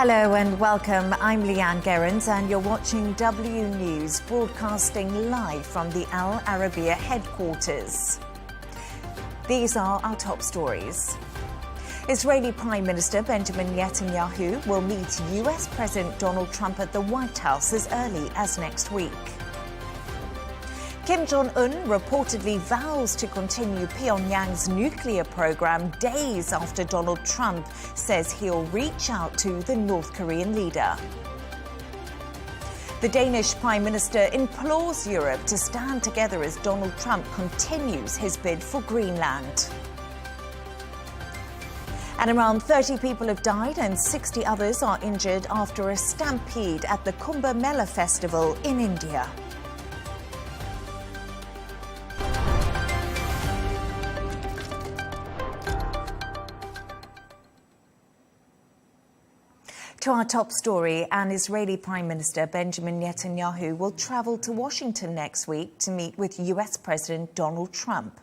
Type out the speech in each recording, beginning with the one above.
Hello and welcome. I'm Leigh Ann Gerrans and you're watching W News, broadcasting live from the Al Arabiya headquarters. These are our top stories. Israeli Prime Minister Benjamin Netanyahu will meet US President Donald Trump at the White House as early as next week. Kim Jong-un reportedly vows to continue Pyongyang's nuclear program days after Donald Trump says he'll reach out to the North Korean leader. The Danish Prime Minister implores Europe to stand together as Donald Trump continues his bid for Greenland. And around 30 people have died and 60 others are injured after a stampede at the Kumbh Mela festival in India. To our top story, an Israeli Prime Minister Benjamin Netanyahu will travel to Washington next week to meet with US President Donald Trump.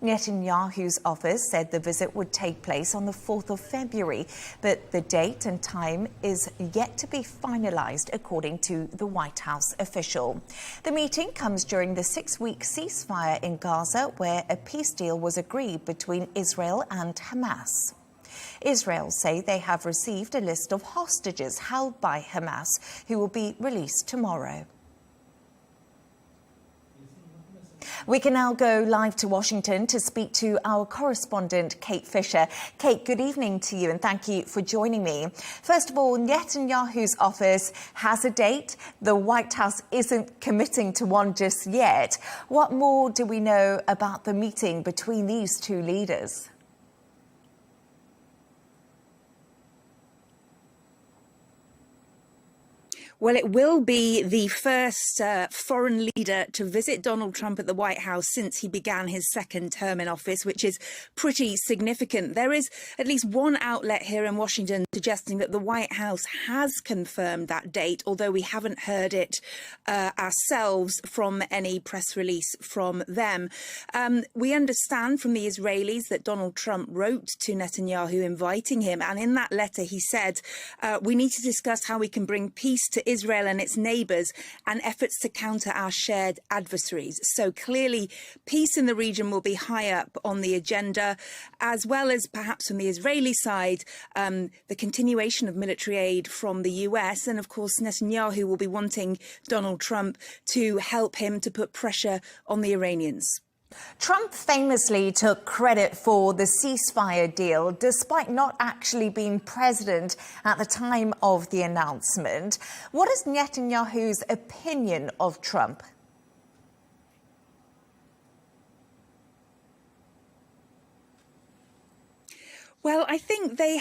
Netanyahu's office said the visit would take place on the 4th of February, but the date and time is yet to be finalized, according to the White House official. The meeting comes during the 6-week ceasefire in Gaza, where a peace deal was agreed between Israel and Hamas. Israel say they have received a list of hostages held by Hamas who will be released tomorrow. We can now go live to Washington to speak to our correspondent, Kate Fisher. Kate, good evening to you and thank you for joining me. First of all, Netanyahu's office has a date. The White House isn't committing to one just yet. What more do we know about the meeting between these two leaders? Well, it will be the first foreign leader to visit Donald Trump at the White House since he began his second term in office, which is pretty significant. There is at least one outlet here in Washington suggesting that the White House has confirmed that date, although we haven't heard it ourselves from any press release from them. We understand from the Israelis that Donald Trump wrote to Netanyahu inviting him, and in that letter he said, we need to discuss how we can bring peace to Israel and its neighbours and efforts to counter our shared adversaries. So clearly peace in the region will be high up on the agenda, as well as perhaps from the Israeli side, the continuation of military aid from the US. And of course, Netanyahu will be wanting Donald Trump to help him to put pressure on the Iranians. Trump famously took credit for the ceasefire deal, despite not actually being president at the time of the announcement. What is Netanyahu's opinion of Trump? Well, I think they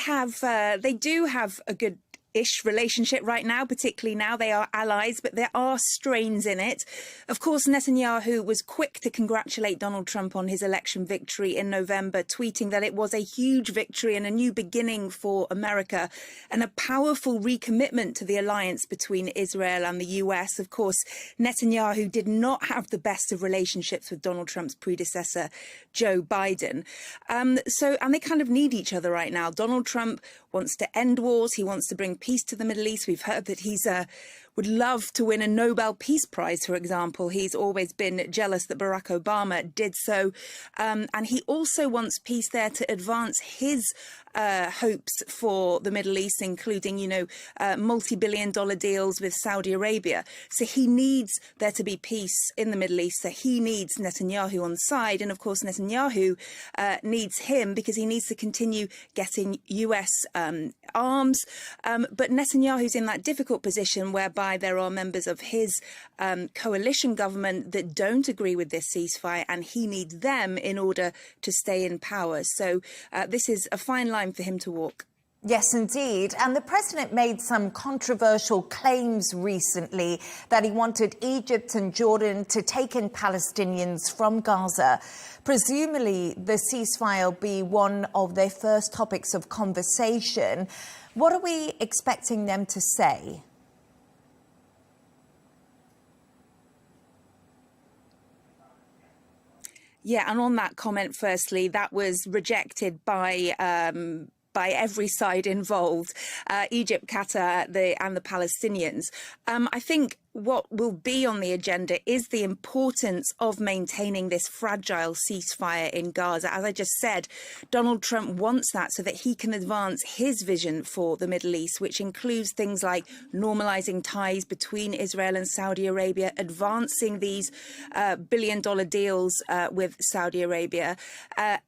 do have a good-ish relationship right now, particularly now they are allies, but there are strains in it. Of course, Netanyahu was quick to congratulate Donald Trump on his election victory in November, tweeting that it was a huge victory and a new beginning for America and a powerful recommitment to the alliance between Israel and the US. Of course, Netanyahu did not have the best of relationships with Donald Trump's predecessor, Joe Biden. And they kind of need each other right now. Donald Trump wants to end wars. He wants to bring peace to the Middle East. We've heard that he's would love to win a Nobel Peace Prize, for example. He's always been jealous that Barack Obama did so. And he also wants peace there to advance his hopes for the Middle East, including, multi-billion-dollar deals with Saudi Arabia. So he needs there to be peace in the Middle East. So he needs Netanyahu on side. And of course, Netanyahu needs him because he needs to continue getting US arms. But Netanyahu's in that difficult position whereby there are members of his coalition government that don't agree with this ceasefire, and he needs them in order to stay in power. So this is a fine line for him to walk. Yes, indeed. And the president made some controversial claims recently that he wanted Egypt and Jordan to take in Palestinians from Gaza. Presumably, the ceasefire will be one of their first topics of conversation. What are we expecting them to say? Yeah, and on that comment, firstly, that was rejected by by every side involved, Egypt, Qatar, and the Palestinians. I think what will be on the agenda is the importance of maintaining this fragile ceasefire in Gaza. As I just said, Donald Trump wants that so that he can advance his vision for the Middle East, which includes things like normalizing ties between Israel and Saudi Arabia, advancing these billion-dollar deals with Saudi Arabia.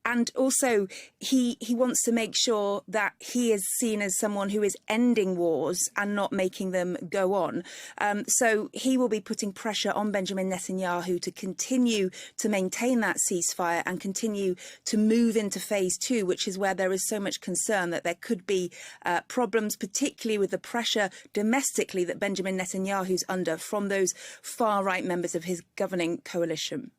And also, he wants to make sure that he is seen as someone who is ending wars and not making them go on. So he will be putting pressure on Benjamin Netanyahu to continue to maintain that ceasefire and continue to move into phase two, which is where there is so much concern that there could be problems, particularly with the pressure domestically that Benjamin Netanyahu's under from those far-right members of his governing coalition.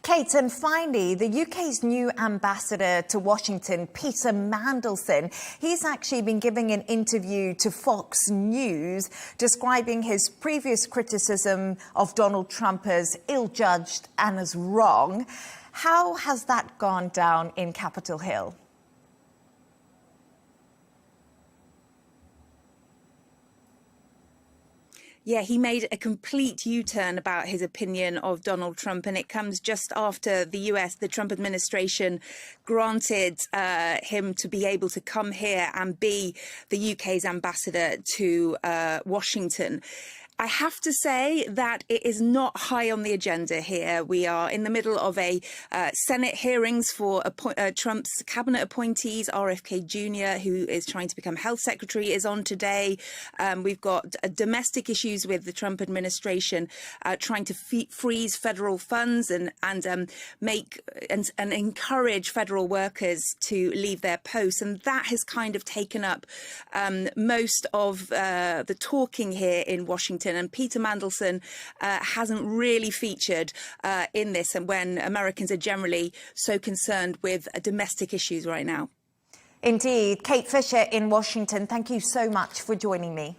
Kate, and finally, the UK's new ambassador to Washington, Peter Mandelson, he's actually been giving an interview to Fox News describing his previous criticism of Donald Trump as ill-judged and as wrong. How has that gone down in Capitol Hill? Yeah, he made a complete U-turn about his opinion of Donald Trump, and it comes just after the Trump administration granted him to be able to come here and be the UK's ambassador to Washington. I have to say that it is not high on the agenda here. We are in the middle of a Senate hearings for Trump's cabinet appointees. RFK Jr., who is trying to become health secretary, is on today. We've got domestic issues with the Trump administration trying to freeze federal funds and encourage federal workers to leave their posts. And that has kind of taken up most of the talking here in Washington. And Peter Mandelson hasn't really featured in this, and when Americans are generally so concerned with domestic issues right now. Indeed. Kate Fisher in Washington, thank you so much for joining me.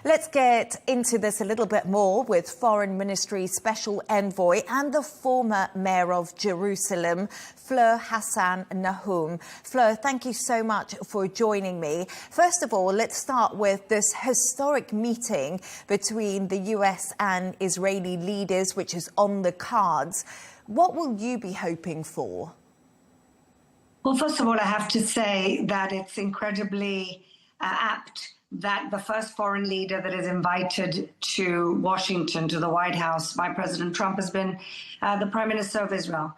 Let's get into this a little bit more with Foreign Ministry Special Envoy and the former Mayor of Jerusalem, Fleur Hassan-Nahoum. Fleur, thank you so much for joining me. First of all, let's start with this historic meeting between the US and Israeli leaders, which is on the cards. What will you be hoping for? Well, first of all, I have to say that it's incredibly apt that the first foreign leader that is invited to Washington, to the White House, by President Trump has been the Prime Minister of Israel,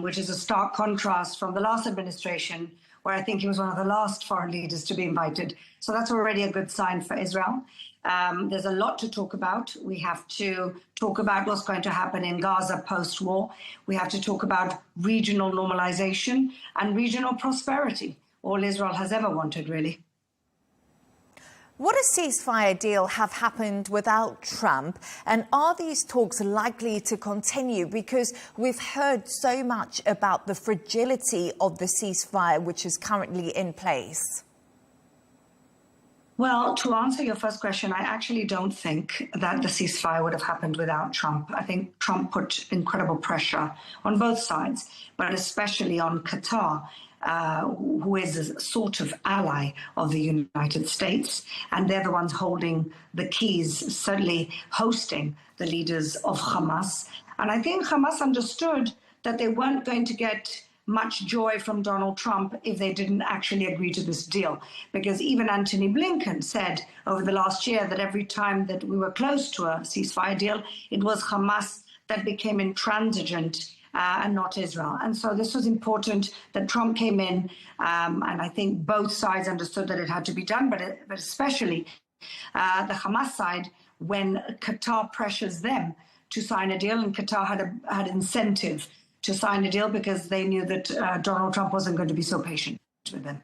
which is a stark contrast from the last administration, where I think he was one of the last foreign leaders to be invited. So that's already a good sign for Israel. There's a lot to talk about. We have to talk about what's going to happen in Gaza post-war. We have to talk about regional normalization and regional prosperity, all Israel has ever wanted, really. Would a ceasefire deal have happened without Trump? And are these talks likely to continue? Because we've heard so much about the fragility of the ceasefire, which is currently in place. Well, to answer your first question, I actually don't think that the ceasefire would have happened without Trump. I think Trump put incredible pressure on both sides, but especially on Qatar, who is a sort of ally of the United States. And they're the ones holding the keys, certainly hosting the leaders of Hamas. And I think Hamas understood that they weren't going to get much joy from Donald Trump if they didn't actually agree to this deal. Because even Antony Blinken said over the last year that every time that we were close to a ceasefire deal, it was Hamas that became intransigent and not Israel. And so this was important that Trump came in, and I think both sides understood that it had to be done, but especially the Hamas side, when Qatar pressures them to sign a deal, and Qatar had incentive to sign a deal because they knew that Donald Trump wasn't going to be so patient with them.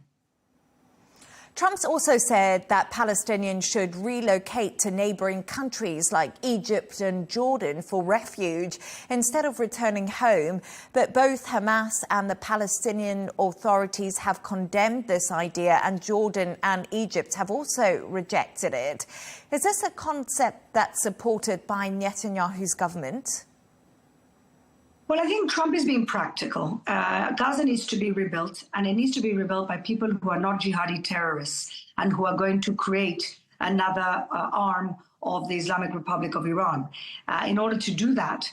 Trump's also said that Palestinians should relocate to neighbouring countries like Egypt and Jordan for refuge instead of returning home. But both Hamas and the Palestinian authorities have condemned this idea, and Jordan and Egypt have also rejected it. Is this a concept that's supported by Netanyahu's government? Well, I think Trump is being practical. Gaza needs to be rebuilt, and it needs to be rebuilt by people who are not jihadi terrorists and who are going to create another arm of the Islamic Republic of Iran. In order to do that,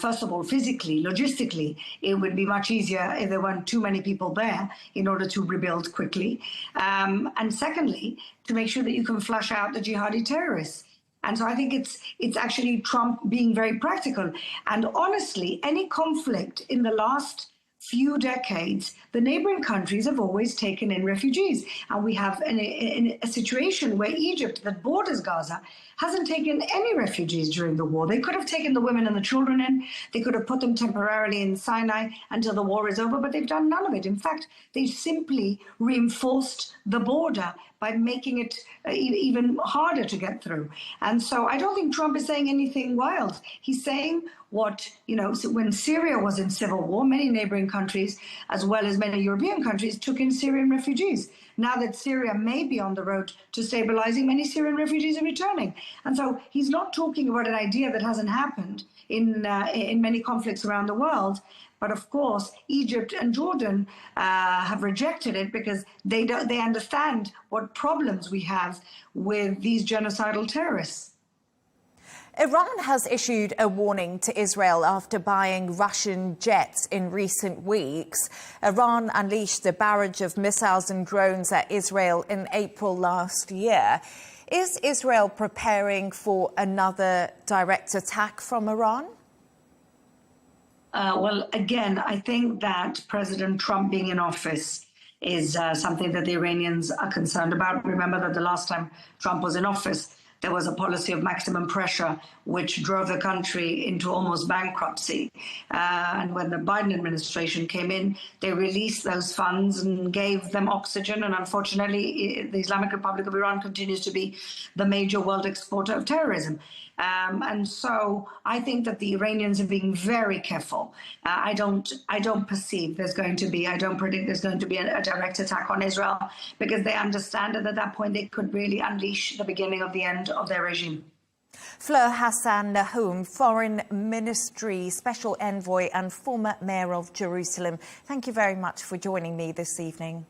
first of all, physically, logistically, it would be much easier if there weren't too many people there in order to rebuild quickly. And secondly, to make sure that you can flush out the jihadi terrorists. And so I think it's actually Trump being very practical. And honestly, any conflict in the last few decades, the neighboring countries have always taken in refugees. And we have in a situation where Egypt, that borders Gaza, hasn't taken any refugees during the war. They could have taken the women and the children in. They could have put them temporarily in Sinai until the war is over, but they've done none of it. In fact, they simply reinforced the border by making it even harder to get through. And so I don't think Trump is saying anything wild. He's saying what, when Syria was in civil war, many neighboring countries, as well as many European countries, took in Syrian refugees. Now that Syria may be on the road to stabilizing, many Syrian refugees are returning. And so he's not talking about an idea that hasn't happened in many conflicts around the world. But of course, Egypt and Jordan have rejected it because they understand what problems we have with these genocidal terrorists. Iran has issued a warning to Israel after buying Russian jets in recent weeks. Iran unleashed a barrage of missiles and drones at Israel in April last year. Is Israel preparing for another direct attack from Iran? Well, again, I think that President Trump being in office is something that the Iranians are concerned about. Remember that the last time Trump was in office, there was a policy of maximum pressure, which drove the country into almost bankruptcy. And when the Biden administration came in, they released those funds and gave them oxygen. And unfortunately, the Islamic Republic of Iran continues to be the major world exporter of terrorism. And so I think that the Iranians are being very careful. I don't perceive there's going to be, I don't predict there's going to be a direct attack on Israel, because they understand that at that point they could really unleash the beginning of the end of their regime. Fleur Hassan-Nahoum, Foreign Ministry Special Envoy and former Mayor of Jerusalem, thank you very much for joining me this evening.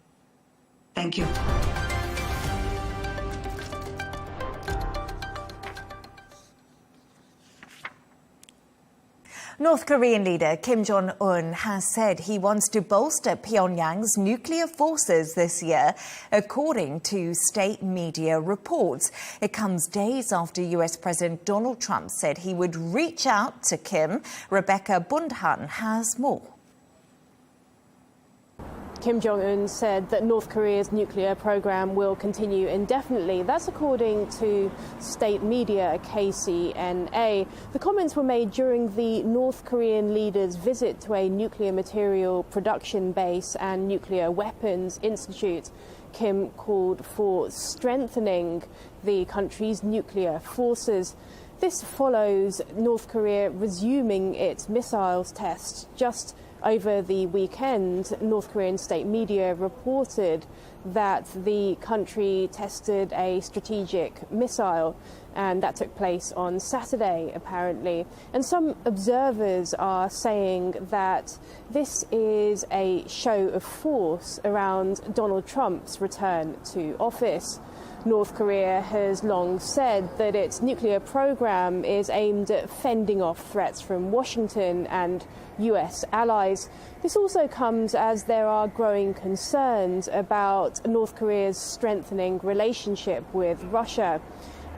Thank you. North Korean leader Kim Jong-un has said he wants to bolster Pyongyang's nuclear forces this year, according to state media reports. It comes days after US President Donald Trump said he would reach out to Kim. Rebecca Bundhan has more. Kim Jong-un said that North Korea's nuclear program will continue indefinitely. That's according to state media KCNA. The comments were made during the North Korean leader's visit to a nuclear material production base and nuclear weapons institute. Kim called for strengthening the country's nuclear forces. This follows North Korea resuming its missiles tests. Just over the weekend, North Korean state media reported that the country tested a strategic missile, and that took place on Saturday, apparently. And some observers are saying that this is a show of force around Donald Trump's return to office. North Korea has long said that its nuclear program is aimed at fending off threats from Washington and US allies. This also comes as there are growing concerns about North Korea's strengthening relationship with Russia.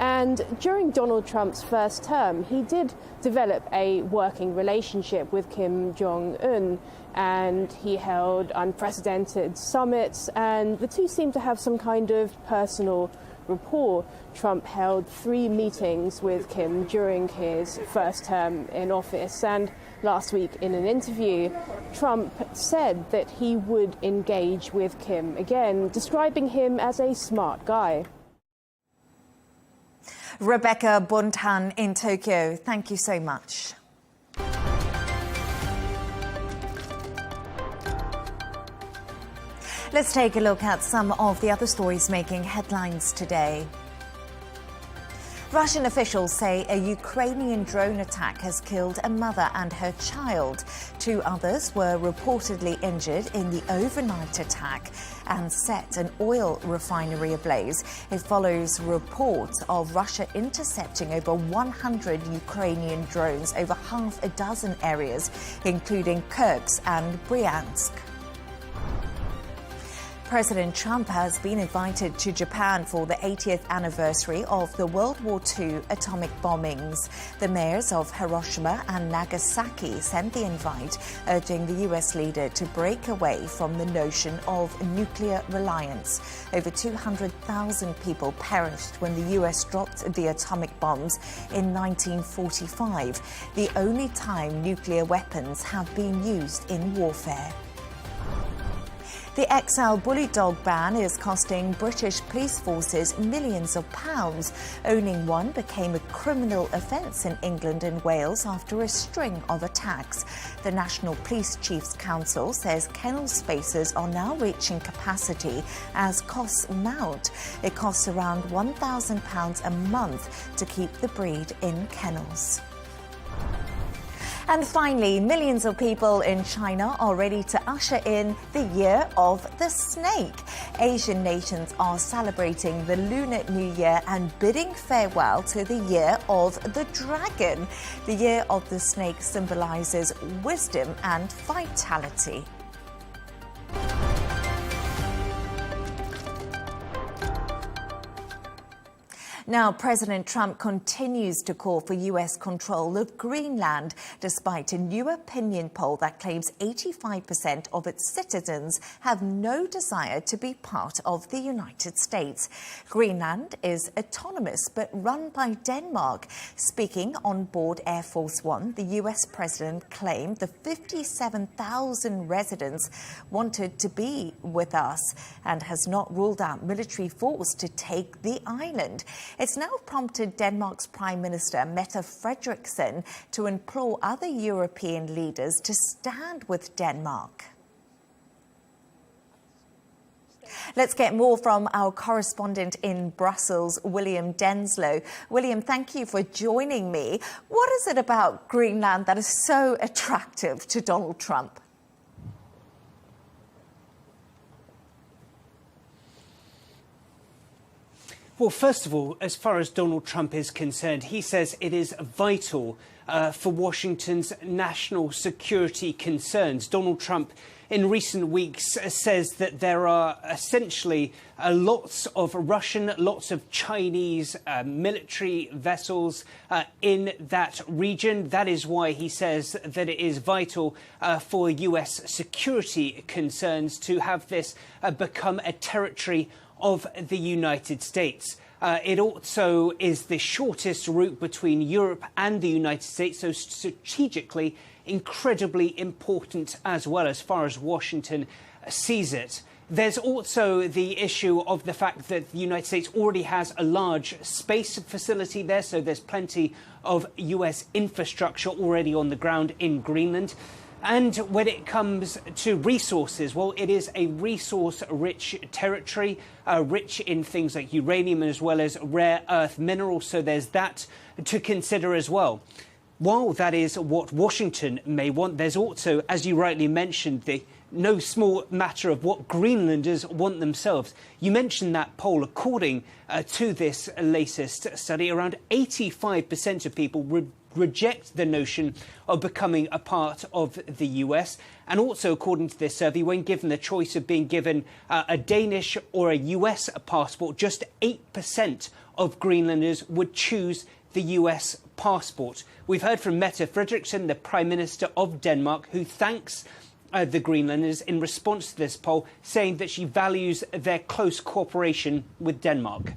And during Donald Trump's first term, he did develop a working relationship with Kim Jong-un, and he held unprecedented summits, and the two seem to have some kind of personal rapport. Trump held 3 meetings with Kim during his first term in office, and last week in an interview, Trump said that he would engage with Kim again, describing him as a smart guy. Rebecca Bundhan in Tokyo, thank you so much. Let's take a look at some of the other stories making headlines today. Russian officials say a Ukrainian drone attack has killed a mother and her child. 2 others were reportedly injured in the overnight attack and set an oil refinery ablaze. It follows reports of Russia intercepting over 100 Ukrainian drones over half a dozen areas, including Kursk and Bryansk. President Trump has been invited to Japan for the 80th anniversary of the World War II atomic bombings. The mayors of Hiroshima and Nagasaki sent the invite, urging the US leader to break away from the notion of nuclear reliance. Over 200,000 people perished when the US dropped the atomic bombs in 1945, the only time nuclear weapons have been used in warfare. The XL bully dog ban is costing British police forces millions of pounds. Owning one became a criminal offence in England and Wales after a string of attacks. The National Police Chiefs Council says kennel spaces are now reaching capacity as costs mount. It costs around £1,000 a month to keep the breed in kennels. And finally, millions of people in China are ready to usher in the Year of the Snake. Asian nations are celebrating the Lunar New Year and bidding farewell to the Year of the Dragon. The Year of the Snake symbolises wisdom and vitality. Now, President Trump continues to call for US control of Greenland, despite a new opinion poll that claims 85% of its citizens have no desire to be part of the United States. Greenland is autonomous but run by Denmark. Speaking on board Air Force One, the US president claimed the 57,000 residents wanted to be with us and has not ruled out military force to take the island. It's now prompted Denmark's Prime Minister Mette Frederiksen to implore other European leaders to stand with Denmark. Let's get more from our correspondent in Brussels, William Denslow. William, thank you for joining me. What is it about Greenland that is so attractive to Donald Trump? Well, first of all, as far as Donald Trump is concerned, he says it is vital for Washington's national security concerns. Donald Trump, in recent weeks, says that there are essentially lots of Russian, lots of Chinese military vessels in that region. That is why he says that it is vital for US security concerns to have this become a territory of the United States. It also is the shortest route between Europe and the United States, so strategically incredibly important as well as far as Washington sees it. There's also the issue of the fact that the United States already has a large space facility there, so there's plenty of US infrastructure already on the ground in Greenland. And when it comes to resources, well, it is a resource-rich territory, rich in things like uranium as well as rare earth minerals. So there's that to consider as well. While that is what Washington may want, there's also, as you rightly mentioned, the no small matter of what Greenlanders want themselves. You mentioned that poll. According to this latest study, around 85% of people reject the notion of becoming a part of the US. And also, according to this survey, when given the choice of being given a Danish or a US passport, just 8% of Greenlanders would choose the US passport. We've heard from Mette Frederiksen, the Prime Minister of Denmark, who thanks the Greenlanders in response to this poll, saying that she values their close cooperation with Denmark.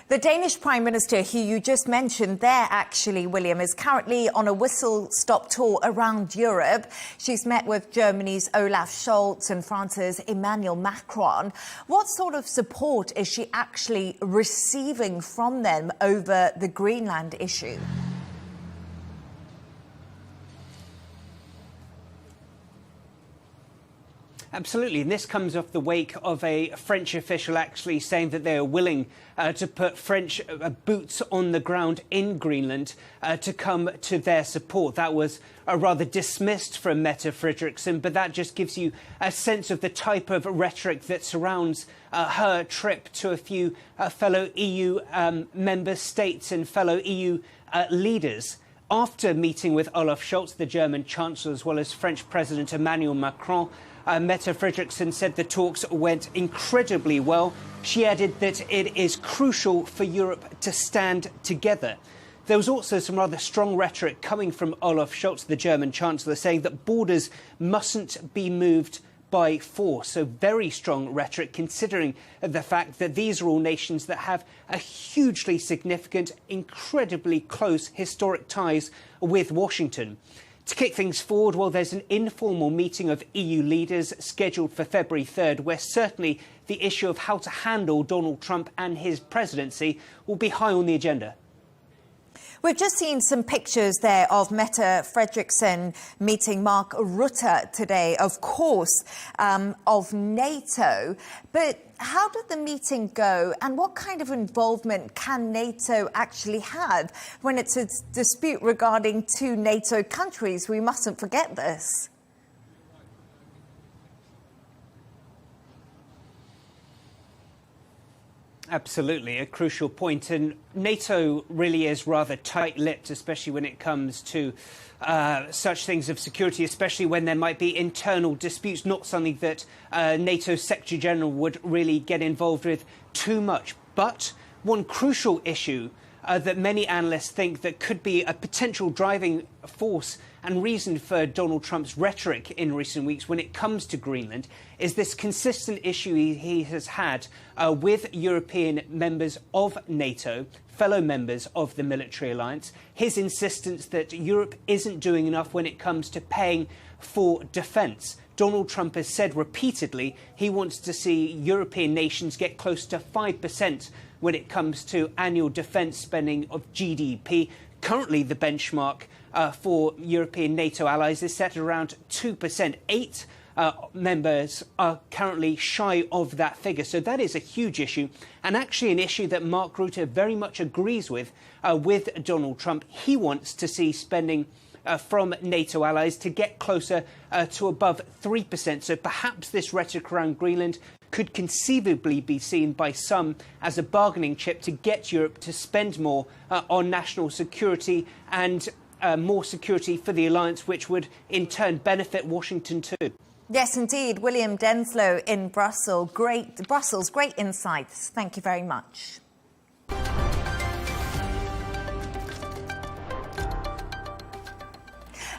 The Danish Prime Minister, who you just mentioned there, actually, William, is currently on a whistle-stop tour around Europe. She's met with Germany's Olaf Scholz and France's Emmanuel Macron. What sort of support is she actually receiving from them over the Greenland issue? Absolutely, and this comes off the wake of a French official actually saying that they are willing to put French boots on the ground in Greenland to come to their support. That was rather dismissed from Mette Frederiksen, but that just gives you a sense of the type of rhetoric that surrounds her trip to a few fellow EU member states and fellow EU leaders. After meeting with Olaf Scholz, the German Chancellor, as well as French President Emmanuel Macron, Mette Frederiksen said the talks went incredibly well. She added that it is crucial for Europe to stand together. There was also some rather strong rhetoric coming from Olaf Scholz, the German Chancellor, saying that borders mustn't be moved by force. So very strong rhetoric, considering the fact that these are all nations that have a hugely significant, incredibly close historic ties with Washington. To kick things forward, well, there's an informal meeting of EU leaders scheduled for February 3rd, where certainly the issue of how to handle Donald Trump and his presidency will be high on the agenda. We've just seen some pictures there of Mette Frederiksen meeting Mark Rutte today, of course, of NATO. But how did the meeting go, and what kind of involvement can NATO actually have when it's a dispute regarding two NATO countries? We mustn't forget this. Absolutely, a crucial point. And NATO really is rather tight-lipped, especially when it comes to such things of security, especially when there might be internal disputes, not something that NATO Secretary General would really get involved with too much. But one crucial issue that many analysts think that could be a potential driving force and reason for Donald Trump's rhetoric in recent weeks when it comes to Greenland is this consistent issue he has had with European members of NATO, fellow members of the military alliance, his insistence that Europe isn't doing enough when it comes to paying for defence. Donald Trump has said repeatedly he wants to see European nations get close to 5% when it comes to annual defence spending of GDP. Currently, the benchmark for European NATO allies is set at around 2%. 8 members are currently shy of that figure. So that is a huge issue, and actually an issue that Mark Rutte very much agrees with Donald Trump. He wants to see spending from NATO allies to get closer to above 3%. So perhaps this rhetoric around Greenland could conceivably be seen by some as a bargaining chip to get Europe to spend more on national security and more security for the alliance, which would in turn benefit Washington too. Yes, indeed. William Denslow in Brussels. Great insights. Thank you very much.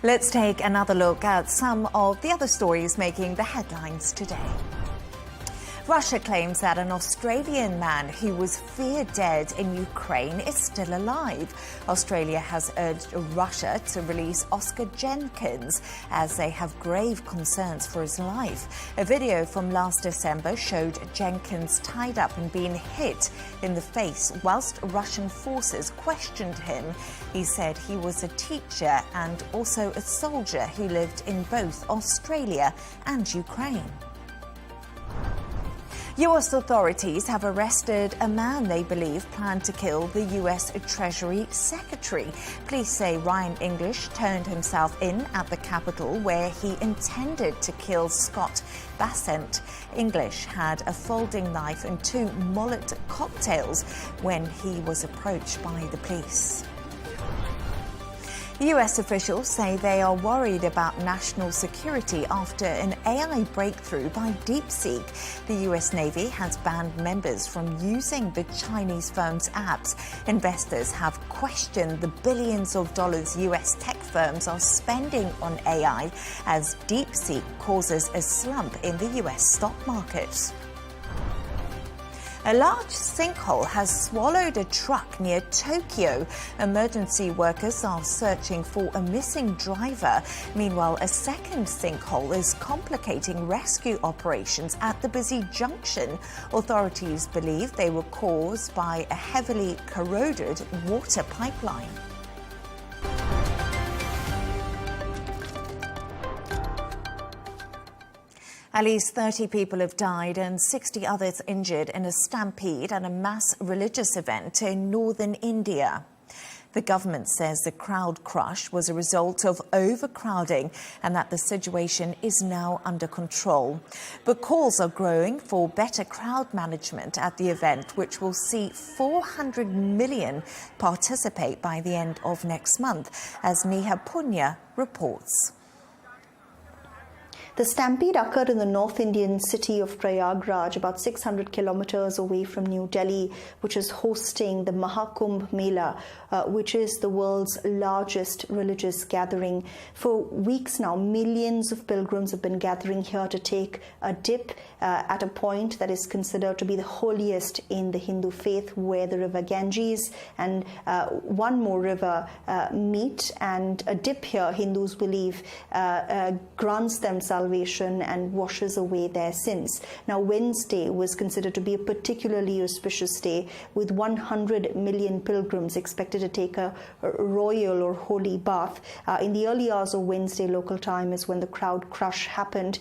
Let's take another look at some of the other stories making the headlines today. Russia claims that an Australian man who was feared dead in Ukraine is still alive. Australia has urged Russia to release Oscar Jenkins as they have grave concerns for his life. A video from last December showed Jenkins tied up and being hit in the face whilst Russian forces questioned him. He said he was a teacher and also a soldier who lived in both Australia and Ukraine. US authorities have arrested a man they believe planned to kill the US Treasury Secretary. Police say Ryan English turned himself in at the Capitol where he intended to kill Scott Bassent. English had a folding knife and 2 Molotov cocktails when he was approached by the police. US officials say they are worried about national security after an AI breakthrough by DeepSeek. The US Navy has banned members from using the Chinese firm's apps. Investors have questioned the billions of dollars US tech firms are spending on AI as DeepSeek causes a slump in the US stock market. A large sinkhole has swallowed a truck near Tokyo. Emergency workers are searching for a missing driver. Meanwhile, a second sinkhole is complicating rescue operations at the busy junction. Authorities believe they were caused by a heavily corroded water pipeline. At least 30 people have died and 60 others injured in a stampede at a mass religious event in northern India. The government says the crowd crush was a result of overcrowding and that the situation is now under control. But calls are growing for better crowd management at the event, which will see 400 million participate by the end of next month, as Neha Punya reports. The stampede occurred in the North Indian city of Prayagraj, about 600 kilometers away from New Delhi, which is hosting the Mahakumbh Mela, which is the world's largest religious gathering. For weeks now, millions of pilgrims have been gathering here to take a dip at a point that is considered to be the holiest in the Hindu faith, where the river Ganges and one more river meet. And a dip here, Hindus believe, grants them salvation and washes away their sins. Now, Wednesday was considered to be a particularly auspicious day, with 100 million pilgrims expected to take a royal or holy bath. In the early hours of Wednesday local time is when the crowd crush happened.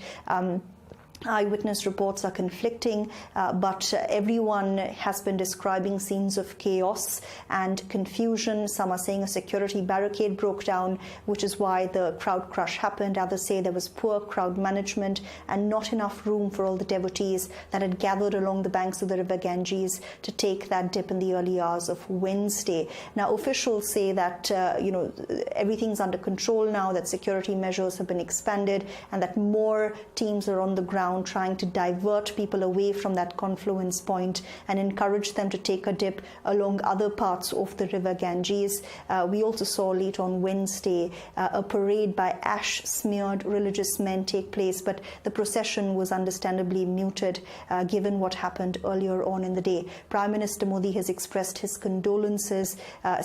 Eyewitness reports are conflicting, but everyone has been describing scenes of chaos and confusion. Some are saying a security barricade broke down, which is why the crowd crush happened. Others say there was poor crowd management and not enough room for all the devotees that had gathered along the banks of the river Ganges to take that dip in the early hours of Wednesday. Now, officials say that everything's under control now, that security measures have been expanded, and that more teams are on the ground trying to divert people away from that confluence point and encourage them to take a dip along other parts of the river Ganges. We also saw late on Wednesday a parade by ash-smeared religious men take place, but the procession was understandably muted given what happened earlier on in the day. Prime Minister Modi has expressed his condolences,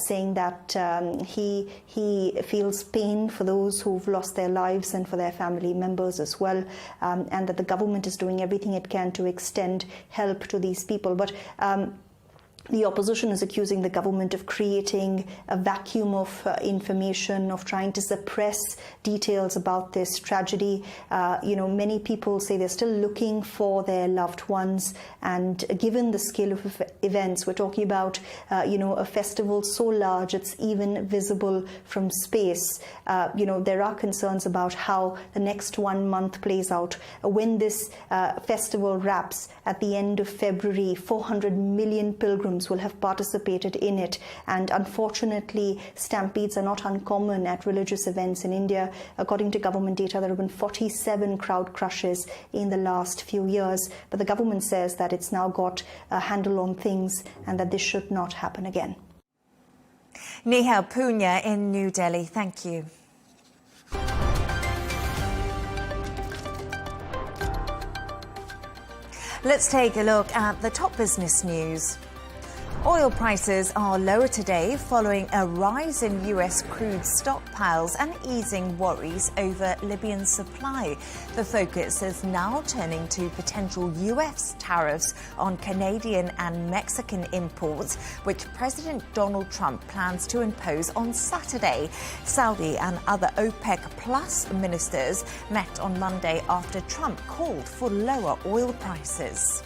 saying that he feels pain for those who've lost their lives and for their family members as well, and that the government is doing everything it can to extend help to these people. But the opposition is accusing the government of creating a vacuum of information, of trying to suppress details about this tragedy. Many people say they're still looking for their loved ones, and given the scale of events, we're talking about a festival so large it's even visible from space. There are concerns about how the next 1 month plays out. When this festival wraps at the end of February, 400 million pilgrims will have participated in it, and unfortunately stampedes are not uncommon at religious events in India. According to government data, there have been 47 crowd crushes in the last few years, but the government says that it's now got a handle on things and that this should not happen again. Neha Punya in New Delhi, thank you. Let's take a look at the top business news. Oil prices are lower today following a rise in US crude stockpiles and easing worries over Libyan supply. The focus is now turning to potential US tariffs on Canadian and Mexican imports, which President Donald Trump plans to impose on Saturday. Saudi and other OPEC Plus ministers met on Monday after Trump called for lower oil prices.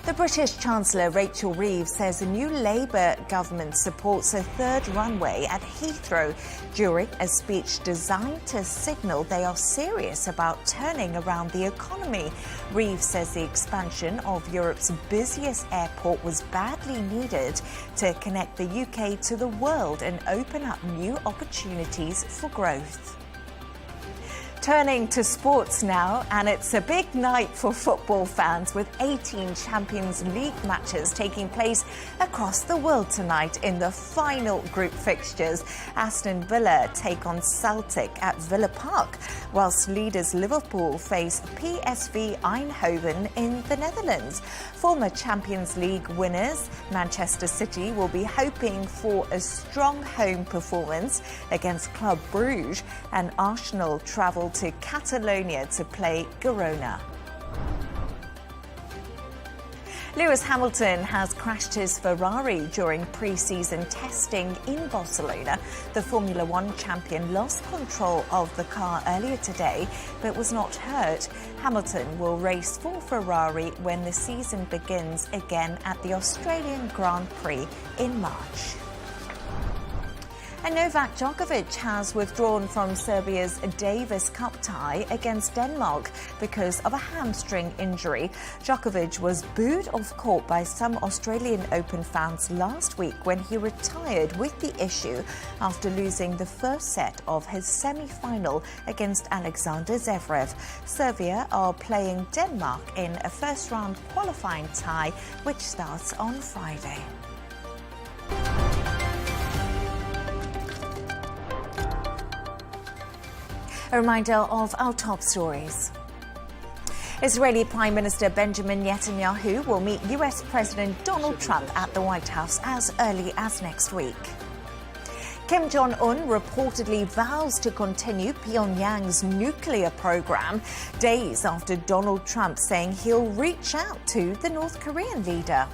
The British Chancellor Rachel Reeves says the new Labour government supports a third runway at Heathrow during a speech designed to signal they are serious about turning around the economy. Reeves says the expansion of Europe's busiest airport was badly needed to connect the UK to the world and open up new opportunities for growth. Turning to sports now, and it's a big night for football fans with 18 Champions League matches taking place across the world tonight in the final group fixtures. Aston Villa take on Celtic at Villa Park, whilst leaders Liverpool face PSV Eindhoven in the Netherlands. Former Champions League winners Manchester City will be hoping for a strong home performance against Club Brugge, and Arsenal travel to Catalonia to play Girona. Lewis Hamilton has crashed his Ferrari during pre-season testing in Barcelona. The Formula One champion lost control of the car earlier today, but was not hurt. Hamilton will race for Ferrari when the season begins again at the Australian Grand Prix in March. And Novak Djokovic has withdrawn from Serbia's Davis Cup tie against Denmark because of a hamstring injury. Djokovic was booed off court by some Australian Open fans last week when he retired with the issue after losing the first set of his semi-final against Alexander Zverev. Serbia are playing Denmark in a first-round qualifying tie, which starts on Friday. A reminder of our top stories. Israeli Prime Minister Benjamin Netanyahu will meet US President Donald Trump at the White House as early as next week. Kim Jong-un reportedly vows to continue Pyongyang's nuclear program days after Donald Trump saying he'll reach out to the North Korean leader.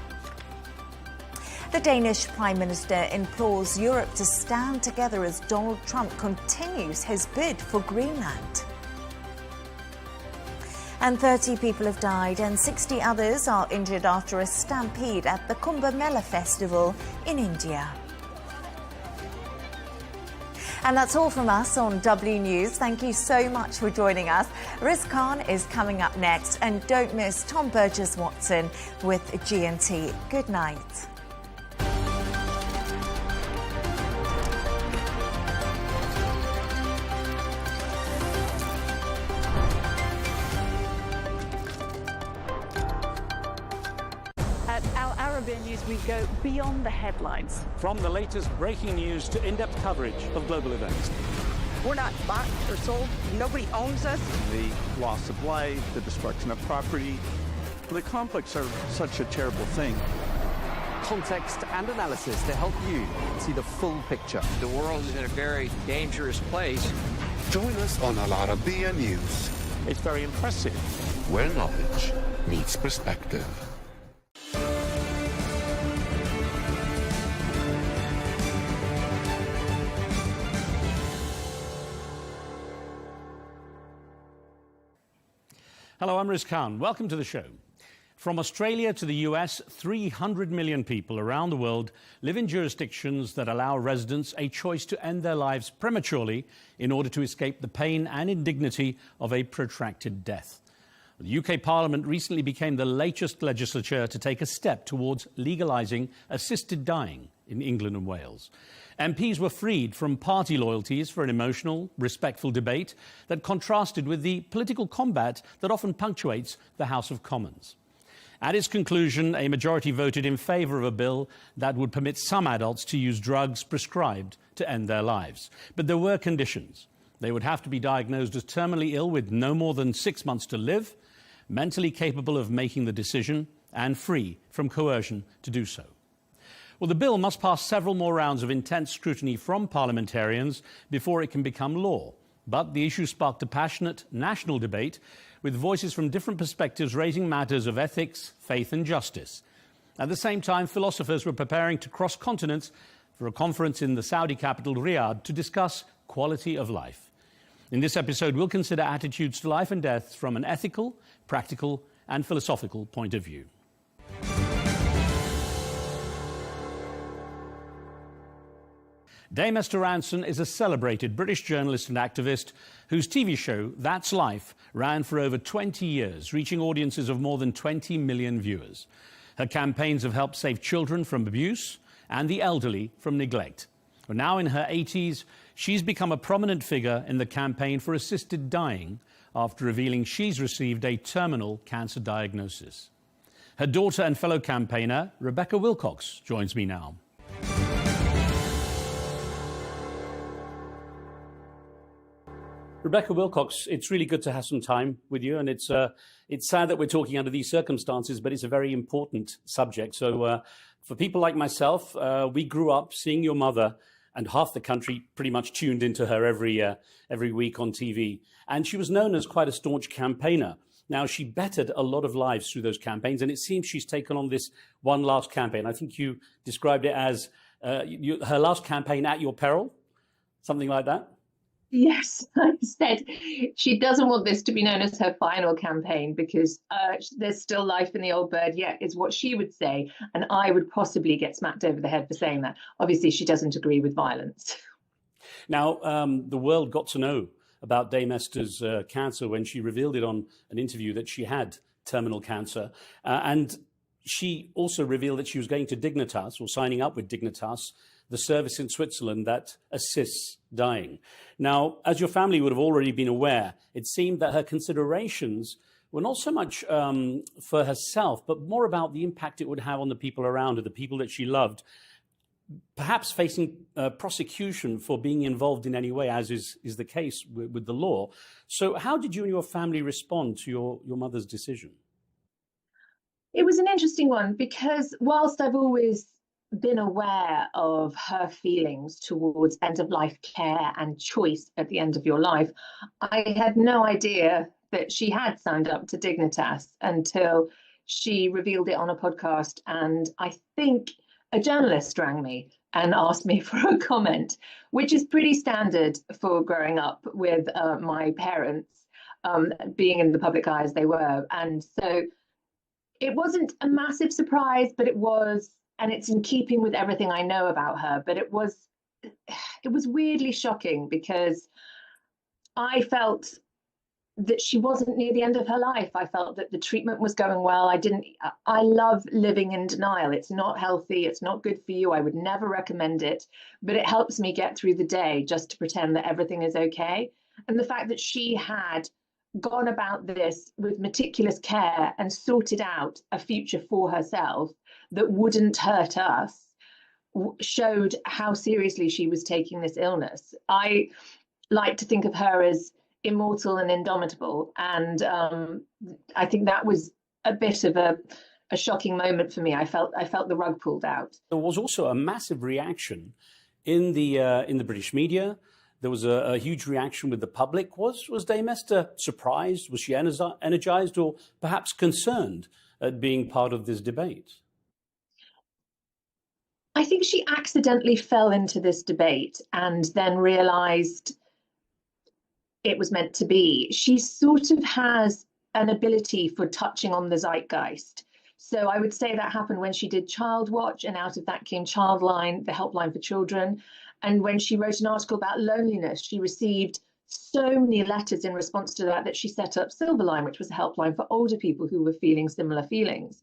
The Danish Prime Minister implores Europe to stand together as Donald Trump continues his bid for Greenland. And 30 people have died and 60 others are injured after a stampede at the Kumbh Mela festival in India. And that's all from us on W News. Thank you so much for joining us. Riz Khan is coming up next, and don't miss Tom Burges Watson with GNT. Good night. Arabiya News, we go beyond the headlines. From the latest breaking news to in-depth coverage of global events. We're not bought or sold. Nobody owns us. The loss of life, the destruction of property. The conflicts are such a terrible thing. Context and analysis to help you see the full picture. The world is in a very dangerous place. Join us on Arabiya News. It's very impressive. Where knowledge meets perspective. Hello, I'm Riz Khan. Welcome to the show. From Australia to the US, 300 million people around the world live in jurisdictions that allow residents a choice to end their lives prematurely in order to escape the pain and indignity of a protracted death. The UK Parliament recently became the latest legislature to take a step towards legalising assisted dying in England and Wales. MPs were freed from party loyalties for an emotional, respectful debate that contrasted with the political combat that often punctuates the House of Commons. At its conclusion, a majority voted in favour of a bill that would permit some adults to use drugs prescribed to end their lives. But there were conditions. They would have to be diagnosed as terminally ill with no more than 6 months to live, mentally capable of making the decision, and free from coercion to do so. Well, the bill must pass several more rounds of intense scrutiny from parliamentarians before it can become law. But the issue sparked a passionate national debate with voices from different perspectives raising matters of ethics, faith and justice. At the same time, philosophers were preparing to cross continents for a conference in the Saudi capital, Riyadh, to discuss quality of life. In this episode, we'll consider attitudes to life and death from an ethical, practical and philosophical point of view. Dame Esther Ranson is a celebrated British journalist and activist whose TV show, That's Life, ran for over 20 years, reaching audiences of more than 20 million viewers. Her campaigns have helped save children from abuse and the elderly from neglect. Well, now in her 80s, she's become a prominent figure in the campaign for assisted dying after revealing she's received a terminal cancer diagnosis. Her daughter and fellow campaigner, Rebecca Wilcox, joins me now. Rebecca Wilcox, it's really good to have some time with you, and it's sad that we're talking under these circumstances, but it's a very important subject. So for people like myself, we grew up seeing your mother, and half the country pretty much tuned into her every week on TV. And she was known as quite a staunch campaigner. Now, she bettered a lot of lives through those campaigns, and it seems she's taken on this one last campaign. I think you described it as her last campaign at your peril, something like that. Yes, I said she doesn't want this to be known as her final campaign because there's still life in the old bird yet, is what she would say. And I would possibly get smacked over the head for saying that. Obviously, she doesn't agree with violence. Now, the world got to know about Dame Esther's cancer when she revealed it on an interview that she had terminal cancer. And she also revealed that she was going to Dignitas, or signing up with Dignitas, the service in Switzerland that assists dying. Now, as your family would have already been aware, it seemed that her considerations were not so much for herself, but more about the impact it would have on the people around her, the people that she loved, perhaps facing prosecution for being involved in any way, as is the case with the law. So how did you and your family respond to your mother's decision? It was an interesting one because whilst I've always been aware of her feelings towards end-of-life care and choice at the end of your life, I had no idea that she had signed up to Dignitas until she revealed it on a podcast. And I think a journalist rang me and asked me for a comment, which is pretty standard for growing up with my parents being in the public eye as they were. And so it wasn't a massive surprise, but it was, and it's in keeping with everything I know about her, but it was weirdly shocking because I felt that she wasn't near the end of her life. I felt that the treatment was going well. I love living in denial. It's not healthy. It's not good for you. I would never recommend it, but it helps me get through the day just to pretend that everything is okay. And the fact that she had gone about this with meticulous care and sorted out a future for herself that wouldn't hurt us showed how seriously she was taking this illness. I like to think of her as immortal and indomitable, and I think that was a bit of a shocking moment for me. I felt the rug pulled out. There was also a massive reaction in the British media. There was a huge reaction with the public. Was Dame Esther surprised? Was she energized, or perhaps concerned at being part of this debate? I think she accidentally fell into this debate and then realized it was meant to be. She sort of has an ability for touching on the zeitgeist. So I would say that happened when she did Child Watch, and out of that came Childline, the helpline for children. And when she wrote an article about loneliness, she received so many letters in response to that she set up Silverline, which was a helpline for older people who were feeling similar feelings.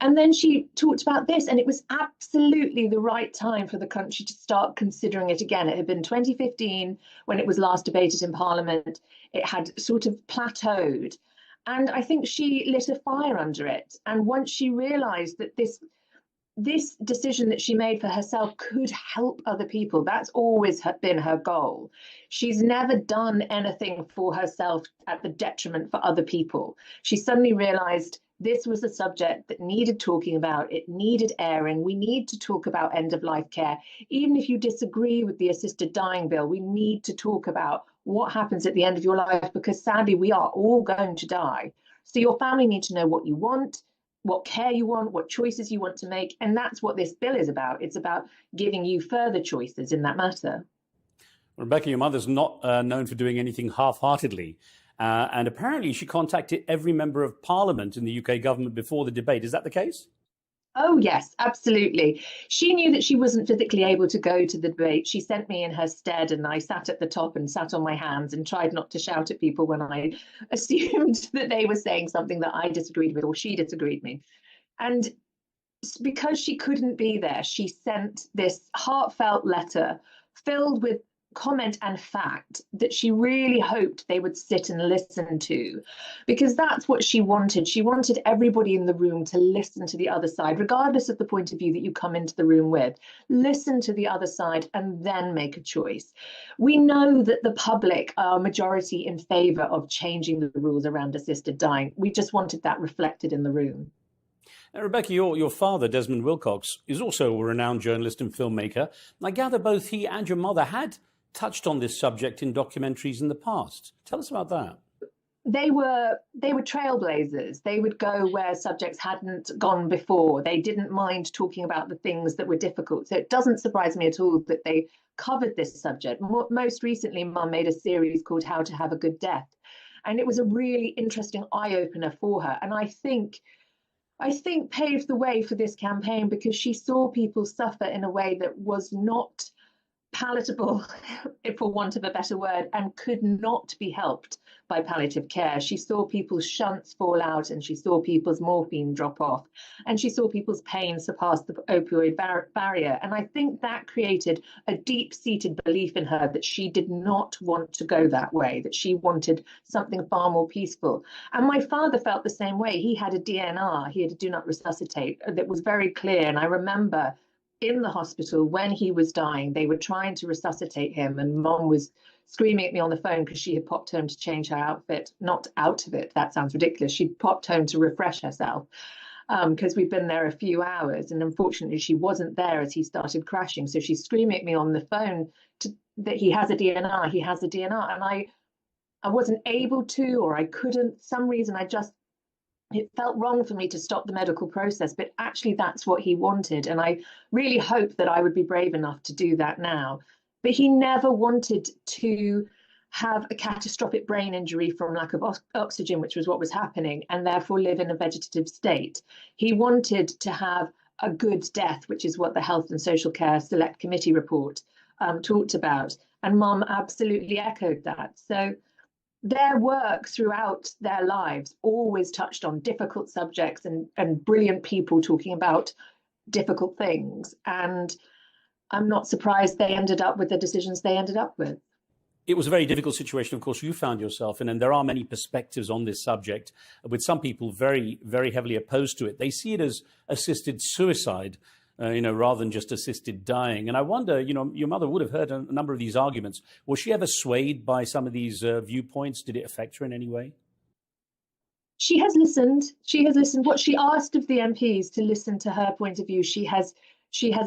And then she talked about this, and it was absolutely the right time for the country to start considering it again. It had been 2015 when it was last debated in Parliament. It had sort of plateaued. And I think she lit a fire under it. And once she realised that this decision that she made for herself could help other people, that's always been her goal. She's never done anything for herself at the detriment for other people. She suddenly realised this was a subject that needed talking about. It needed airing. We need to talk about end-of-life care. Even if you disagree with the assisted dying bill, we need to talk about what happens at the end of your life, because sadly, we are all going to die. So your family need to know what you want, what care you want, what choices you want to make. And that's what this bill is about. It's about giving you further choices in that matter. Rebecca, your mother's not known for doing anything half-heartedly. And apparently she contacted every member of Parliament in the UK government before the debate. Is that the case? Oh, yes, absolutely. She knew that she wasn't physically able to go to the debate. She sent me in her stead, and I sat at the top and sat on my hands and tried not to shout at people when I assumed that they were saying something that I disagreed with or she disagreed with me. And because she couldn't be there, she sent this heartfelt letter filled with comment and fact that she really hoped they would sit and listen to, because that's what she wanted. She wanted everybody in the room to listen to the other side, regardless of the point of view that you come into the room with. Listen to the other side and then make a choice. We know that the public are majority in favour of changing the rules around assisted dying. We just wanted that reflected in the room. Now, Rebecca, your father, Desmond Wilcox, is also a renowned journalist and filmmaker. I gather both he and your mother had touched on this subject in documentaries in the past. Tell us about that. they were trailblazers. They would go where subjects hadn't gone before. They didn't mind talking about the things that were difficult. So it doesn't surprise me at all that they covered this subject. Most recently, Mum made a series called How to Have a Good Death. And it was a really interesting eye-opener for her. And I think paved the way for this campaign, because she saw people suffer in a way that was not palatable, for want of a better word, and could not be helped by palliative care. She saw people's shunts fall out, and she saw people's morphine drop off, and she saw people's pain surpass the opioid barrier. And I think that created a deep-seated belief in her that she did not want to go that way, that she wanted something far more peaceful. And my father felt the same way. He had a DNR, he had a do not resuscitate, that was very clear. And I remember in the hospital when he was dying, they were trying to resuscitate him, and Mom was screaming at me on the phone because she had popped home to change her outfit. Not out of it, that sounds ridiculous. She'd popped home to refresh herself because we'd been there a few hours, and unfortunately she wasn't there as he started crashing. So she's screaming at me on the phone that he has a DNR, he has a DNR. And I wasn't able to, or I couldn't, some reason it felt wrong for me to stop the medical process, but actually that's what he wanted. And I really hope that I would be brave enough to do that now. But he never wanted to have a catastrophic brain injury from lack of oxygen, which was what was happening, and therefore live in a vegetative state. He wanted to have a good death, which is what the Health and Social Care Select Committee report talked about. And Mum absolutely echoed that. So their work throughout their lives always touched on difficult subjects and brilliant people talking about difficult things. And I'm not surprised they ended up with the decisions they ended up with. It was a very difficult situation, of course, you found yourself in, and there are many perspectives on this subject, with some people very, very heavily opposed to it. They see it as assisted suicide, rather than just assisted dying. And I wonder, your mother would have heard a number of these arguments. Was she ever swayed by some of these viewpoints? Did it affect her in any way? She has listened. She has listened. What she asked of the MPs to listen to her point of view, she has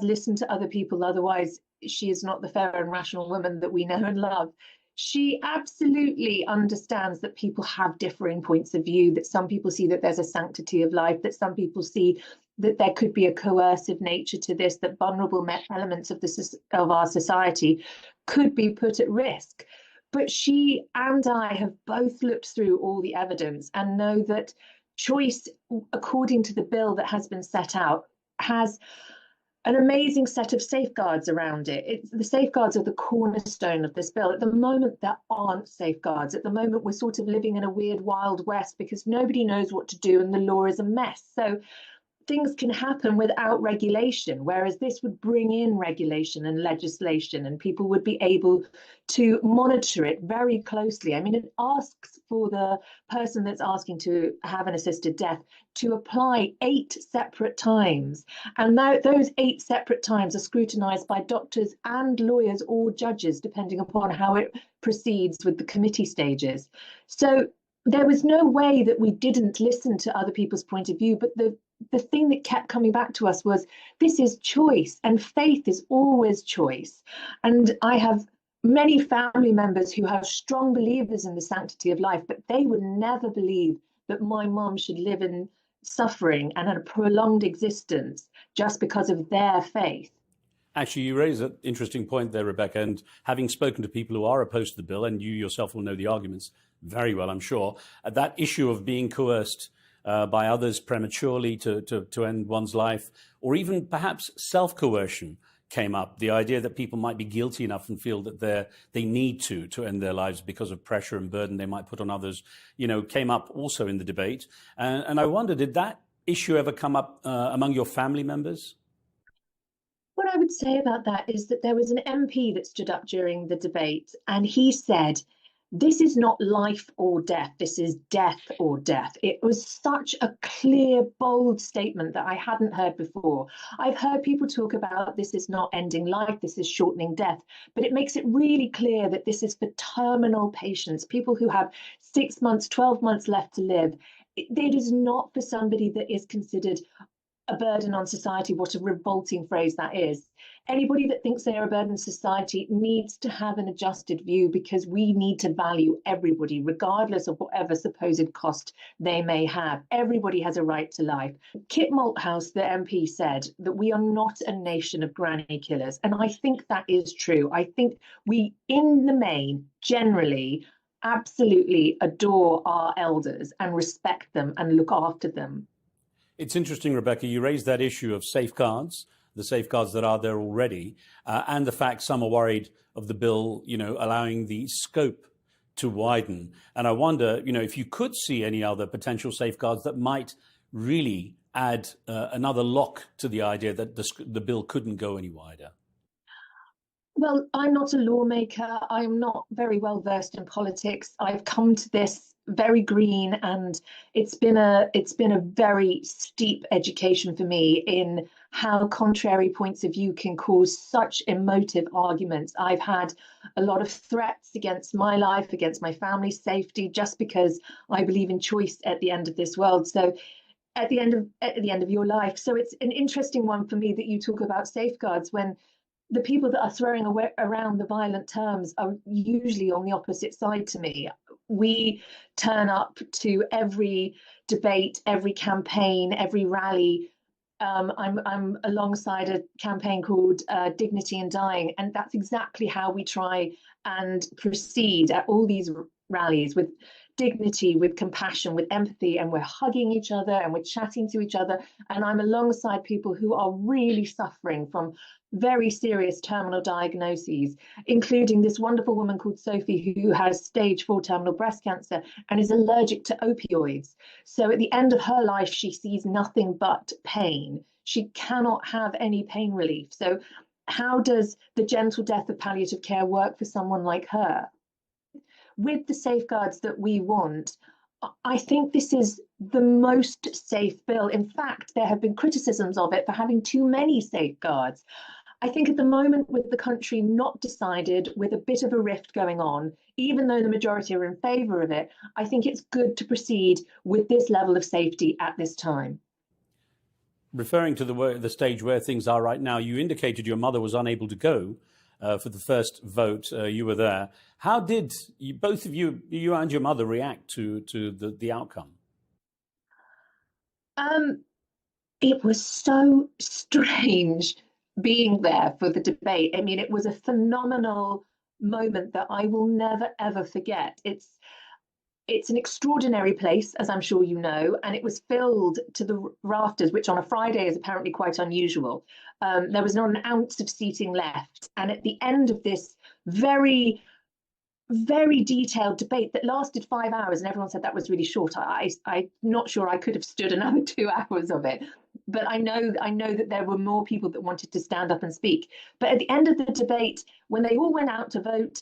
listened to other people. Otherwise, she is not the fair and rational woman that we know and love. She absolutely understands that people have differing points of view, that some people see that there's a sanctity of life, that some people see that there could be a coercive nature to this, that vulnerable elements of our society could be put at risk. But she and I have both looked through all the evidence and know that choice, according to the bill that has been set out, has an amazing set of safeguards around it. The safeguards are the cornerstone of this bill. At the moment, there aren't safeguards. At the moment, we're sort of living in a weird Wild West because nobody knows what to do and the law is a mess. So things can happen without regulation, whereas this would bring in regulation and legislation, and people would be able to monitor it very closely. I mean, it asks for the person that's asking to have an assisted death to apply 8 separate times. And those 8 separate times are scrutinised by doctors and lawyers or judges, depending upon how it proceeds with the committee stages. So there was no way that we didn't listen to other people's point of view, but the thing that kept coming back to us was this is choice, and faith is always choice. And I have many family members who are strong believers in the sanctity of life, but they would never believe that my mum should live in suffering and had a prolonged existence just because of their faith. Actually, you raise an interesting point there, Rebecca, and having spoken to people who are opposed to the bill, and you yourself will know the arguments very well, I'm sure, that issue of being coerced by others prematurely to end one's life, or even perhaps self-coercion came up. The idea that people might be guilty enough and feel that they need to end their lives because of pressure and burden they might put on others, came up also in the debate. And I wonder, did that issue ever come up among your family members? What I would say about that is that there was an MP that stood up during the debate, and he said, this is not life or death, this is death or death. It was such a clear, bold statement that I hadn't heard before. I've heard people talk about this is not ending life, this is shortening death, but it makes it really clear that this is for terminal patients, people who have 6 months, 12 months left to live. It is not for somebody that is considered a burden on society, what a revolting phrase that is. Anybody that thinks they are a burden on society needs to have an adjusted view, because we need to value everybody, regardless of whatever supposed cost they may have. Everybody has a right to life. Kit Malthouse, the MP, said that we are not a nation of granny killers. And I think that is true. I think we, in the main, generally, absolutely adore our elders and respect them and look after them. It's interesting, Rebecca, you raised that issue of safeguards, the safeguards that are there already, and the fact some are worried of the bill, allowing the scope to widen. And I wonder, if you could see any other potential safeguards that might really add another lock to the idea that the bill couldn't go any wider. Well, I'm not a lawmaker. I'm not very well versed in politics. I've come to this very green, and it's been a very steep education for me in how contrary points of view can cause such emotive arguments. I've had a lot of threats against my life, against my family's safety, just because I believe in choice at the end of this world. So at the end of your life. So it's an interesting one for me that you talk about safeguards, when the people that are throwing around the violent terms are usually on the opposite side to me. We turn up to every debate, every campaign, every rally. I'm alongside a campaign called Dignity in Dying, and that's exactly how we try and proceed at all these rallies, with dignity, with compassion, with empathy, and we're hugging each other and we're chatting to each other. And I'm alongside people who are really suffering from very serious terminal diagnoses, including this wonderful woman called Sophie, who has stage 4 terminal breast cancer and is allergic to opioids. So at the end of her life, she sees nothing but pain. She cannot have any pain relief. So how does the gentle death of palliative care work for someone like her? With the safeguards that we want, I think this is the most safe bill. In fact, there have been criticisms of it for having too many safeguards. I think at the moment, with the country not decided, with a bit of a rift going on, even though the majority are in favour of it, I think it's good to proceed with this level of safety at this time. Referring to the stage where things are right now, you indicated your mother was unable to go for the first vote. You were there. How did both of you and your mother, react to the outcome? It was so strange being there for the debate. I mean, it was a phenomenal moment that I will never, ever forget. It's an extraordinary place, as I'm sure you know, and it was filled to the rafters, which on a Friday is apparently quite unusual. There was not an ounce of seating left. And at the end of this very, very detailed debate that lasted 5 hours, and everyone said that was really short, I'm not sure I could have stood another 2 hours of it. But I know that there were more people that wanted to stand up and speak. But at the end of the debate, when they all went out to vote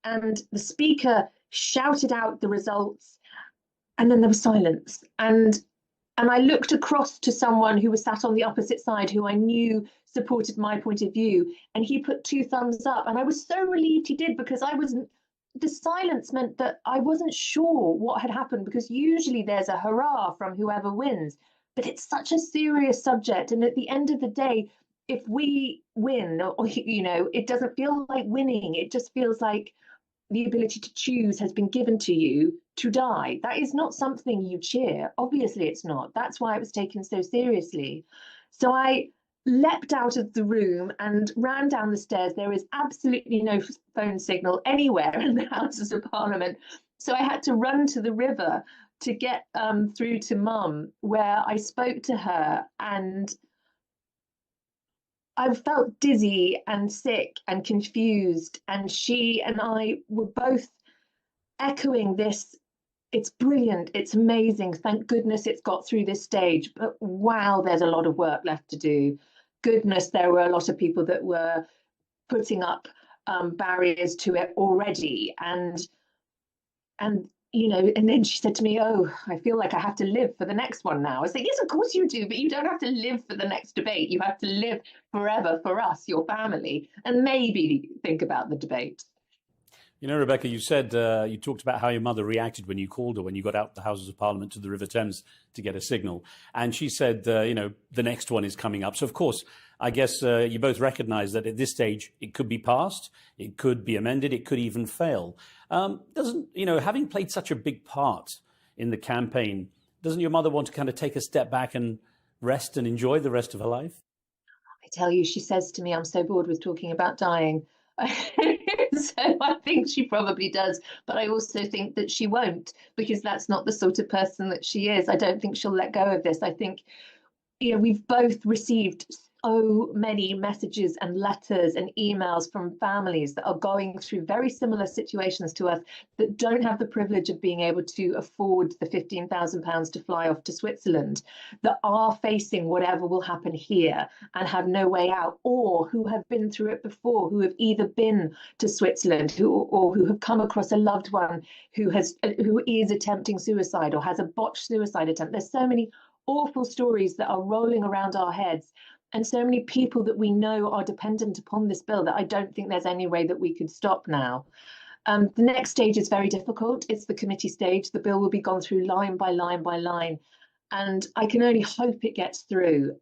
and the speaker shouted out the results, and then there was silence. And I looked across to someone who was sat on the opposite side, who I knew supported my point of view, and he put 2 thumbs up. And I was so relieved he did, because the silence meant that I wasn't sure what had happened, because usually there's a hurrah from whoever wins. But it's such a serious subject. And at the end of the day, if we win, or, it doesn't feel like winning. It just feels like the ability to choose has been given to you to die. That is not something you cheer. Obviously, it's not. That's why it was taken so seriously. So I leapt out of the room and ran down the stairs. There is absolutely no phone signal anywhere in the Houses of Parliament. So I had to run to the river to get through to Mum, where I spoke to her, and I felt dizzy and sick and confused, and she and I were both echoing this. It's brilliant, it's amazing, thank goodness it's got through this stage, but wow, there's a lot of work left to do. Goodness, there were a lot of people that were putting up barriers to it already, and and then she said to me, "Oh, I feel like I have to live for the next one now." I said, "Yes, of course you do, but you don't have to live for the next debate. You have to live forever for us, your family, and maybe think about the debate." You know, Rebecca, you said you talked about how your mother reacted when you called her when you got out the Houses of Parliament to the River Thames to get a signal. And she said, the next one is coming up. So, of course, I guess you both recognise that at this stage it could be passed, it could be amended, it could even fail. Having played such a big part in the campaign, doesn't your mother want to kind of take a step back and rest and enjoy the rest of her life? I tell you, she says to me, I'm so bored with talking about dying. So I think she probably does, but I also think that she won't, because that's not the sort of person that she is. I don't think she'll let go of this. I think, we've both received so many messages and letters and emails from families that are going through very similar situations to us that don't have the privilege of being able to afford the £15,000 to fly off to Switzerland, that are facing whatever will happen here and have no way out, or who have been through it before, who have either been to Switzerland or who have come across a loved one who is attempting suicide or has a botched suicide attempt. There's so many awful stories that are rolling around our heads, and so many people that we know are dependent upon this bill, that I don't think there's any way that we could stop now. The next stage is very difficult. It's the committee stage. The bill will be gone through line by line by line, and I can only hope it gets through.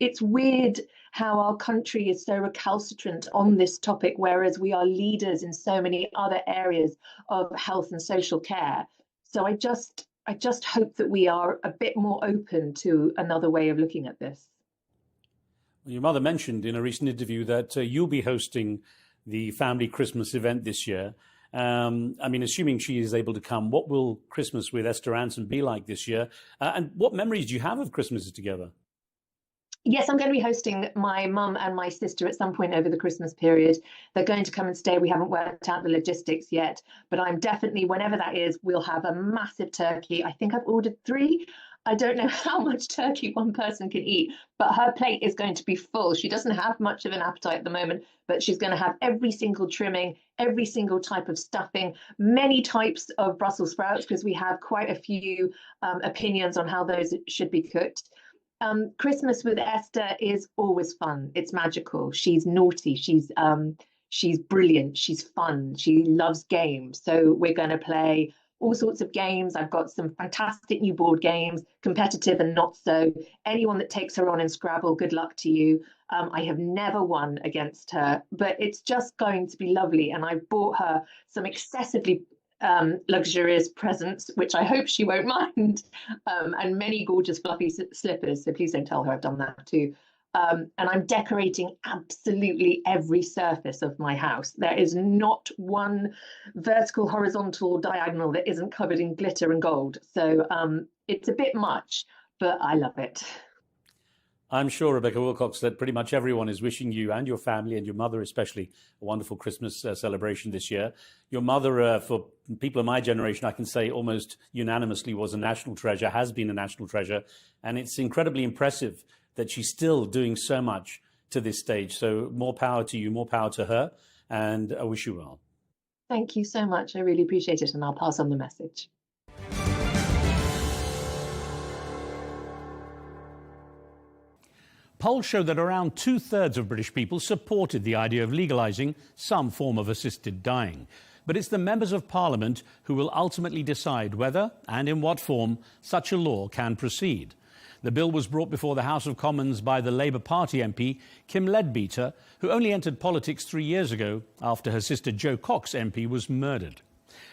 It's weird how our country is so recalcitrant on this topic, whereas we are leaders in so many other areas of health and social care. So I just hope that we are a bit more open to another way of looking at this. Your mother mentioned in a recent interview that you'll be hosting the family Christmas event this year. Assuming she is able to come, what will Christmas with Esther Rantzen be like this year? And what memories do you have of Christmases together? Yes, I'm going to be hosting my mum and my sister at some point over the Christmas period. They're going to come and stay. We haven't worked out the logistics yet, but I'm definitely, whenever that is, we'll have a massive turkey. I think I've ordered 3. I don't know how much turkey one person can eat, but her plate is going to be full. She doesn't have much of an appetite at the moment, but she's going to have every single trimming, every single type of stuffing, many types of Brussels sprouts, because we have quite a few opinions on how those should be cooked. Christmas with Esther is always fun. It's magical. She's naughty. She's brilliant. She's fun. She loves games. So we're going to play all sorts of games. I've got some fantastic new board games, competitive and not so. Anyone that takes her on in Scrabble, good luck to you. I have never won against her, but it's just going to be lovely. And I've bought her some excessively luxurious presents, which I hope she won't mind, and many gorgeous fluffy slippers. So please don't tell her I've done that too. And I'm decorating absolutely every surface of my house. There is not one vertical, horizontal, diagonal that isn't covered in glitter and gold. So it's a bit much, but I love it. I'm sure, Rebecca Wilcox, that pretty much everyone is wishing you and your family and your mother especially a wonderful Christmas celebration this year. Your mother, for people of my generation, I can say almost unanimously was a national treasure, has been a national treasure. And it's incredibly impressive that she's still doing so much to this stage. So more power to you, more power to her. And I wish you well. Thank you so much. I really appreciate it. And I'll pass on the message. Polls show that around 2/3 of British people supported the idea of legalising some form of assisted dying. But it's the members of Parliament who will ultimately decide whether and in what form such a law can proceed. The bill was brought before the House of Commons by the Labour Party MP Kim Leadbeater, who only entered politics 3 years ago after her sister Jo Cox MP was murdered.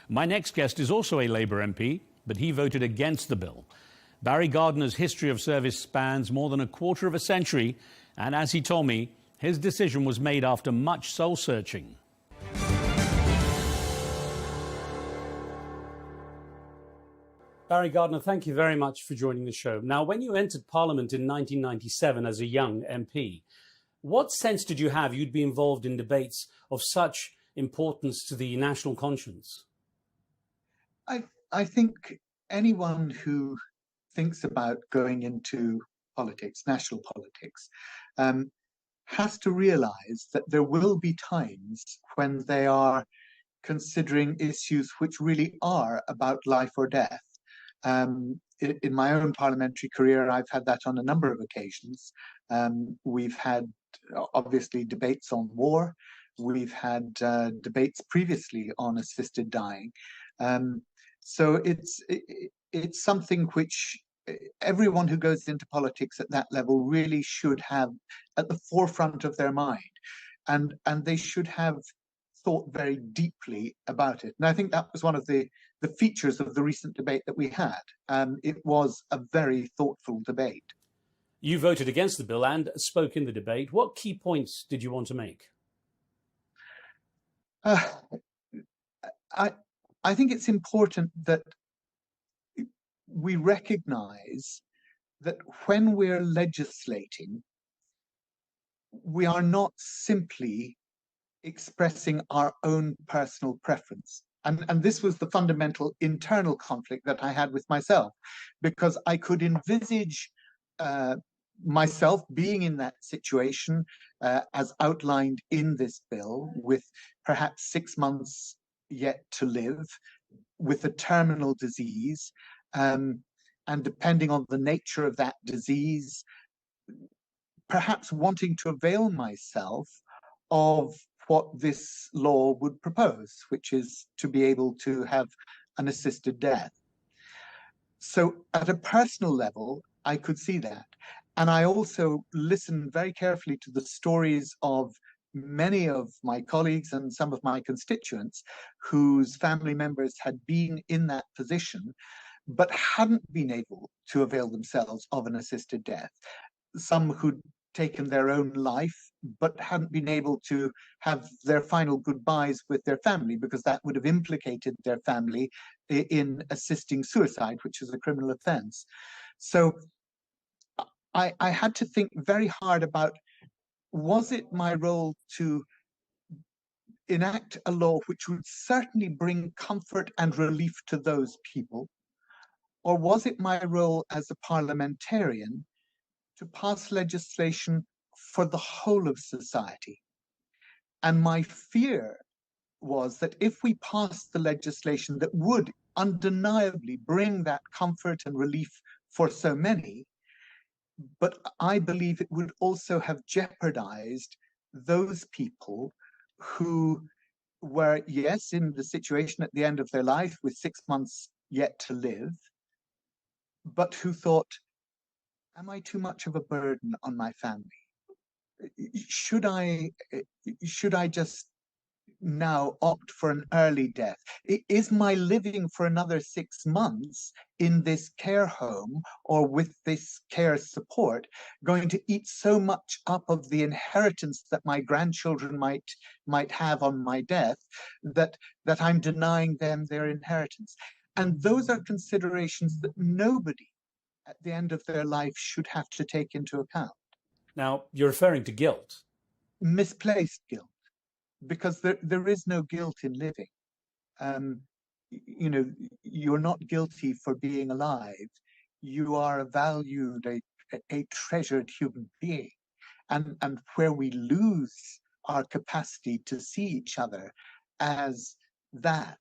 My next guest is also a Labour MP, but he voted against the bill. Barry Gardner's history of service spans more than a quarter of a century, and as he told me, his decision was made after much soul-searching. Barry Gardner, thank you very much for joining the show. Now, when you entered Parliament in 1997 as a young MP, what sense did you have you'd be involved in debates of such importance to the national conscience? I think anyone who thinks about going into politics, national politics, has to realize that there will be times when they are considering issues which really are about life or death. In my own parliamentary career, I've had that on a number of occasions. We've had, obviously, debates on war. We've had debates previously on assisted dying. So it's something which everyone who goes into politics at that level really should have at the forefront of their mind, and they should have thought very deeply about it. And I think that was one of the features of the recent debate that we had. It was a very thoughtful debate. You voted against the bill and spoke in the debate. What key points did you want to make? I think it's important that we recognize that when we're legislating, we are not simply expressing our own personal preference. And this was the fundamental internal conflict that I had with myself, because I could envisage myself being in that situation as outlined in this bill, with perhaps 6 months yet to live, with a terminal disease, and depending on the nature of that disease, perhaps wanting to avail myself of what this law would propose, which is to be able to have an assisted death. So at a personal level, I could see that. And I also listened very carefully to the stories of many of my colleagues and some of my constituents whose family members had been in that position, but hadn't been able to avail themselves of an assisted death. Some who'd taken their own life, but hadn't been able to have their final goodbyes with their family, because that would have implicated their family in assisting suicide, which is a criminal offense. So I had to think very hard about, was it my role to enact a law which would certainly bring comfort and relief to those people, or was it my role as a parliamentarian to pass legislation for the whole of society? And my fear was that if we passed the legislation that would undeniably bring that comfort and relief for so many, but I believe it would also have jeopardized those people who were, yes, in the situation at the end of their life with 6 months yet to live, but who thought, am I too much of a burden on my family? Should I just now opt for an early death? Is my living for another 6 months in this care home or with this care support going to eat so much up of the inheritance that my grandchildren might have on my death that I'm denying them their inheritance? And those are considerations that nobody at the end of their life should have to take into account. Now, you're referring to guilt. Misplaced guilt. Because there is no guilt in living. You know, you're not guilty for being alive. You are a valued, a treasured human being. And where we lose our capacity to see each other as that,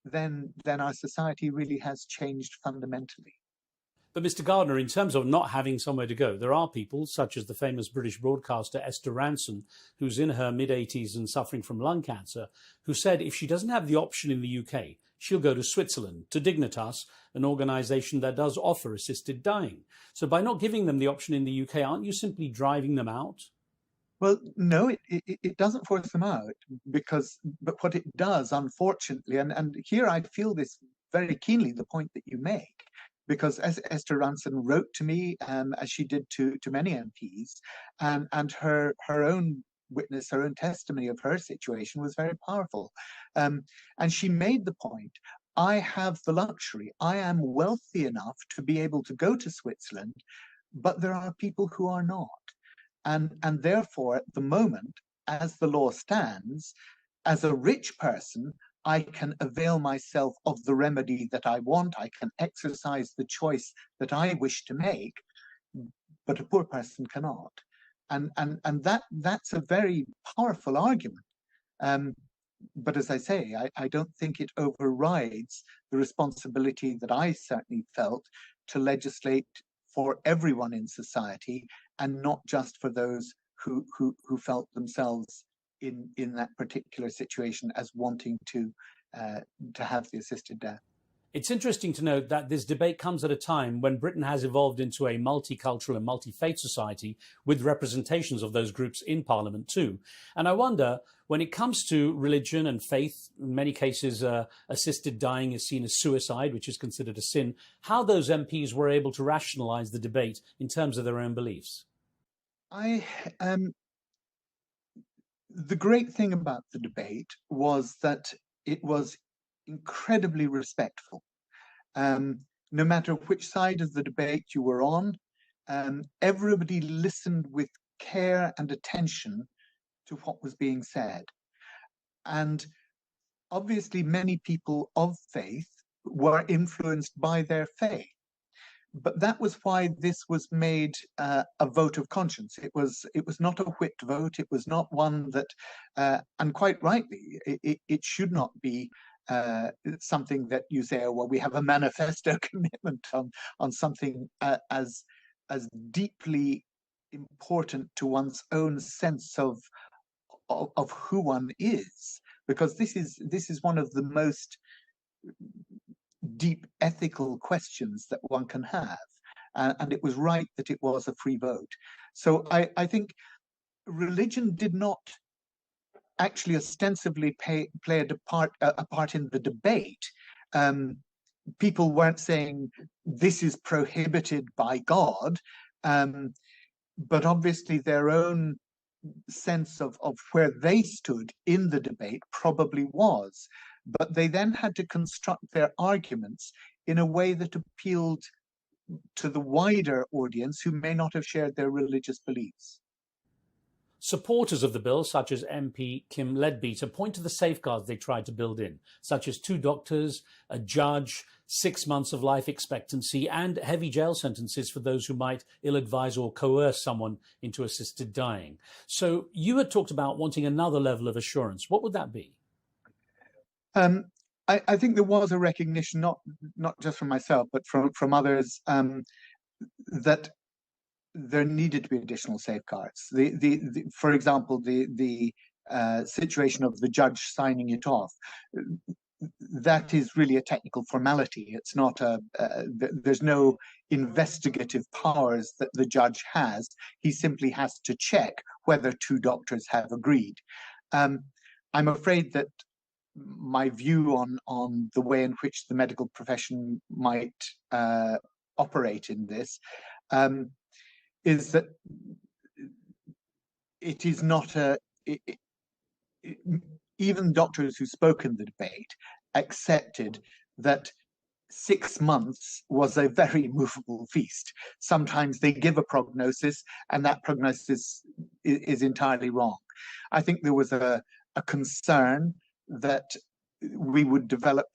then our society really has changed fundamentally. But Mr. Gardner, in terms of not having somewhere to go, there are people, such as the famous British broadcaster Esther Ranson, who's in her mid-80s and suffering from lung cancer, who said if she doesn't have the option in the UK, she'll go to Switzerland, to Dignitas, an organisation that does offer assisted dying. So by not giving them the option in the UK, aren't you simply driving them out? Well, no, it doesn't force them out, but what it does, unfortunately, and here I feel this very keenly, the point that you make, because as Esther Ranson wrote to me, as she did to many MPs, and her own witness, her own testimony of her situation was very powerful. And she made the point, I have the luxury, I am wealthy enough to be able to go to Switzerland, but there are people who are not. And therefore, at the moment, as the law stands, as a rich person, I can avail myself of the remedy that I want. I can exercise the choice that I wish to make, but a poor person cannot. And that's a very powerful argument. But as I say, I don't think it overrides the responsibility that I certainly felt to legislate for everyone in society and not just for those who felt themselves in that particular situation as wanting to have the assisted death. It's interesting to note that this debate comes at a time when Britain has evolved into a multicultural and multi-faith society with representations of those groups in Parliament too. And I wonder, when it comes to religion and faith, in many cases assisted dying is seen as suicide, which is considered a sin, how those MPs were able to rationalise the debate in terms of their own beliefs. The great thing about the debate was that it was incredibly respectful. No matter which side of the debate you were on, everybody listened with care and attention to what was being said. And obviously many people of faith were influenced by their faith. But that was why this was made a vote of conscience. It was not a whipped vote. It was not one that, and quite rightly, it should not be something that you say, oh, well, we have a manifesto commitment on something as deeply important to one's own sense of who one is, because this is one of the most deep ethical questions that one can have, and it was right that it was a free vote. So I think religion did not actually ostensibly play a part in the debate. People weren't saying this is prohibited by God, but obviously their own sense of where they stood in the debate probably was. But they then had to construct their arguments in a way that appealed to the wider audience who may not have shared their religious beliefs. Supporters of the bill, such as MP Kim Leadbeater, point to the safeguards they tried to build in, such as 2 doctors, a judge, 6 months of life expectancy, and heavy jail sentences for those who might ill-advise or coerce someone into assisted dying. So you had talked about wanting another level of assurance. What would that be? I think there was a recognition, not just from myself, but from others, that there needed to be additional safeguards. For example, the situation of the judge signing it off, that is really a technical formality. It's not there's no investigative powers that the judge has. He simply has to check whether 2 doctors have agreed. I'm afraid that my view on the way in which the medical profession might operate in this is that it is not even doctors who spoke in the debate accepted that 6 months was a very movable feast. Sometimes they give a prognosis, and that prognosis is entirely wrong. I think there was a concern that we would develop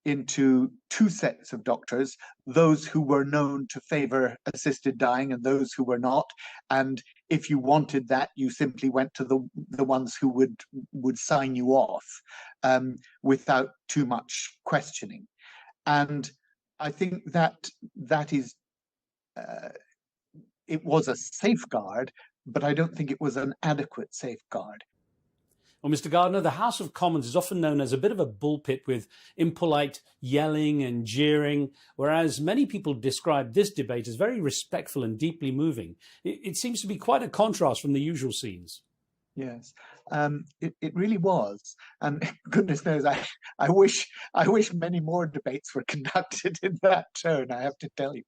into 2 sets of doctors, those who were known to favor assisted dying and those who were not. And if you wanted that, you simply went to the ones who would sign you off without too much questioning. And I think that is, it was a safeguard, but I don't think it was an adequate safeguard. Well, Mr. Gardner, the House of Commons is often known as a bit of a bullpit with impolite yelling and jeering, whereas many people describe this debate as very respectful and deeply moving. It seems to be quite a contrast from the usual scenes. Yes, it really was. And goodness knows, I wish many more debates were conducted in that tone, I have to tell you.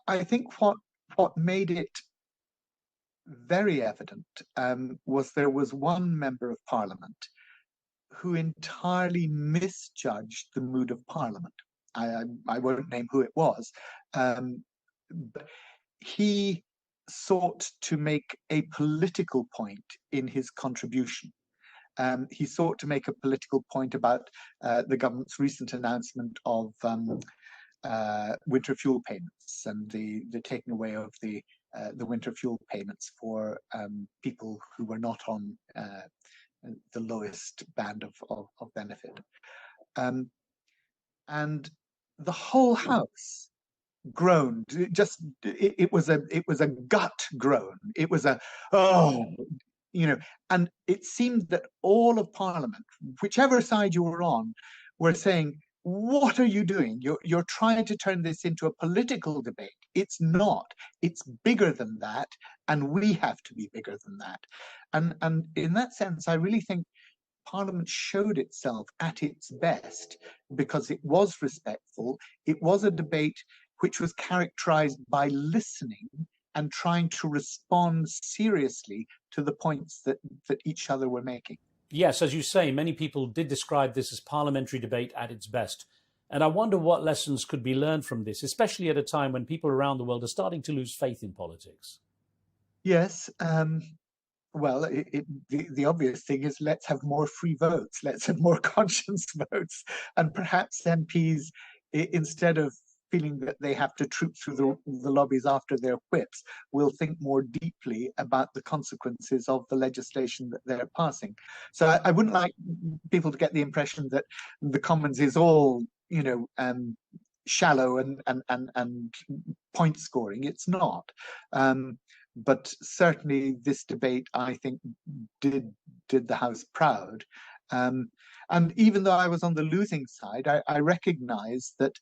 I think what made it very evident was there was one member of Parliament who entirely misjudged the mood of Parliament. I won't name who it was, but he sought to make a political point in his contribution. He sought to make a political point about the government's recent announcement of winter fuel payments and the taking away of the winter fuel payments for people who were not on the lowest band of benefit. And the whole House groaned. It was a gut groan. It was a, oh, and it seemed that all of Parliament, whichever side you were on, were saying, what are you doing? You're trying to turn this into a political debate. It's not. It's bigger than that, and we have to be bigger than that. And in that sense, I really think Parliament showed itself at its best because it was respectful. It was a debate which was characterized by listening and trying to respond seriously to the points that each other were making. Yes, as you say, many people did describe this as parliamentary debate at its best. And I wonder what lessons could be learned from this, especially at a time when people around the world are starting to lose faith in politics. Yes. Well, the obvious thing is let's have more free votes. Let's have more conscience votes. And perhaps MPs, instead of feeling that they have to troop through the lobbies after their whips, will think more deeply about the consequences of the legislation that they're passing. So I wouldn't like people to get the impression that the Commons is all, shallow and point scoring. It's not. But certainly this debate, I think, did the House proud. And even though I was on the losing side, I recognize that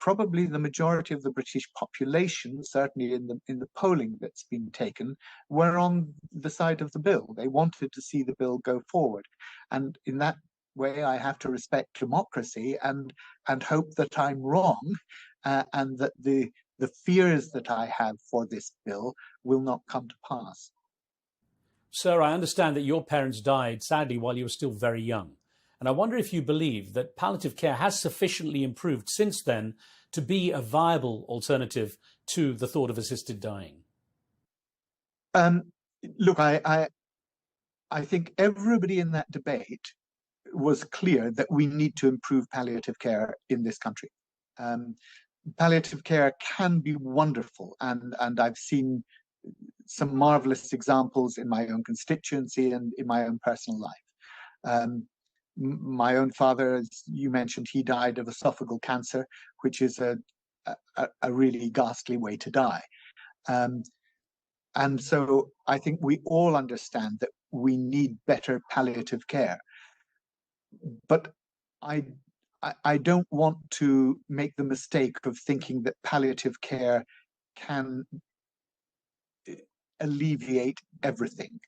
probably the majority of the British population, certainly in the polling that's been taken, were on the side of the bill. They wanted to see the bill go forward. And in that way, I have to respect democracy and hope that I'm wrong, and that the fears that I have for this bill will not come to pass. Sir, I understand that your parents died, sadly, while you were still very young. And I wonder if you believe that palliative care has sufficiently improved since then to be a viable alternative to the thought of assisted dying. Look, I think everybody in that debate was clear that we need to improve palliative care in this country. Palliative care can be wonderful, and I've seen some marvelous examples in my own constituency and in my own personal life. My own father, as you mentioned, he died of esophageal cancer, which is a really ghastly way to die. And so I think we all understand that we need better palliative care. But I don't want to make the mistake of thinking that palliative care can alleviate everything.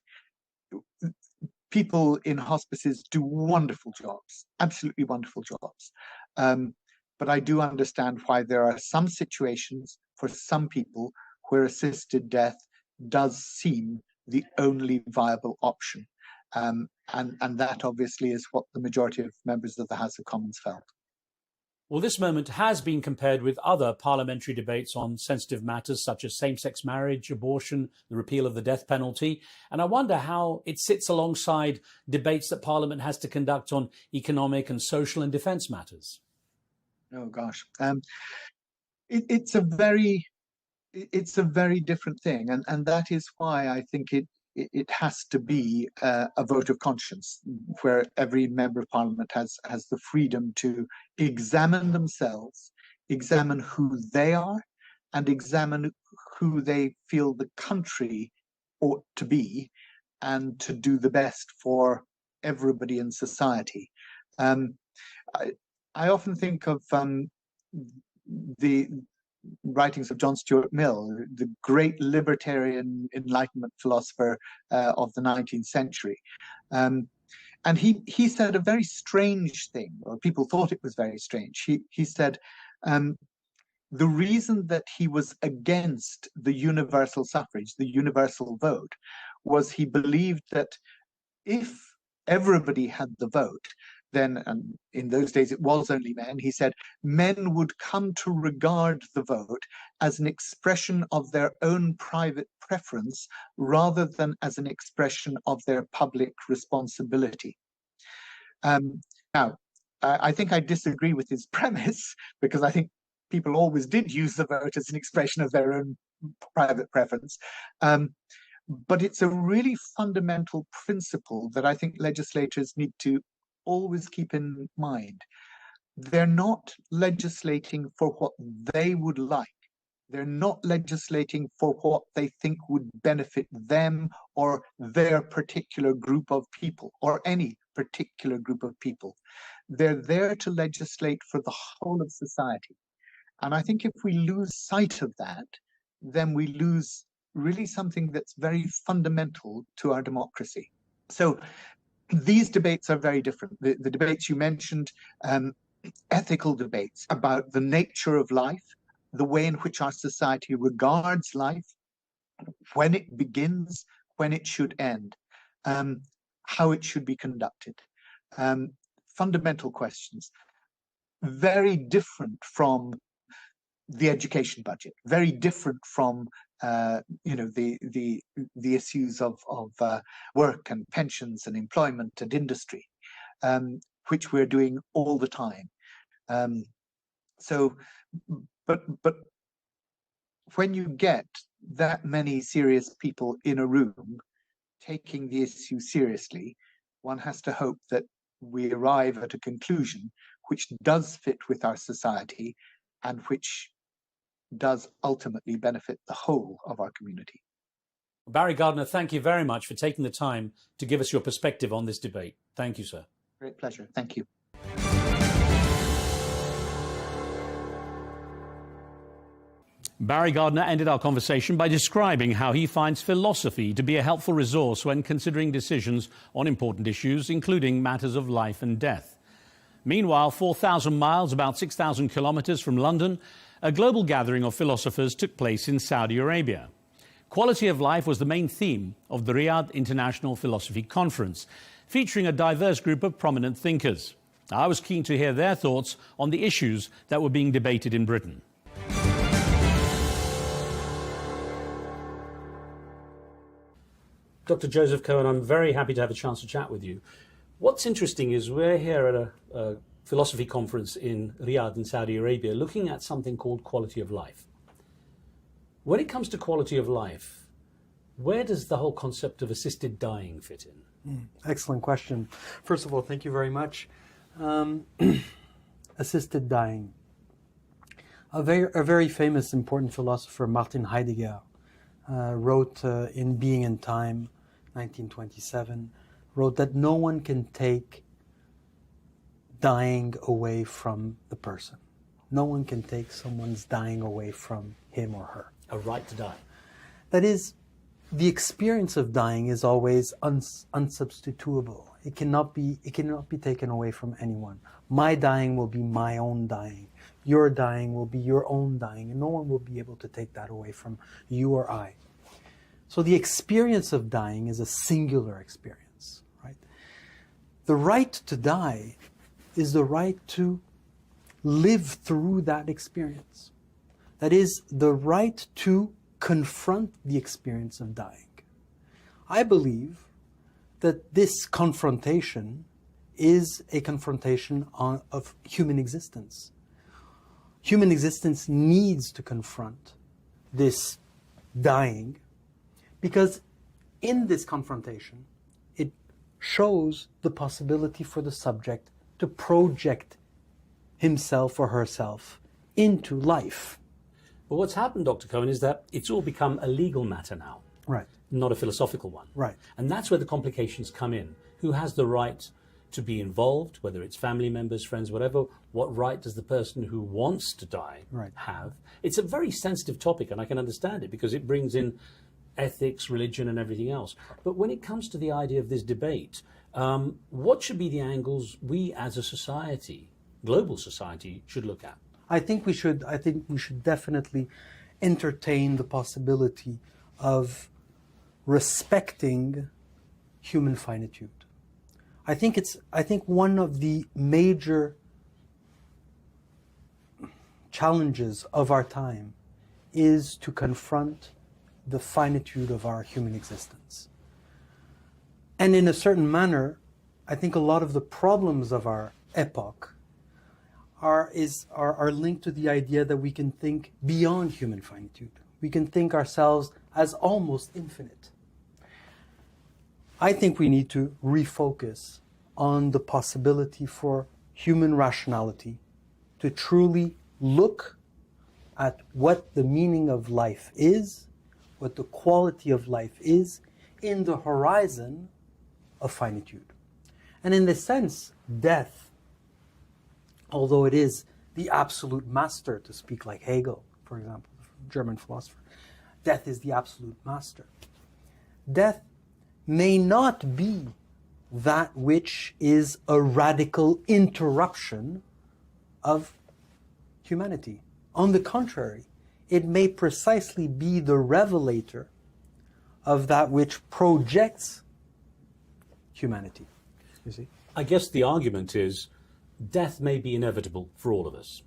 People in hospices do wonderful jobs, absolutely wonderful jobs. But I do understand why there are some situations for some people where assisted death does seem the only viable option. And that obviously is what the majority of members of the House of Commons felt. Well, this moment has been compared with other parliamentary debates on sensitive matters such as same-sex marriage, abortion, the repeal of the death penalty. And I wonder how it sits alongside debates that Parliament has to conduct on economic and social and defence matters. Oh, gosh. It's a very different thing. And that is why I think it has to be a vote of conscience, where every member of Parliament has the freedom to examine themselves, examine who they are, and examine who they feel the country ought to be, and to do the best for everybody in society. I often think of the writings of John Stuart Mill, the great libertarian Enlightenment philosopher of the 19th century. And he said a very strange thing, or people thought it was very strange. He said the reason that he was against the universal suffrage, the universal vote, was he believed that if everybody had the vote, then, and in those days it was only men, he said, men would come to regard the vote as an expression of their own private preference rather than as an expression of their public responsibility. Now, I think I disagree with his premise, because I think people always did use the vote as an expression of their own private preference. But it's a really fundamental principle that I think legislators need to always keep in mind. They're not legislating for what they would like. They're not legislating for what they think would benefit them or their particular group of people or any particular group of people. They're there to legislate for the whole of society. And I think if we lose sight of that, then we lose really something that's very fundamental to our democracy. So these debates are very different. The debates you mentioned, ethical debates about the nature of life, the way in which our society regards life, when it begins, when it should end, how it should be conducted. Fundamental questions, very different from the education budget, very different from the issues of work and pensions and employment and industry, which we're doing all the time. But when you get that many serious people in a room taking the issue seriously, one has to hope that we arrive at a conclusion which does fit with our society and which does ultimately benefit the whole of our community. Barry Gardiner, thank you very much for taking the time to give us your perspective on this debate. Thank you, sir. Great pleasure. Thank you. Barry Gardiner ended our conversation by describing how he finds philosophy to be a helpful resource when considering decisions on important issues, including matters of life and death. Meanwhile, 4,000 miles, about 6,000 kilometres from London, a global gathering of philosophers took place in Saudi Arabia. Quality of life was the main theme of the Riyadh International Philosophy Conference, featuring a diverse group of prominent thinkers. I was keen to hear their thoughts on the issues that were being debated in Britain. Dr. Joseph Cohen, I'm very happy to have a chance to chat with you. What's interesting is we're here at a philosophy conference in Riyadh in Saudi Arabia looking at something called quality of life. When it comes to quality of life, where does the whole concept of assisted dying fit in? Excellent question. First of all, thank you very much. Assisted dying. A very famous, important philosopher, Martin Heidegger, wrote in Being and Time, 1927, wrote that no one can take dying away from the person. No one can take someone's dying away from him or her. A right to die. That is, the experience of dying is always unsubstitutable. It cannot be taken away from anyone. My dying will be my own dying. Your dying will be your own dying, and no one will be able to take that away from you or I. So the experience of dying is a singular experience, right? The right to die is the right to live through that experience. That is, the right to confront the experience of dying. I believe that this confrontation is a confrontation of human existence. Human existence needs to confront this dying because in this confrontation, it shows the possibility for the subject to project himself or herself into life. But what's happened, Dr. Cohen, is that it's all become a legal matter now. Right. Not a philosophical one. Right. And that's where the complications come in. Who has the right to be involved, whether it's family members, friends, whatever? What right does the person who wants to die have? It's a very sensitive topic, and I can understand it because it brings in ethics, religion, and everything else. But when it comes to the idea of this debate, what should be the angles we as a society, global society, should look at? I think we should definitely entertain the possibility of respecting human finitude. I think one of the major challenges of our time is to confront the finitude of our human existence. And in a certain manner, I think a lot of the problems of our epoch are linked to the idea that we can think beyond human finitude. We can think ourselves as almost infinite. I think we need to refocus on the possibility for human rationality to truly look at what the meaning of life is, what the quality of life is, in the horizon of finitude. And in this sense, death, although it is the absolute master, to speak like Hegel, for example, German philosopher, death is the absolute master. Death may not be that which is a radical interruption of humanity. On the contrary, it may precisely be the revelator of that which projects humanity. You see? I guess the argument is death may be inevitable for all of us,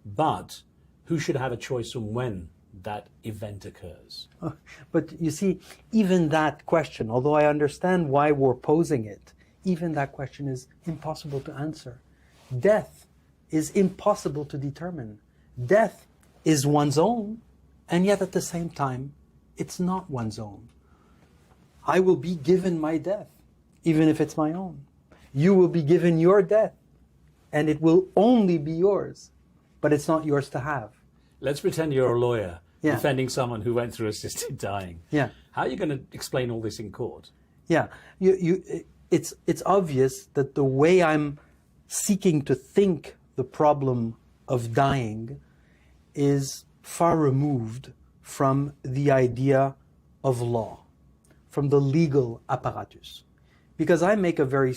but who should have a choice on when that event occurs? But you see, even that question, although I understand why we're posing it, even that question is impossible to answer. Death is impossible to determine. Death is one's own, and yet at the same time, it's not one's own. I will be given my death, even if it's my own. You will be given your death, and it will only be yours, but it's not yours to have. Let's pretend you're a lawyer defending someone who went through assisted dying. Yeah. How are you going to explain all this in court? Yeah, it's obvious that the way I'm seeking to think the problem of dying is far removed from the idea of law, from the legal apparatus. Because I make a very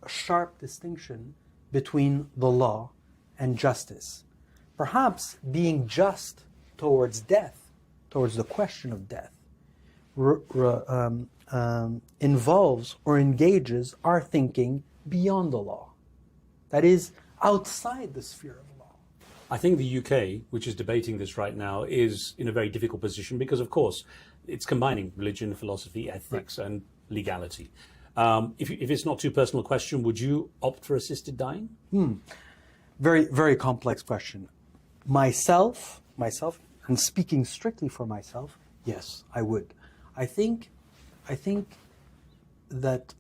sharp distinction between the law and justice. Perhaps being just towards death, towards the question of death, involves or engages our thinking beyond the law. That is, outside the sphere of law. I think the UK, which is debating this right now, is in a very difficult position because, of course, it's combining religion, philosophy, ethics, and legality. If it's not too personal a question, would you opt for assisted dying? Very, very complex question. Myself, and speaking strictly for myself, yes, I would. I think that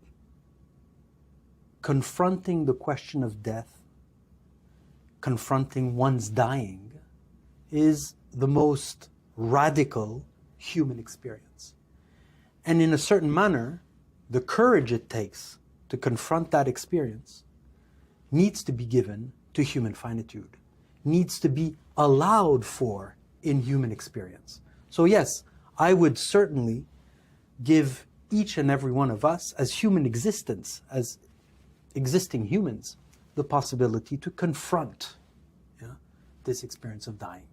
confronting the question of death, confronting one's dying, is the most radical human experience. And in a certain manner, the courage it takes to confront that experience needs to be given to human finitude, needs to be allowed for in human experience. So yes, I would certainly give each and every one of us, as human existence, as existing humans, the possibility to confront this experience of dying.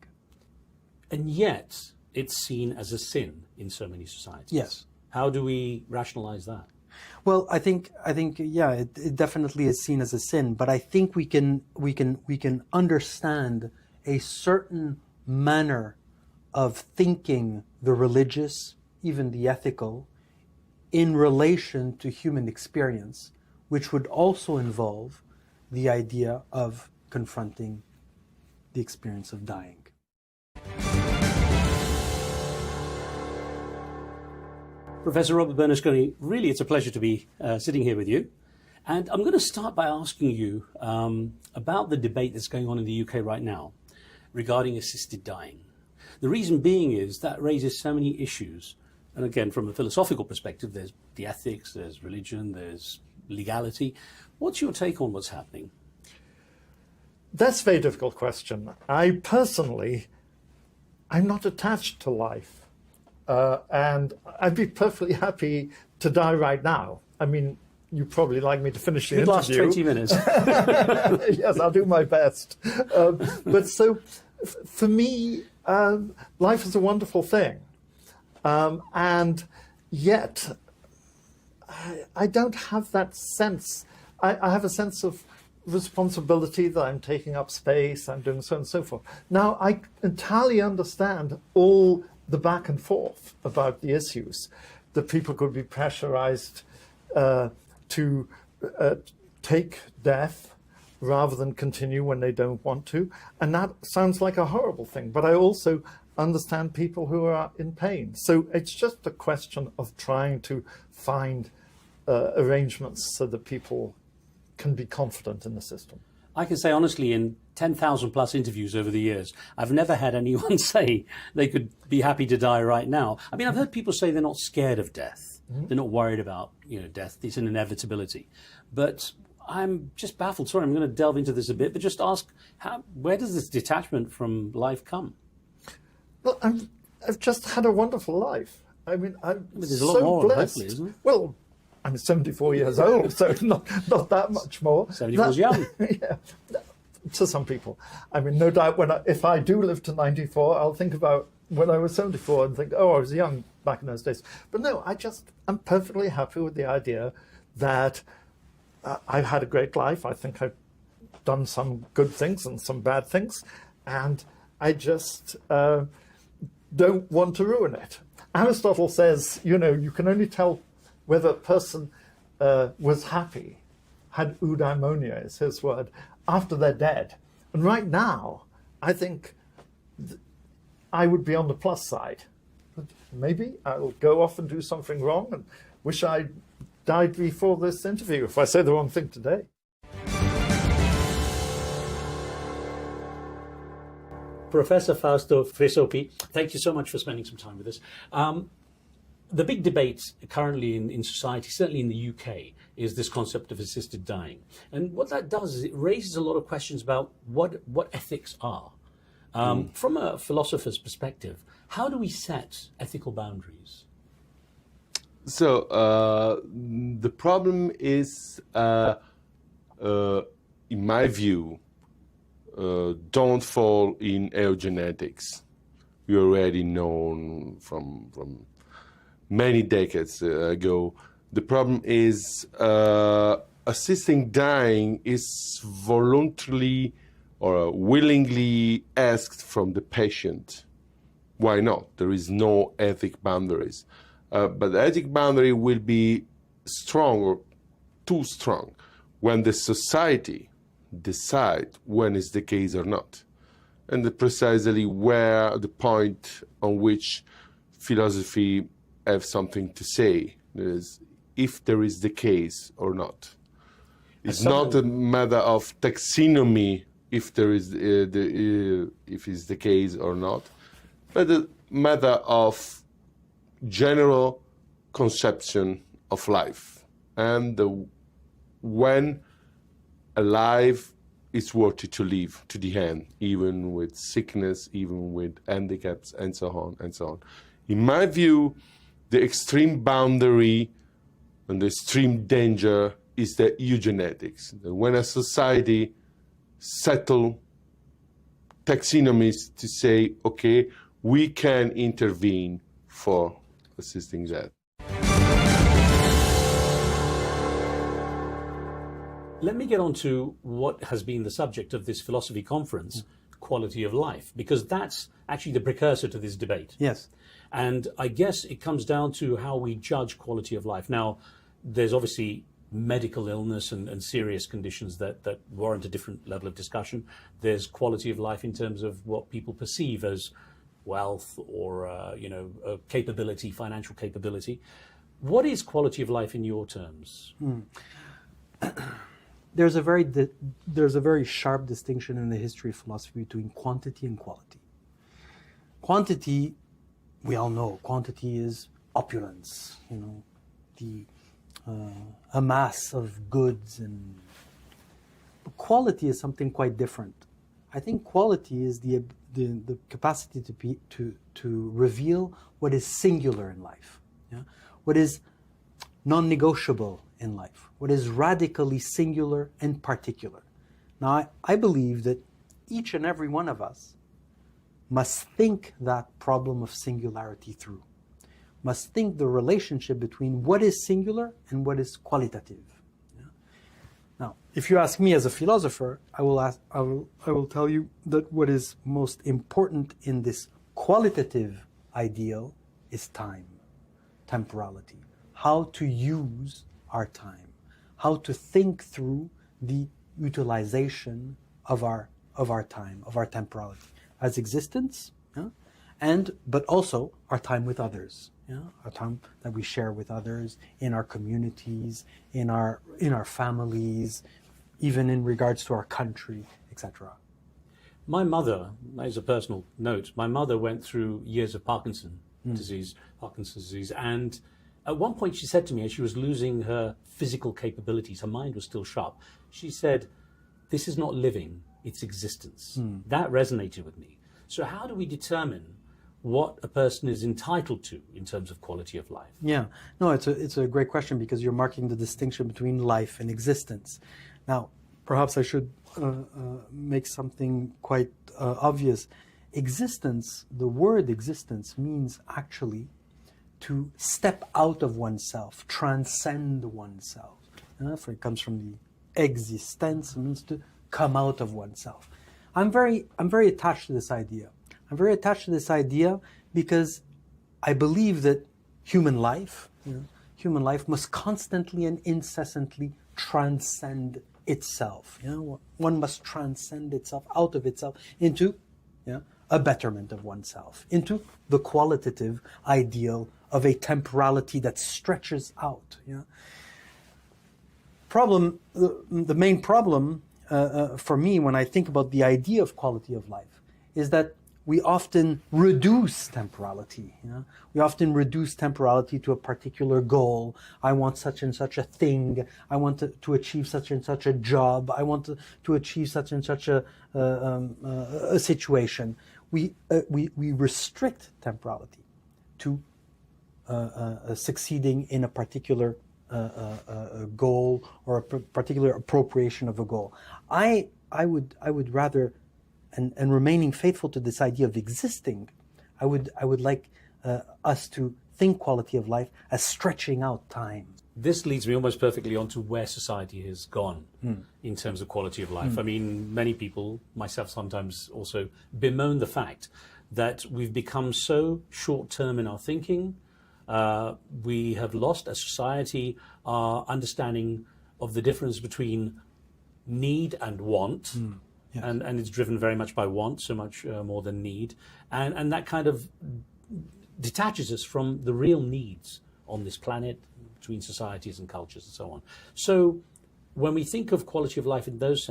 And yet, it's seen as a sin in so many societies. Yes. How do we rationalize that? Well, I think, yeah, it definitely is seen as a sin, but I think we can understand a certain manner of thinking the religious, even the ethical, in relation to human experience, which would also involve the idea of confronting the experience of dying. Professor Robert Bernasconi, really it's a pleasure to be sitting here with you. And I'm going to start by asking you about the debate that's going on in the UK right now regarding assisted dying. The reason being is that raises so many issues. And again, from a philosophical perspective, there's the ethics, there's religion, there's legality. What's your take on what's happening? That's a very difficult question. I personally, I'm not attached to life. And I'd be perfectly happy to die right now. I mean, you'd probably like me to finish the interview. Last 20 minutes. Yes, I'll do my best. But so, for me, life is a wonderful thing. And yet, I don't have that sense. I have a sense of responsibility that I'm taking up space, I'm doing so on and so forth. Now, I entirely understand all the back and forth about the issues, that people could be pressurized to take death rather than continue when they don't want to. And that sounds like a horrible thing. But I also understand people who are in pain. So it's just a question of trying to find arrangements so that people can be confident in the system. I can say honestly, in 10,000 plus interviews over the years, I've never had anyone say they could be happy to die right now. I mean, I've heard people say they're not scared of death. They're not worried about, death. It's an inevitability. But I'm just baffled. Sorry, I'm going to delve into this a bit, but just ask, where does this detachment from life come? Well, I've just had a wonderful life. I mean, I'm there's a lot more, blessed. Hopefully, isn't it? Well, I'm 74 years old, so not that much more. 74 is young. Yeah, to some people. I mean, no doubt if I do live to 94, I'll think about when I was 74 and think, oh, I was young back in those days. But no, I'm perfectly happy with the idea that I've had a great life. I think I've done some good things and some bad things, and I just don't want to ruin it. Aristotle says, you can only tell whether a person was happy, had eudaimonia is his word, after they're dead. And right now, I think I would be on the plus side. But maybe I'll go off and do something wrong and wish I died before this interview if I say the wrong thing today. Professor Fausto Frisopi, thank you so much for spending some time with us. The big debate currently in society, certainly in the UK, is this concept of assisted dying. And what that does is it raises a lot of questions about what ethics are. From a philosopher's perspective, how do we set ethical boundaries? So the problem is, in my view, don't fall in eugenetics. We already known from many decades ago. The problem is assisting dying is voluntarily or willingly asked from the patient. Why not? There is no ethic boundaries. But the ethic boundary will be strong or too strong when the society decide when is the case or not. And precisely where the point on which philosophy have something to say is if there is the case or not. It's not a matter of taxonomy if there is if it's the case or not, but a matter of general conception of life and when a life is worthy to live to the end, even with sickness, even with handicaps, and so on and so on. In my view, the extreme boundary and the extreme danger is the eugenetics. When a society settle taxonomies to say, okay, we can intervene for assisting that. Let me get on to what has been the subject of this philosophy conference, quality of life, because that's actually the precursor to this debate. Yes. And I guess it comes down to how we judge quality of life. Now, there's obviously medical illness and serious conditions that warrant a different level of discussion. There's quality of life in terms of what people perceive as wealth or, capability, financial capability. What is quality of life in your terms? There's a very sharp distinction in the history of philosophy between quantity and quality. Quantity, we all know, quantity is opulence, a mass of goods, and quality is something quite different. I think quality is the capacity to reveal what is singular in life, what is non-negotiable in life, what is radically singular and particular. Now, I believe that each and every one of us must think that problem of singularity through, must think the relationship between what is singular and what is qualitative. Now, if you ask me as a philosopher, I will tell you that what is most important in this qualitative ideal is time, temporality, how to use our time, how to think through the utilization of our time, of our temporality as existence, but also our time with others, our time that we share with others in our communities, in our families, even in regards to our country, etc. My mother, as a personal note, my mother went through years of Parkinson's disease, and at one point she said to me, as she was losing her physical capabilities, her mind was still sharp, she said, "This is not living, it's existence." That resonated with me. So how do we determine what a person is entitled to in terms of quality of life? Yeah, no, it's a great question, because you're marking the distinction between life and existence. Now, perhaps I should make something quite obvious. Existence, the word existence, means actually to step out of oneself, transcend oneself. It comes from the existence, it means to come out of oneself. I'm very attached to this idea. I'm very attached to this idea because I believe that human life must constantly and incessantly transcend itself. One must transcend itself, out of itself, into a betterment of oneself, into the qualitative ideal of a temporality that stretches out. The main problem for me when I think about the idea of quality of life is that we often reduce temporality. We often reduce temporality to a particular goal. I want such and such a thing. I want to achieve such and such a job. I want to achieve such and such a situation. We restrict temporality to succeeding in a particular goal or a particular appropriation of a goal. I would rather, and remaining faithful to this idea of existing, I would like us to think quality of life as stretching out time. This leads me almost perfectly onto where society has gone in terms of quality of life. I mean, many people, myself sometimes also, bemoan the fact that we've become so short-term in our thinking. We have lost, as society, our understanding of the difference between need and want. Yes. And it's driven very much by want, so much more than need. And that kind of detaches us from the real needs on this planet, between societies and cultures and so on. So when we think of quality of life in those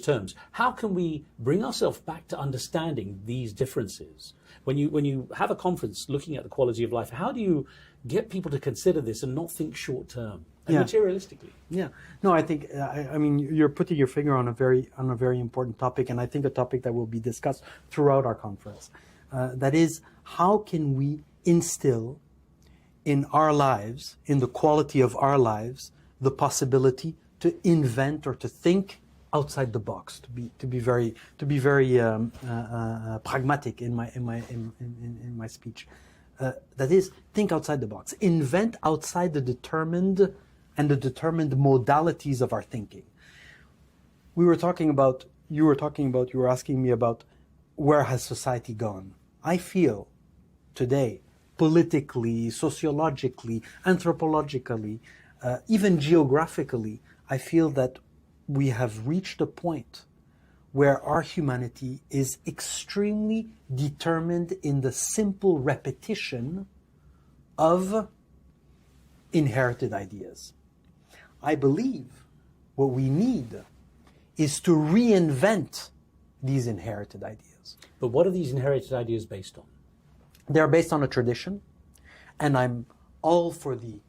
terms, how can we bring ourselves back to understanding these differences? When you have a conference looking at the quality of life, how do you get people to consider this and not think short term and materialistically? Yeah, no, I think I mean you're putting your finger on a very important topic, and I think a topic that will be discussed throughout our conference. That is, how can we instill in our lives, in the quality of our lives, the possibility to invent or to think outside the box, to be very pragmatic in my speech. That is, think outside the box, invent outside the determined modalities of our thinking. You were asking me about where has society gone. I feel today, politically, sociologically, anthropologically, even geographically, I feel that we have reached a point where our humanity is extremely determined in the simple repetition of inherited ideas. I believe what we need is to reinvent these inherited ideas. But what are these inherited ideas based on? They're based on a tradition, and I'm all for the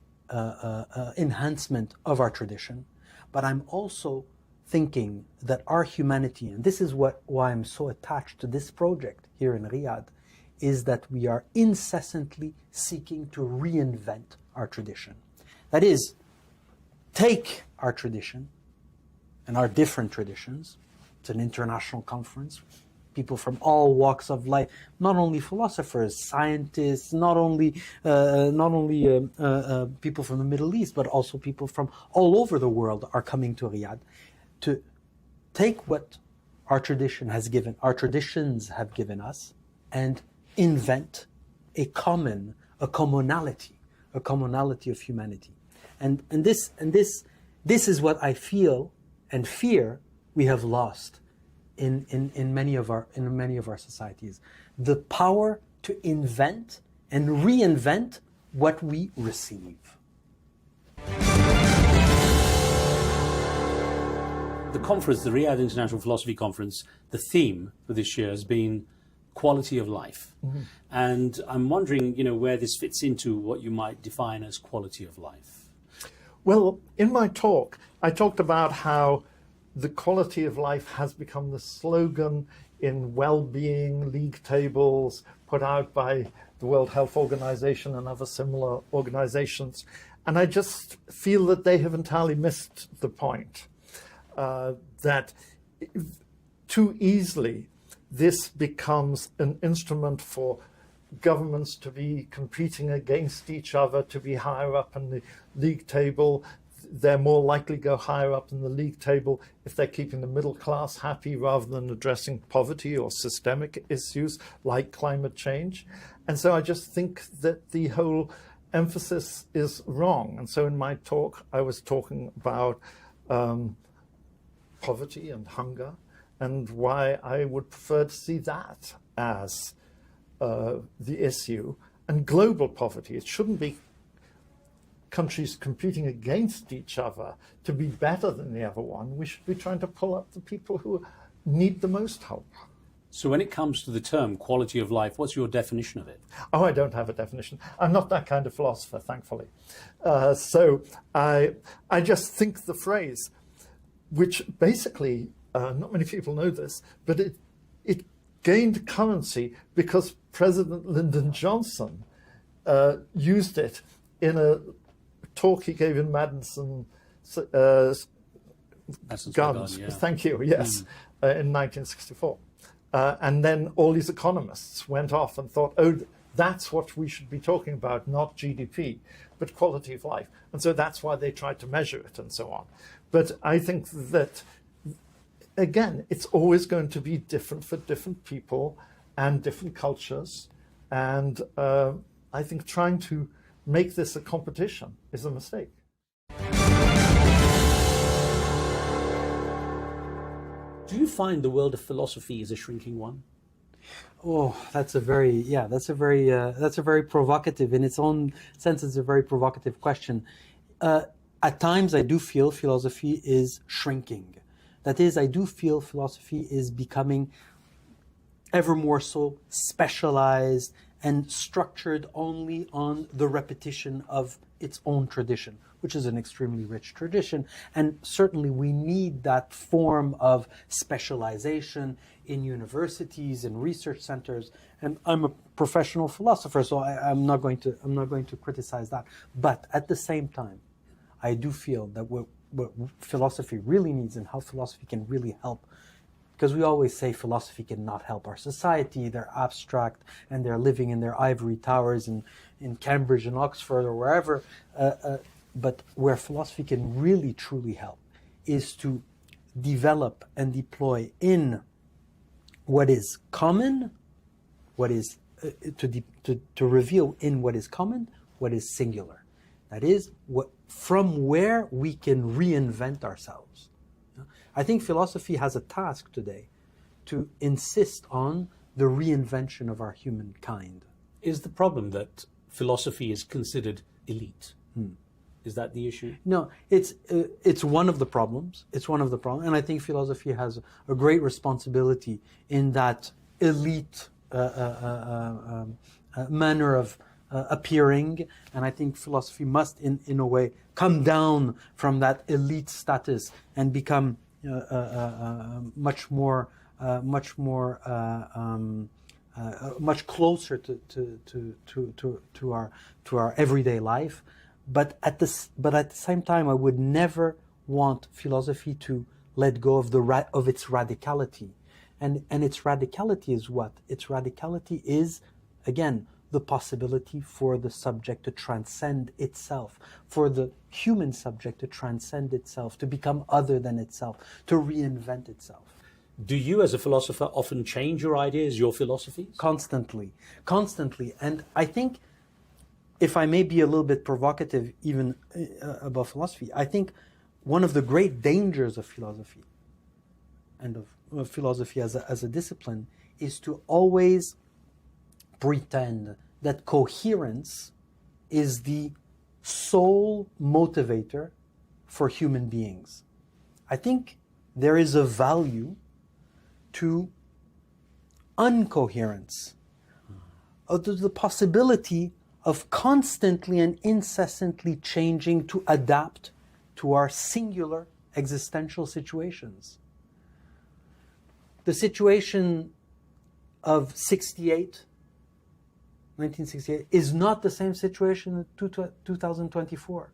enhancement of our tradition, but I'm also thinking that our humanity, and this is why I'm so attached to this project here in Riyadh, is that we are incessantly seeking to reinvent our tradition. That is, take our tradition and our different traditions. It's an international conference. People from all walks of life, not only philosophers, scientists, not only people from the Middle East, but also people from all over the world are coming to Riyadh to take what our traditions have given us, and invent a commonality of humanity. And this is what I feel and fear we have lost in many of our societies, the power to invent and reinvent what we receive. the conference, the Riyadh International Philosophy Conference, the theme for this year has been quality of life. Mm-hmm. And I'm wondering, where this fits into what you might define as quality of life. Well, in my talk, I talked about how the quality of life has become the slogan in well-being league tables put out by the World Health Organization and other similar organizations. And I just feel that they have entirely missed the point, that too easily this becomes an instrument for governments to be competing against each other, to be higher up in the league table. They're more likely to go higher up in the league table if they're keeping the middle class happy rather than addressing poverty or systemic issues like climate change. And so I just think that the whole emphasis is wrong. And so in my talk, I was talking about poverty and hunger and why I would prefer to see that as the issue, and global poverty. It shouldn't be countries competing against each other to be better than the other one. We should be trying to pull up the people who need the most help. So when it comes to the term quality of life, what's your definition of it? Oh, I don't have a definition. I'm not that kind of philosopher, thankfully. So I just think the phrase, which basically, not many people know this, but it gained currency because President Lyndon Johnson used it in a talk he gave in Madison Gardens. Yeah. Thank you, yes, in 1964. And then all these economists went off and thought, oh, that's what we should be talking about, not GDP, but quality of life. And so that's why they tried to measure it and so on. But I think that, again, it's always going to be different for different people and different cultures. And I think trying to make this a competition is a mistake. Do you find the world of philosophy is a shrinking one? Oh, that's a very provocative, in its own sense, it's a very provocative question. At times I do feel philosophy is shrinking. That is, I do feel philosophy is becoming ever more so specialized and structured only on the repetition of its own tradition, which is an extremely rich tradition. And certainly we need that form of specialization in universities and research centers. And I'm a professional philosopher, so I'm not going to criticize that. But at the same time, I do feel that what philosophy really needs and how philosophy can really help, because we always say philosophy cannot help our society, they're abstract and they're living in their ivory towers in Cambridge and Oxford or wherever, but where philosophy can really truly help is to develop and deploy in what is common, what is to reveal in what is common, what is singular. That is, from where we can reinvent ourselves. I think philosophy has a task today to insist on the reinvention of our humankind. Is the problem that philosophy is considered elite? Is that the issue? No, it's one of the problems. It's one of the problems, and I think philosophy has a great responsibility in that elite manner of appearing, and I think philosophy must, in a way, come down from that elite status and become much closer to our everyday life. But at the same time, I would never want philosophy to let go of its radicality, and its radicality is what? Its radicality is, again, the possibility for the subject to transcend itself, for the human subject to transcend itself, to become other than itself, to reinvent itself. Do you, as a philosopher, often change your ideas, your philosophies? Constantly. And I think, if I may be a little bit provocative even about philosophy, I think one of the great dangers of philosophy and of philosophy as a discipline is to always pretend that coherence is the sole motivator for human beings. I think there is a value to uncoherence, to the possibility of constantly and incessantly changing to adapt to our singular existential situations. The situation of 1968, is not the same situation in 2024.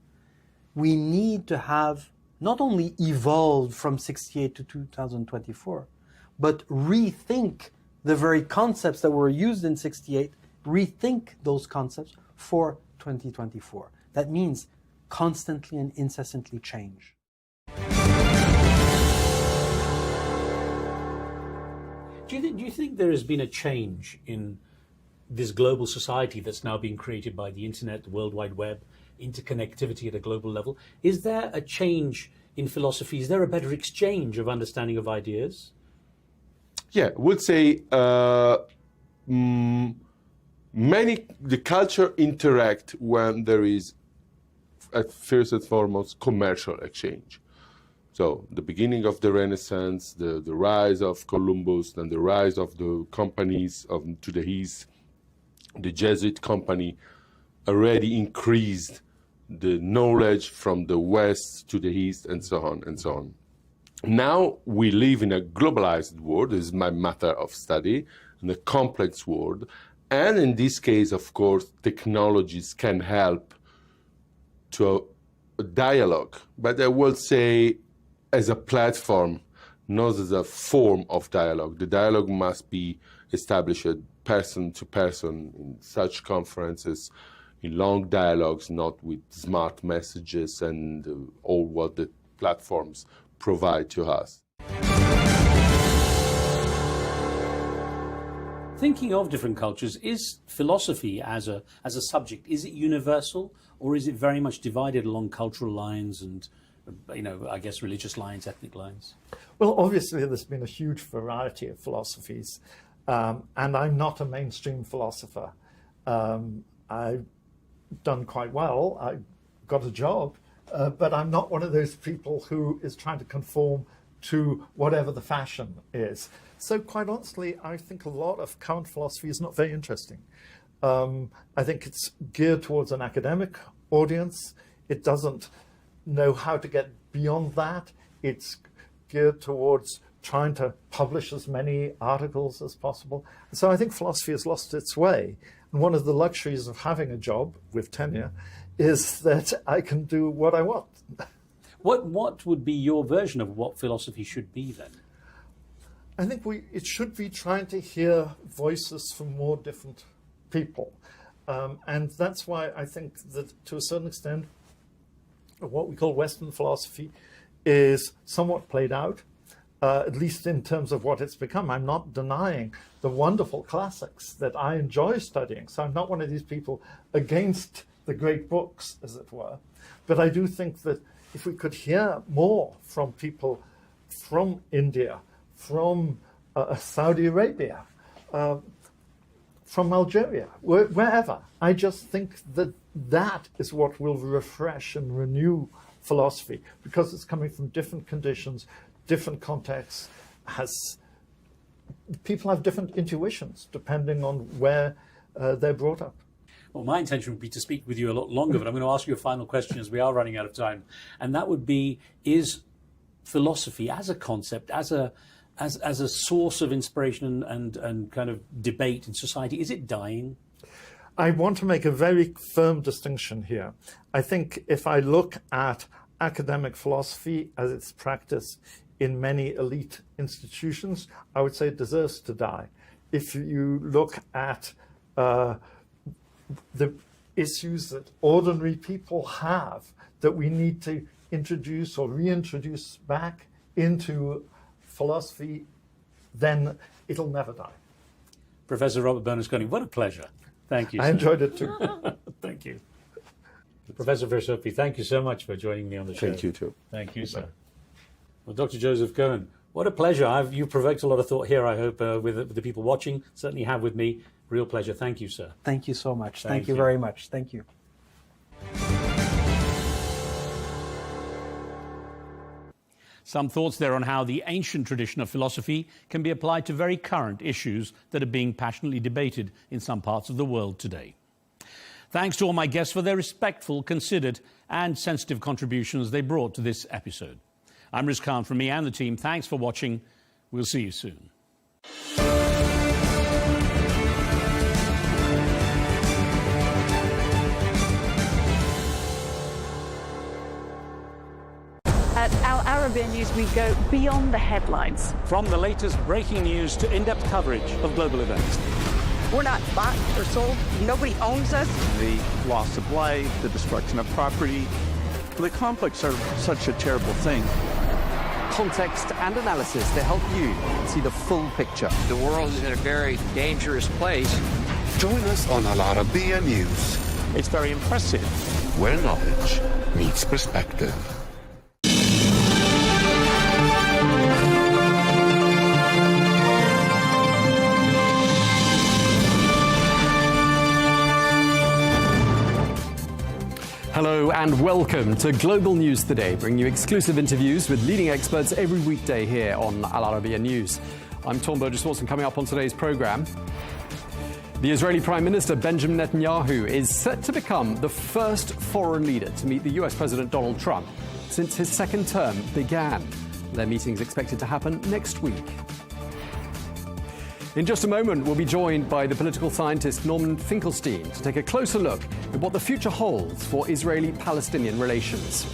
We need to have not only evolved from 68 to 2024, but rethink the very concepts that were used in 68, rethink those concepts for 2024. That means constantly and incessantly change. Do you think there has been a change in this global society that's now being created by the internet, the World Wide Web, interconnectivity at a global level? Is there a change in philosophy? Is there a better exchange of understanding of ideas? Yeah, I would say the culture interact when there is, at first and foremost, commercial exchange. So the beginning of the Renaissance, the rise of Columbus, and the rise of the companies to the east, the Jesuit company already increased the knowledge from the west to the east, and so on and so on. Now we live in a globalized world. This is my matter of study, in a complex world. And in this case, of course, technologies can help to a dialogue. But I will say as a platform, not as a form of dialogue. The dialogue must be established person to person in such conferences, in long dialogues, not with smart messages and all what the platforms provide to us. Thinking of different cultures, is philosophy as a subject, is it universal, or is it very much divided along cultural lines and, I guess religious lines, ethnic lines? Well, obviously there's been a huge variety of philosophies, and I'm not a mainstream philosopher. I've done quite well. I got a job, but I'm not one of those people who is trying to conform to whatever the fashion is. So quite honestly, I think a lot of current philosophy is not very interesting. I think it's geared towards an academic audience. It doesn't know how to get beyond that. It's geared towards trying to publish as many articles as possible. So I think philosophy has lost its way. And one of the luxuries of having a job with tenure is that I can do what I want. What would be your version of what philosophy should be then? I think it should be trying to hear voices from more different people. And that's why I think that to a certain extent, what we call Western philosophy is somewhat played out, at least in terms of what it's become. I'm not denying the wonderful classics that I enjoy studying. So I'm not one of these people against the great books, as it were. But I do think that if we could hear more from people from India, from Saudi Arabia, from Algeria, wherever, I just think that that is what will refresh and renew philosophy, because it's coming from different conditions, different contexts. People have different intuitions depending on where they're brought up. Well, my intention would be to speak with you a lot longer, but I'm going to ask you a final question as we are running out of time. And that would be, is philosophy as a concept, as a source of inspiration and kind of debate in society, is it dying? I want to make a very firm distinction here. I think if I look at academic philosophy as it's practiced in many elite institutions, I would say it deserves to die. If you look at the issues that ordinary people have that we need to introduce or reintroduce back into philosophy, then it'll never die. Professor Robert Bernasconi, what a pleasure. Thank you. I enjoyed it too. Thank you. Professor Versopi, thank you so much for joining me on the show. Thank you too. Thank you, sir. Well, Dr. Joseph Cohen, what a pleasure. You've provoked a lot of thought here, I hope, with the people watching. Certainly have with me. Real pleasure. Thank you, sir. Thank you so much. Thank you very much. Thank you. Some thoughts there on how the ancient tradition of philosophy can be applied to very current issues that are being passionately debated in some parts of the world today. Thanks to all my guests for their respectful, considered and sensitive contributions they brought to this episode. I'm Riz Khan from me and the team. Thanks for watching. We'll see you soon. At Al Arabiya News, we go beyond the headlines. From the latest breaking news to in-depth coverage of global events. We're not bought or sold. Nobody owns us. The loss of life, the destruction of property. The conflicts are such a terrible thing. Context and analysis to help you see the full picture. The world is in a very dangerous place. Join us on Al Arabiya News, It's very impressive. where knowledge meets perspective. Hello and welcome to Global News Today, bringing you exclusive interviews with leading experts every weekday here on Al Arabiya News. I'm Tom Burges Watson. Coming up on today's programme, the Israeli Prime Minister Benjamin Netanyahu is set to become the first foreign leader to meet the US President Donald Trump since his second term began. Their meeting is expected to happen next week. In just a moment, we'll be joined by the political scientist Norman Finkelstein to take a closer look at what the future holds for Israeli-Palestinian relations.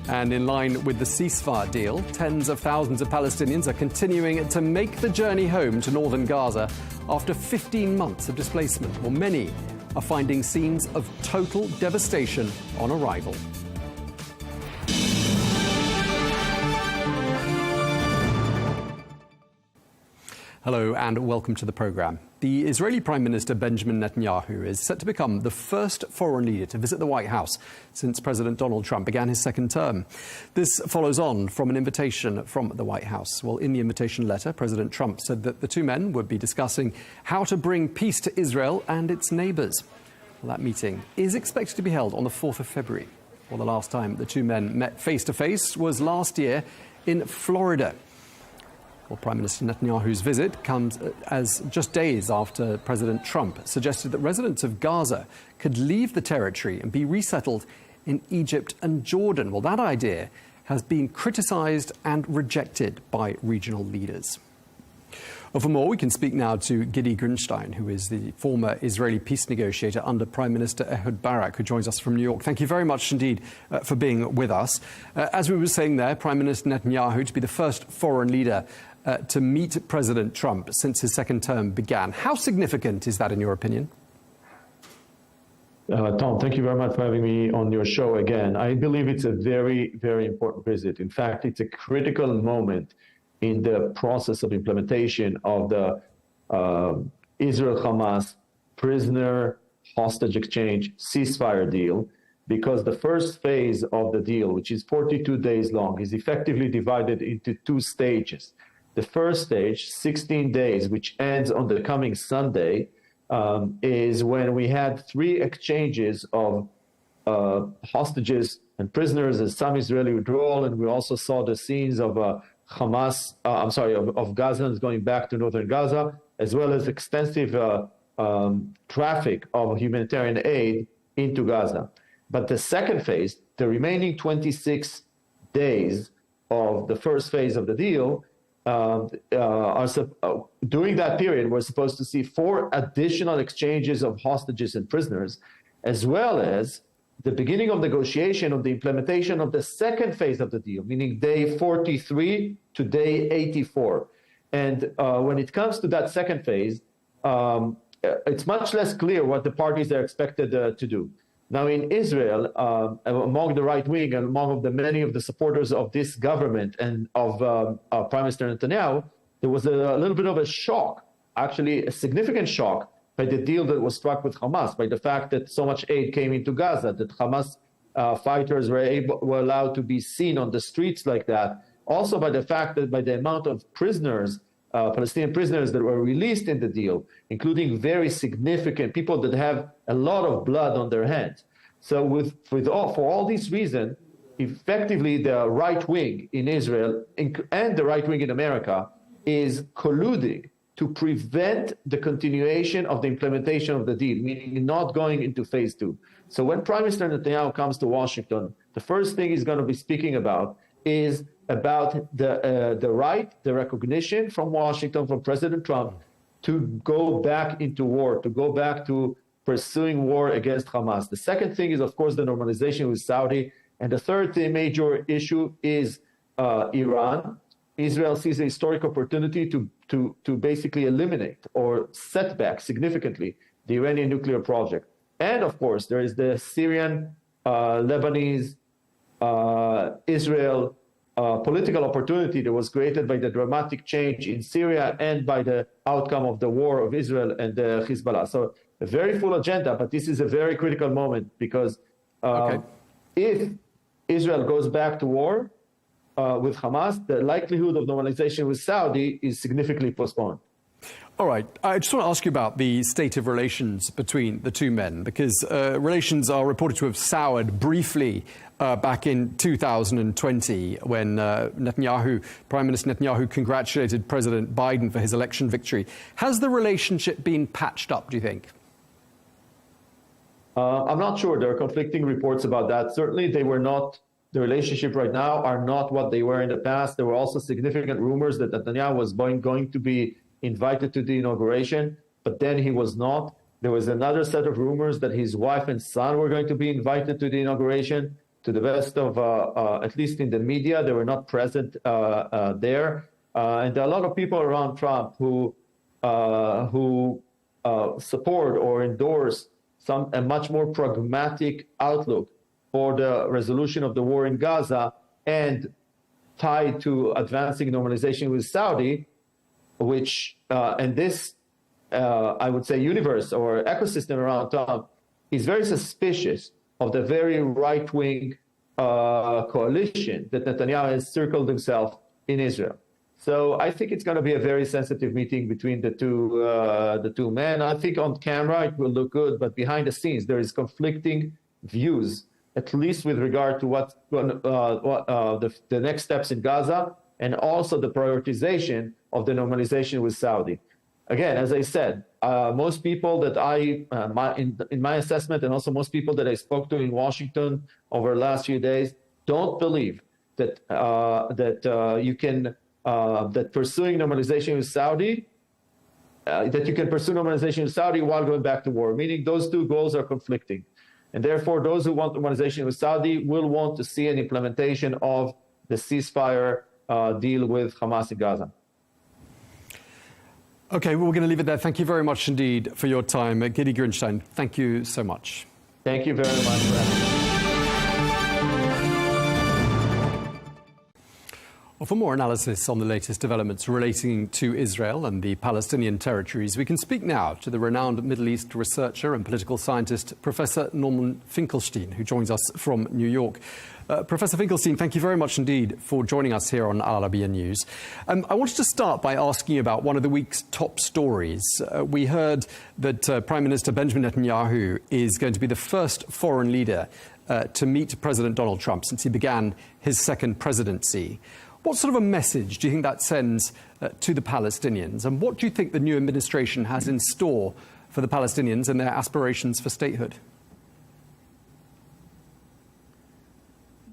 And in line with the ceasefire deal, tens of thousands of Palestinians are continuing to make the journey home to northern Gaza after 15 months of displacement. Well, many are finding scenes of total devastation on arrival. Hello and welcome to the programme. The Israeli Prime Minister Benjamin Netanyahu is set to become the first foreign leader to visit the White House since President Donald Trump began his second term. This follows on from an invitation from the White House. Well, in the invitation letter, President Trump said that the two men would be discussing how to bring peace to Israel and its neighbours. Well, that meeting is expected to be held on the 4th of February. Well, the last time the two men met face-to-face was last year in Florida. Well, Prime Minister Netanyahu's visit comes as just days after President Trump suggested that residents of Gaza could leave the territory and be resettled in Egypt and Jordan. Well, that idea has been criticised and rejected by regional leaders. Well, for more, we can speak now to Gidi Greenstein, who is the former Israeli peace negotiator under Prime Minister Ehud Barak, who joins us from New York. Thank you very much indeed for being with us. As we were saying there, Prime Minister Netanyahu to be the first foreign leader to meet President Trump since his second term began. How significant is that in your opinion? Tom, thank you very much for having me on your show again. I believe it's a very, very important visit. In fact, it's a critical moment in the process of implementation of the Israel-Hamas prisoner hostage exchange ceasefire deal, because the first phase of the deal, which is 42 days long, is effectively divided into two stages. The first stage, 16 days, which ends on the coming Sunday, is when we had 3 exchanges of hostages and prisoners and some Israeli withdrawal, and we also saw the scenes of of Gazans going back to northern Gaza, as well as extensive traffic of humanitarian aid into Gaza. But the second phase, the remaining 26 days of the first phase of the deal, during that period, we're supposed to see 4 additional exchanges of hostages and prisoners, as well as the beginning of negotiation of the implementation of the second phase of the deal, meaning day 43 to day 84. And when it comes to that second phase, it's much less clear what the parties are expected to do. Now, in Israel, among the right wing and among many of the supporters of this government and of Prime Minister Netanyahu, there was a little bit of a shock, actually a significant shock, by the deal that was struck with Hamas, by the fact that so much aid came into Gaza, that Hamas fighters were allowed to be seen on the streets like that. Also by the fact that by the amount of prisoners, Palestinian prisoners that were released in the deal, including very significant people that have a lot of blood on their hands. So for all these reasons, effectively the right wing in Israel and the right wing in America is colluding to prevent the continuation of the implementation of the deal, meaning not going into phase 2. So when Prime Minister Netanyahu comes to Washington, the first thing he's going to be speaking about is about the recognition from Washington, from President Trump, to go back into war, to go back to pursuing war against Hamas. The second thing is, of course, the normalization with Saudi. And the third major issue is Iran. Israel sees a historic opportunity to basically eliminate or set back significantly the Iranian nuclear project. And of course, there is the Syrian, Lebanese, Israel political opportunity that was created by the dramatic change in Syria and by the outcome of the war of Israel and Hezbollah. So a very full agenda, but this is a very critical moment because if Israel goes back to war with Hamas, the likelihood of normalization with Saudi is significantly postponed. All right. I just want to ask you about the state of relations between the two men, because relations are reported to have soured briefly back in 2020 when Prime Minister Netanyahu congratulated President Biden for his election victory. Has the relationship been patched up, do you think? I'm not sure. There are conflicting reports about that. Certainly, the relationship right now are not what they were in the past. There were also significant rumors that Netanyahu was going to be invited to the inauguration, but then he was not. There was another set of rumors that his wife and son were going to be invited to the inauguration. To the best of, at least in the media, they were not present there. And there are a lot of people around Trump who support or endorse a much more pragmatic outlook for the resolution of the war in Gaza and tied to advancing normalization with Saudi, which, and this, I would say, universe or ecosystem around Trump is very suspicious of the very right-wing coalition that Netanyahu has circled himself in Israel. So I think it's going to be a very sensitive meeting between the two men. I think on camera it will look good, but behind the scenes there is conflicting views, at least with regard to what the next steps in Gaza and also the prioritization of the normalization with Saudi. Again, as I said, most people that in my assessment, and also most people that I spoke to in Washington over the last few days, don't believe that that pursuing normalization with Saudi, that you can pursue normalization with Saudi while going back to war, meaning those two goals are conflicting. And therefore, those who want normalization with Saudi will want to see an implementation of the ceasefire deal with Hamas in Gaza. Okay, well, we're going to leave it there. Thank you very much indeed for your time. Gidi Grinstein, thank you so much. Thank you very much for having me. Well, for more analysis on the latest developments relating to Israel and the Palestinian territories, we can speak now to the renowned Middle East researcher and political scientist, Professor Norman Finkelstein, who joins us from New York. Professor Finkelstein, thank you very much indeed for joining us here on Arabiya News. I wanted to start by asking you about one of the week's top stories. We heard that Prime Minister Benjamin Netanyahu is going to be the first foreign leader to meet President Donald Trump since he began his second presidency. What sort of a message do you think that sends to the Palestinians? And what do you think the new administration has in store for the Palestinians and their aspirations for statehood?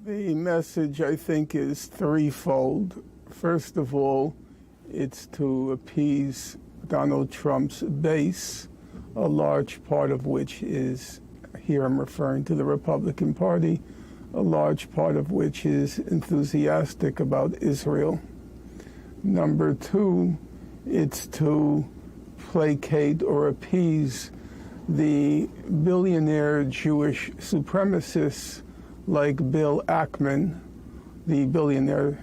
The message, I think, is threefold. First of all, it's to appease Donald Trump's base, a large part of which is, here I'm referring to the Republican Party, a large part of which is enthusiastic about Israel. Number two, it's to placate or appease the billionaire Jewish supremacists like Bill Ackman, the billionaire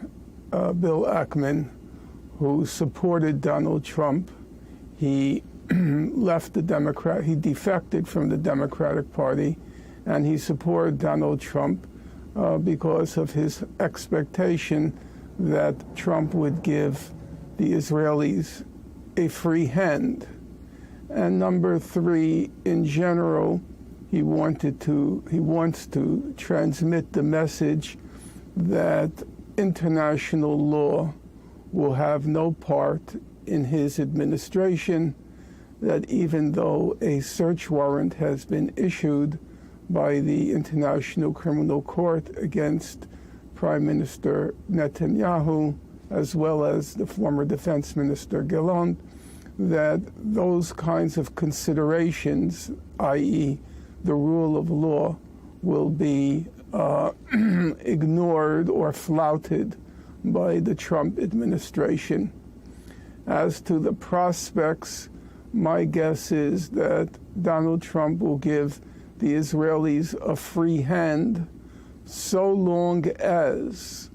Bill Ackman, who supported Donald Trump. He left the he defected from the Democratic Party, and he supported Donald Trump because of his expectation that Trump would give the Israelis a free hand. And number three, in general, he wants to transmit the message that international law will have no part in his administration, that even though a search warrant has been issued by the International Criminal Court against Prime Minister Netanyahu, as well as the former Defense Minister Gallant, that those kinds of considerations, i.e. the rule of law, will be ignored or flouted by the Trump administration. As to the prospects, my guess is that Donald Trump will give the Israelis a free hand so long as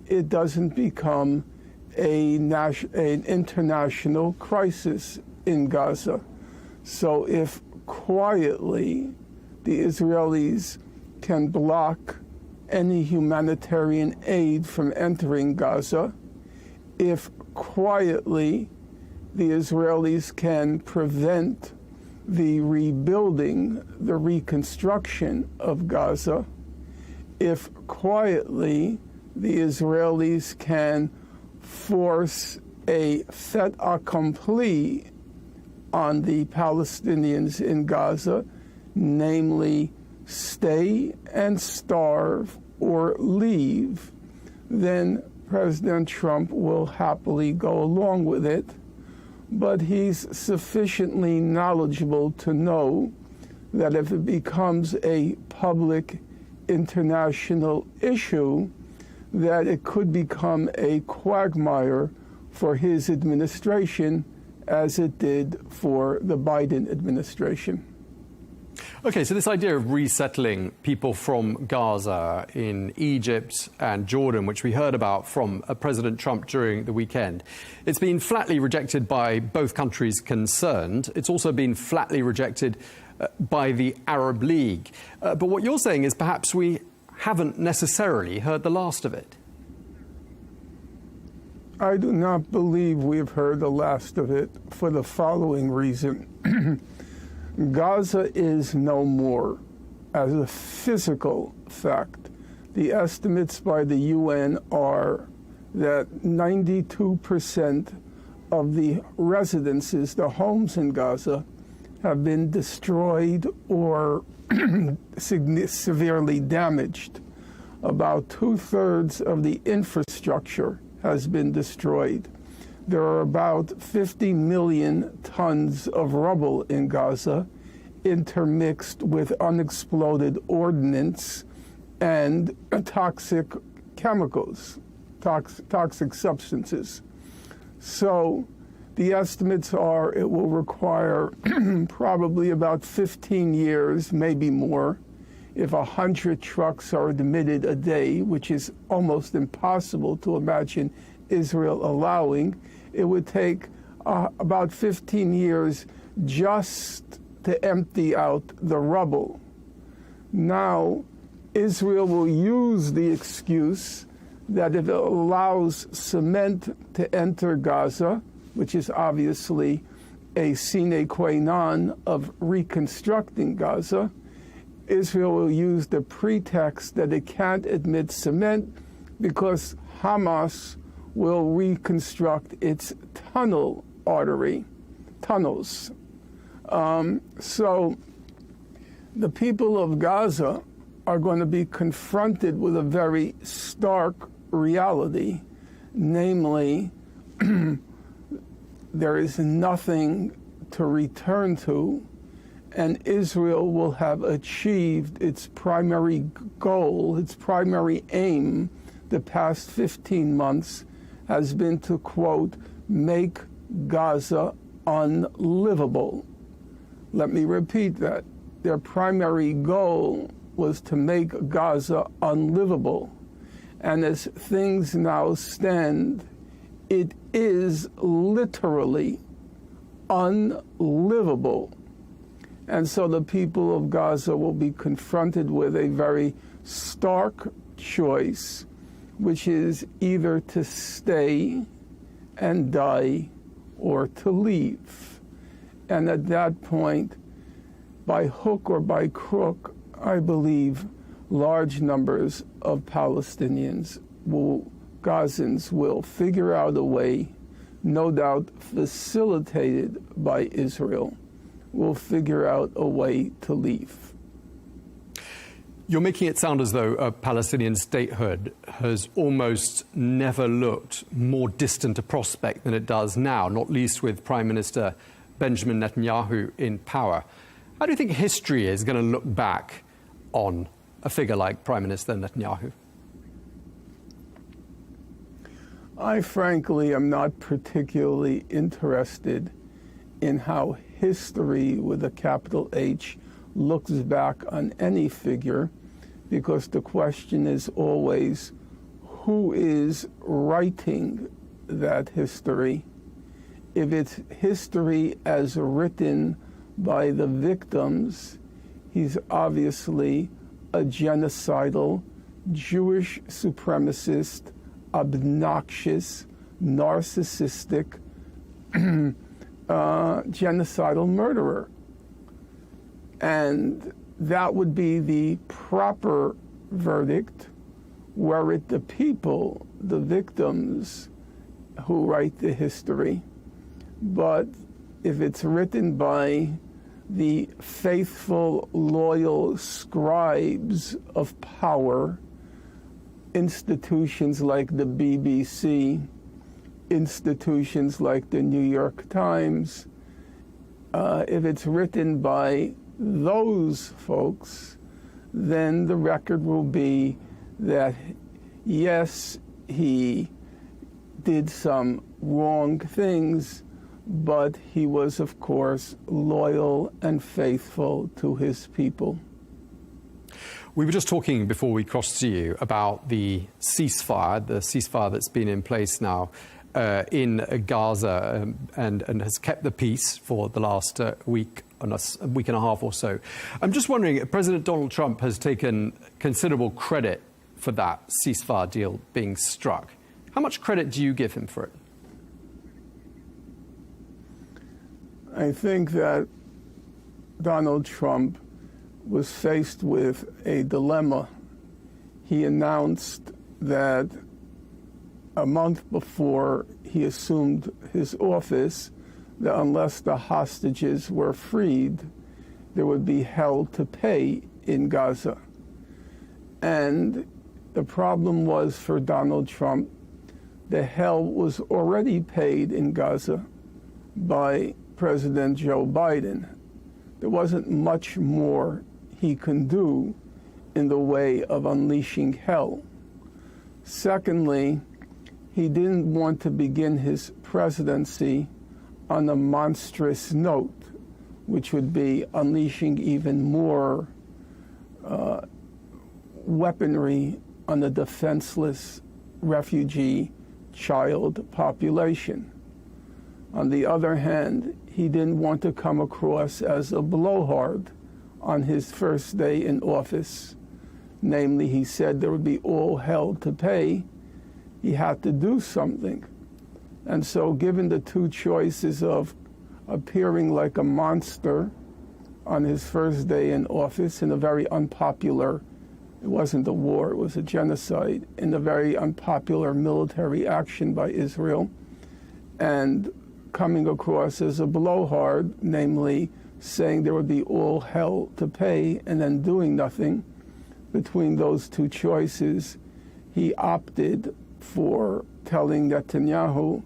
it doesn't become an international crisis in Gaza. So if quietly the Israelis can block any humanitarian aid from entering Gaza, if quietly the Israelis can prevent the rebuilding, the reconstruction of Gaza, if quietly the Israelis can force a fait accompli on the Palestinians in Gaza, namely stay and starve or leave, then President Trump will happily go along with it. But he's sufficiently knowledgeable to know that if it becomes a public international issue, that it could become a quagmire for his administration, as it did for the Biden administration. OK, so this idea of resettling people from Gaza in Egypt and Jordan, which we heard about from President Trump during the weekend, it's been flatly rejected by both countries concerned. It's also been flatly rejected by the Arab League. But what you're saying is perhaps we haven't necessarily heard the last of it. I do not believe we've heard the last of it for the following reason. Gaza is no more. As a physical fact, the estimates by the UN are that 92% of the residences, the homes in Gaza, have been destroyed or severely damaged. About 2/3 of the infrastructure has been destroyed. There are about 50 million tons of rubble in Gaza, intermixed with unexploded ordnance and toxic chemicals, toxic substances. So the estimates are it will require probably about 15 years, maybe more, if 100 trucks are admitted a day, which is almost impossible to imagine Israel allowing. It would take about 15 years just to empty out the rubble. Now, Israel will use the excuse that if it allows cement to enter Gaza, which is obviously a sine qua non of reconstructing Gaza, Israel will use the pretext that it can't admit cement because Hamas will reconstruct its tunnels. So the people of Gaza are going to be confronted with a very stark reality, namely, there is nothing to return to, and Israel will have achieved its primary goal, its primary aim, the past 15 months, has been to, quote, make Gaza unlivable. Let me repeat that. Their primary goal was to make Gaza unlivable. And as things now stand, it is literally unlivable. And so the people of Gaza will be confronted with a very stark choice, which is either to stay and die or to leave. And at that point, by hook or by crook, I believe large numbers of Gazans will figure out a way, no doubt facilitated by Israel, will figure out a way to leave. You're making it sound as though a Palestinian statehood has almost never looked more distant a prospect than it does now, not least with Prime Minister Benjamin Netanyahu in power. How do you think history is going to look back on a figure like Prime Minister Netanyahu? I frankly am not particularly interested in how history with a capital H looks back on any figure, because the question is always who is writing that history. If it's history as written by the victims, he's obviously a genocidal, Jewish supremacist, obnoxious, narcissistic, genocidal murderer. And that would be the proper verdict, were it the people, the victims, who write the history. But if it's written by the faithful, loyal scribes of power, institutions like the BBC, institutions like the New York Times, if it's written by those folks, then the record will be that, yes, he did some wrong things, but he was, of course, loyal and faithful to his people. We were just talking before we crossed to you about the ceasefire that's been in place now in Gaza and has kept the peace for the last week and a half or so. I'm just wondering, President Donald Trump has taken considerable credit for that ceasefire deal being struck. How much credit do you give him for it? I think that Donald Trump was faced with a dilemma. He announced that a month before he assumed his office that unless the hostages were freed, there would be hell to pay in Gaza. And the problem was for Donald Trump, the hell was already paid in Gaza by President Joe Biden. There wasn't much more he can do in the way of unleashing hell. Secondly, he didn't want to begin his presidency on a monstrous note, which would be unleashing even more weaponry on the defenseless refugee child population. On the other hand, he didn't want to come across as a blowhard on his first day in office. Namely, he said there would be all hell to pay. He had to do something. And so given the two choices of appearing like a monster on his first day in office in a very unpopular, it wasn't a war, it was a genocide, in a very unpopular military action by Israel, and coming across as a blowhard, namely saying there would be all hell to pay and then doing nothing, between those two choices, he opted for telling Netanyahu,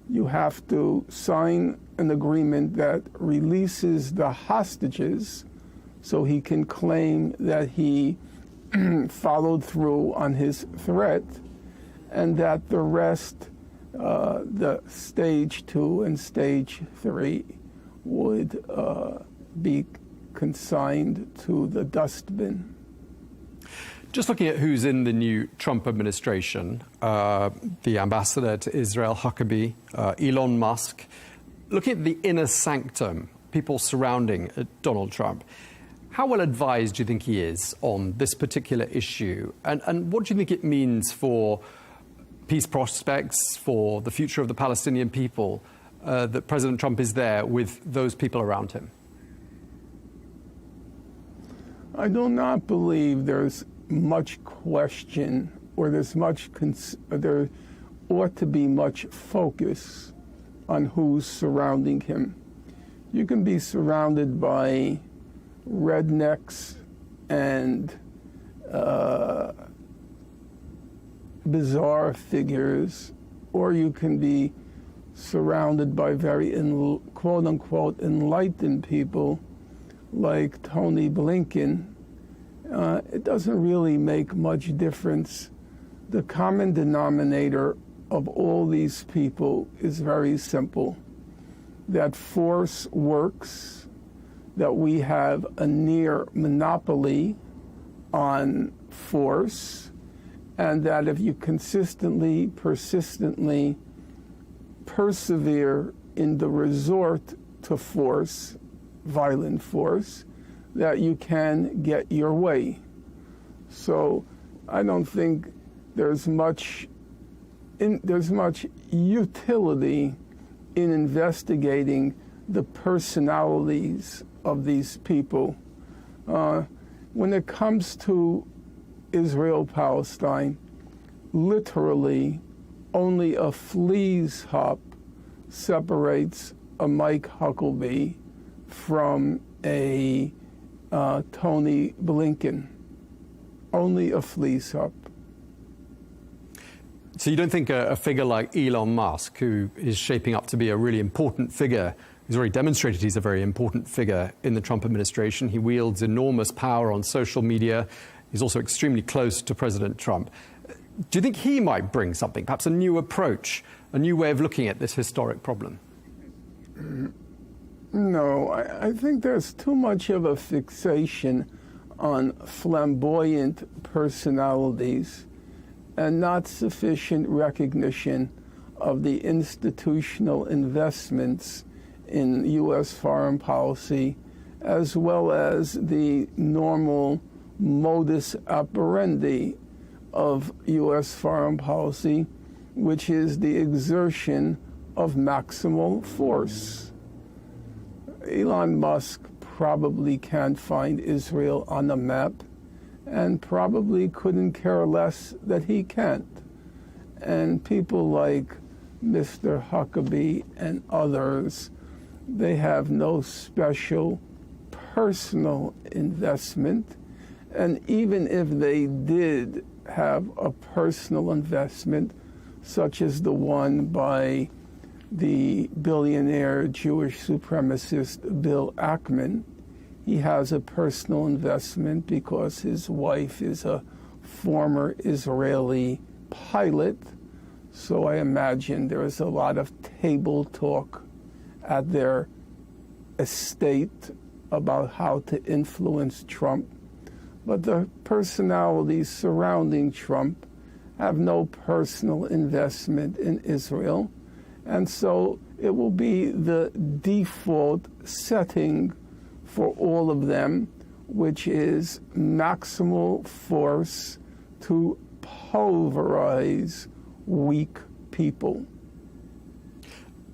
you have to sign an agreement that releases the hostages so he can claim that he followed through on his threat, and that the rest, the stage 2 and stage 3, would be consigned to the dustbin. Just looking at who's in the new Trump administration, the ambassador to Israel, Huckabee, Elon Musk, looking at the inner sanctum, people surrounding Donald Trump, how well advised do you think he is on this particular issue? And what do you think it means for peace prospects, for the future of the Palestinian people, that President Trump is there with those people around him? I do not believe there's much question, or there ought to be much focus on who's surrounding him. You can be surrounded by rednecks and bizarre figures, or you can be surrounded by very quote-unquote enlightened people like Tony Blinken. It doesn't really make much difference. The common denominator of all these people is very simple, that force works, that we have a near monopoly on force, and that if you consistently, persistently persevere in the resort to force, violent force, that you can get your way. So I don't think there's much utility in investigating the personalities of these people. When it comes to Israel-Palestine, literally only a flea's hop separates a Mike Huckabee from a Tony Blinken. Only a flea's hop. So you don't think a figure like Elon Musk, who is shaping up to be a really important figure, he's already demonstrated he's a very important figure in the Trump administration. He wields enormous power on social media. He's also extremely close to President Trump. Do you think he might bring something, perhaps a new approach, a new way of looking at this historic problem? No, I think there's too much of a fixation on flamboyant personalities and not sufficient recognition of the institutional investments in U.S. foreign policy, as well as the normal modus operandi of U.S. foreign policy, which is the exertion of maximal force. Elon Musk probably can't find Israel on a map and probably couldn't care less that he can't. And people like Mr. Huckabee and others, they have no special personal investment. And even if they did have a personal investment, such as the one by the billionaire Jewish supremacist Bill Ackman, he has a personal investment because his wife is a former Israeli pilot. So I imagine there is a lot of table talk at their estate about how to influence Trump. But the personalities surrounding Trump have no personal investment in Israel. And so it will be the default setting for all of them, which is maximal force to pulverize weak people.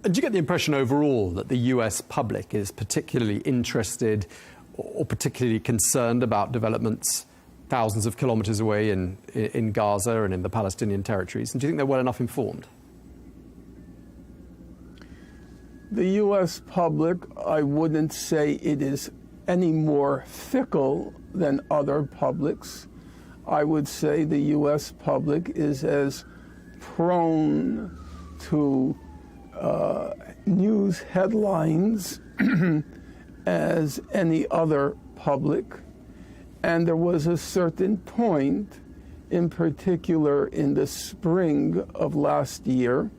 Do you get the impression overall that the US public is particularly interested or particularly concerned about developments thousands of kilometers away in Gaza and in the Palestinian territories? And do you think they're well enough informed? The U.S. public, I wouldn't say it is any more fickle than other publics. I would say the U.S. public is as prone to news headlines as any other public. And there was a certain point, in particular in the spring of last year,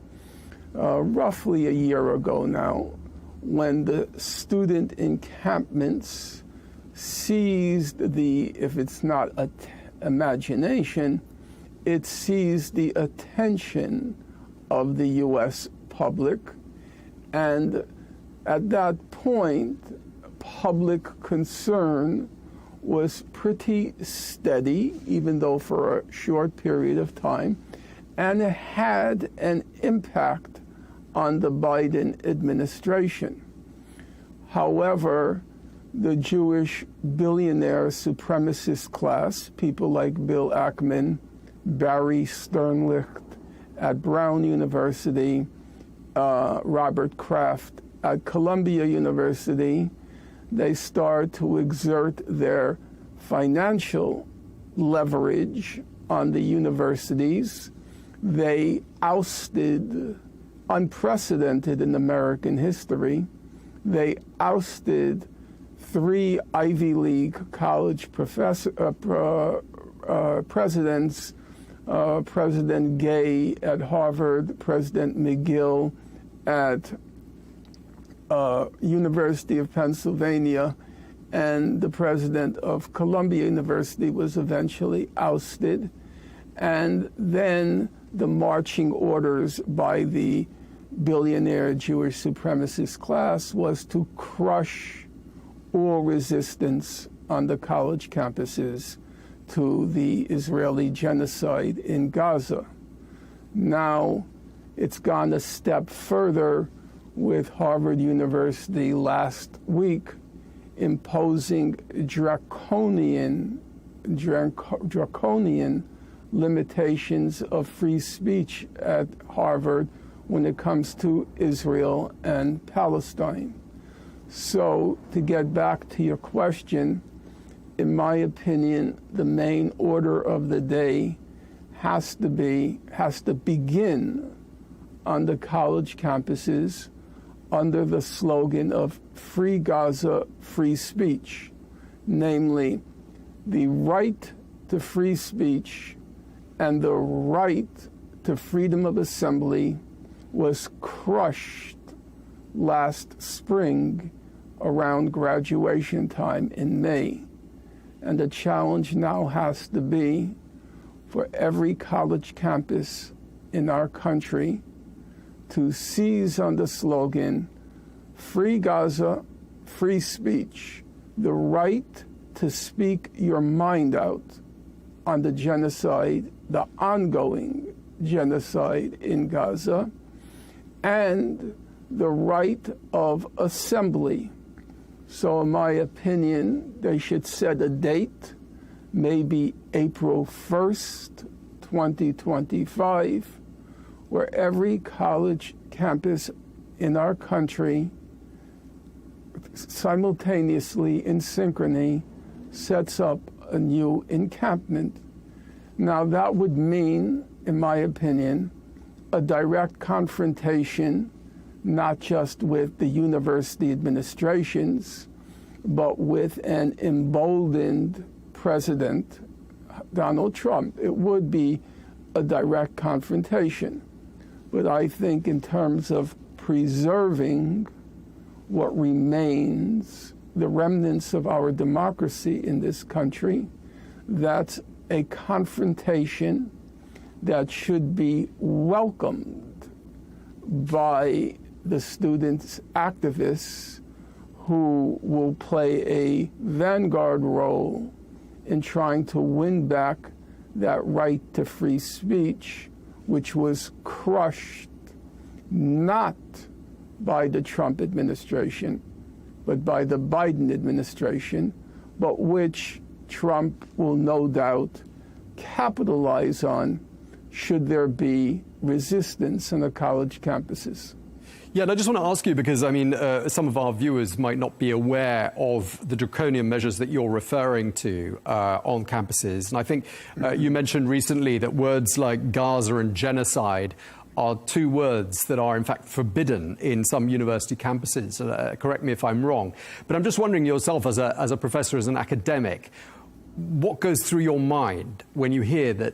roughly a year ago now, when the student encampments seized if it's not imagination, it seized the attention of the U.S. public. And at that point, public concern was pretty steady, even though for a short period of time, and it had an impact on the Biden administration. However, the Jewish billionaire supremacist class, people like Bill Ackman, Barry Sternlicht at Brown University, Robert Kraft at Columbia University, they start to exert their financial leverage on the universities. They ousted, unprecedented in American history, they ousted 3 Ivy League college presidents, President Gay at Harvard, President McGill at University of Pennsylvania, and the president of Columbia University was eventually ousted. And then the marching orders by the billionaire Jewish supremacist class was to crush all resistance on the college campuses to the Israeli genocide in Gaza. Now it's gone a step further with Harvard University last week imposing draconian limitations of free speech at Harvard when it comes to Israel and Palestine. So to get back to your question, in my opinion, the main order of the day has to begin on the college campuses under the slogan of Free Gaza, Free Speech, namely the right to free speech and the right to freedom of assembly was crushed last spring around graduation time in May. And the challenge now has to be for every college campus in our country to seize on the slogan, Free Gaza, Free Speech, the right to speak your mind out on the genocide, the ongoing genocide in Gaza, and the right of assembly. So in my opinion, they should set a date, maybe April 1st, 2025, where every college campus in our country simultaneously, in synchrony, sets up a new encampment. Now that would mean, in my opinion, a direct confrontation, not just with the university administrations, but with an emboldened President, Donald Trump. It would be a direct confrontation. But I think in terms of preserving what remains, the remnants of our democracy in this country, that's a confrontation that should be welcomed by the students, activists who will play a vanguard role in trying to win back that right to free speech, which was crushed not by the Trump administration, but by the Biden administration, but which Trump will no doubt capitalize on should there be resistance on the college campuses. Yeah, and I just want to ask you, because, I mean, some of our viewers might not be aware of the draconian measures that you're referring to on campuses. And I think you mentioned recently that words like Gaza and genocide are 2 words that are, in fact, forbidden in some university campuses. Correct me if I'm wrong. But I'm just wondering yourself, as a professor, as an academic, what goes through your mind when you hear that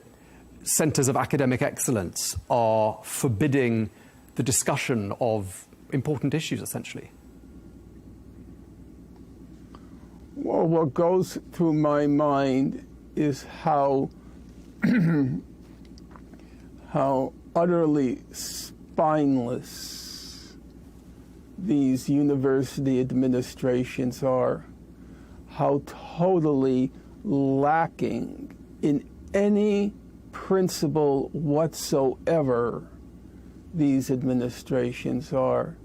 centres of academic excellence are forbidding the discussion of important issues, essentially? Well, what goes through my mind is how utterly spineless these university administrations are, how totally lacking in any principle whatsoever these administrations are,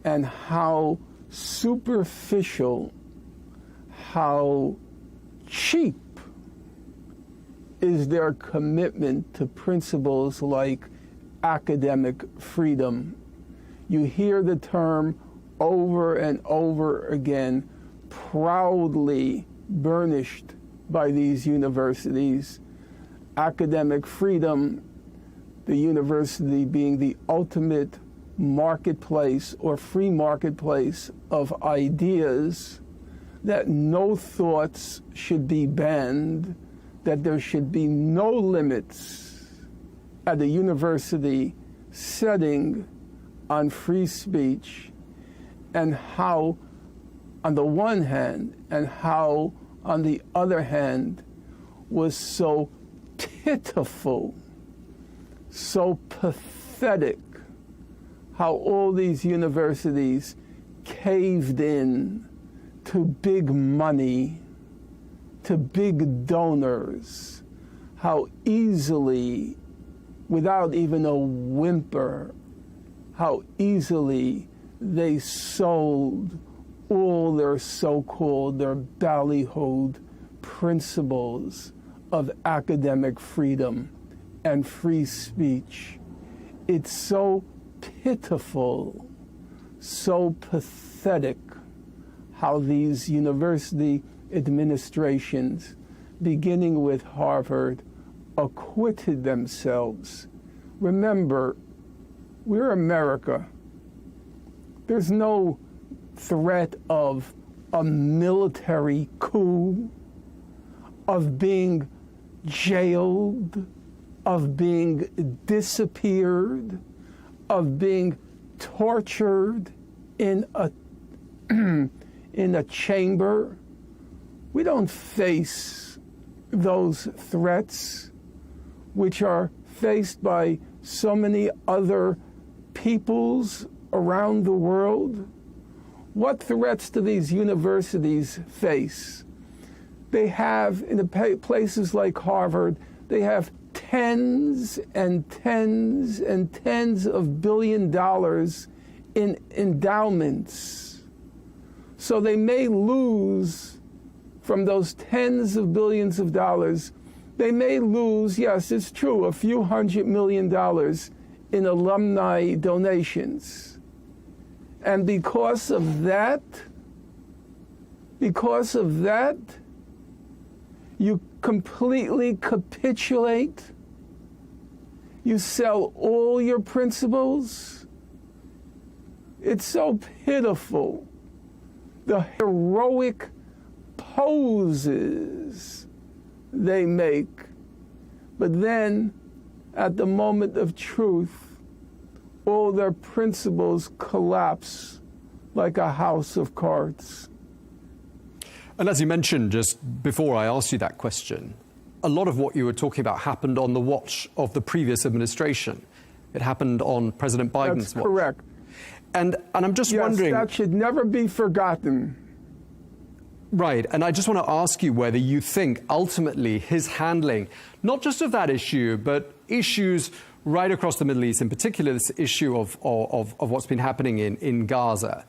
and how superficial how cheap is their commitment to principles like academic freedom. You hear the term over and over again, proudly burnished by these universities. Academic freedom, the university being the ultimate marketplace or free marketplace of ideas, that no thoughts should be banned, that there should be no limits at the university setting on free speech, and how, on the one hand, and how, on the other hand, was so pitiful, so pathetic, how all these universities caved in to big money, to big donors, how easily, without even a whimper, how easily they sold all their so-called, their ballyhooed principles of academic freedom and free speech. It's so pitiful, so pathetic how these university administrations, beginning with Harvard, acquitted themselves. Remember, we're America. There's no threat of a military coup, of being jailed, of being disappeared, of being tortured in a in a chamber. We don't face those threats, which are faced by so many other peoples around the world. What threats do these universities face? They have, in the places like Harvard, they have tens and tens and tens of $1 billion in endowments. So they may lose from those tens of billions of dollars. They may lose, yes, it's true, a few $100 million in alumni donations. And because of that, you completely capitulate. You sell all your principles. It's so pitiful. The heroic poses they make. But then, at the moment of truth, all their principles collapse like a house of cards. And as you mentioned just before I asked you that question, a lot of what you were talking about happened on the watch of the previous administration. It happened on President Biden's watch. That's correct. And I'm just wondering... that should never be forgotten. Right, and I just want to ask you whether you think ultimately his handling, not just of that issue, but issues right across the Middle East, in particular this issue of what's been happening in Gaza,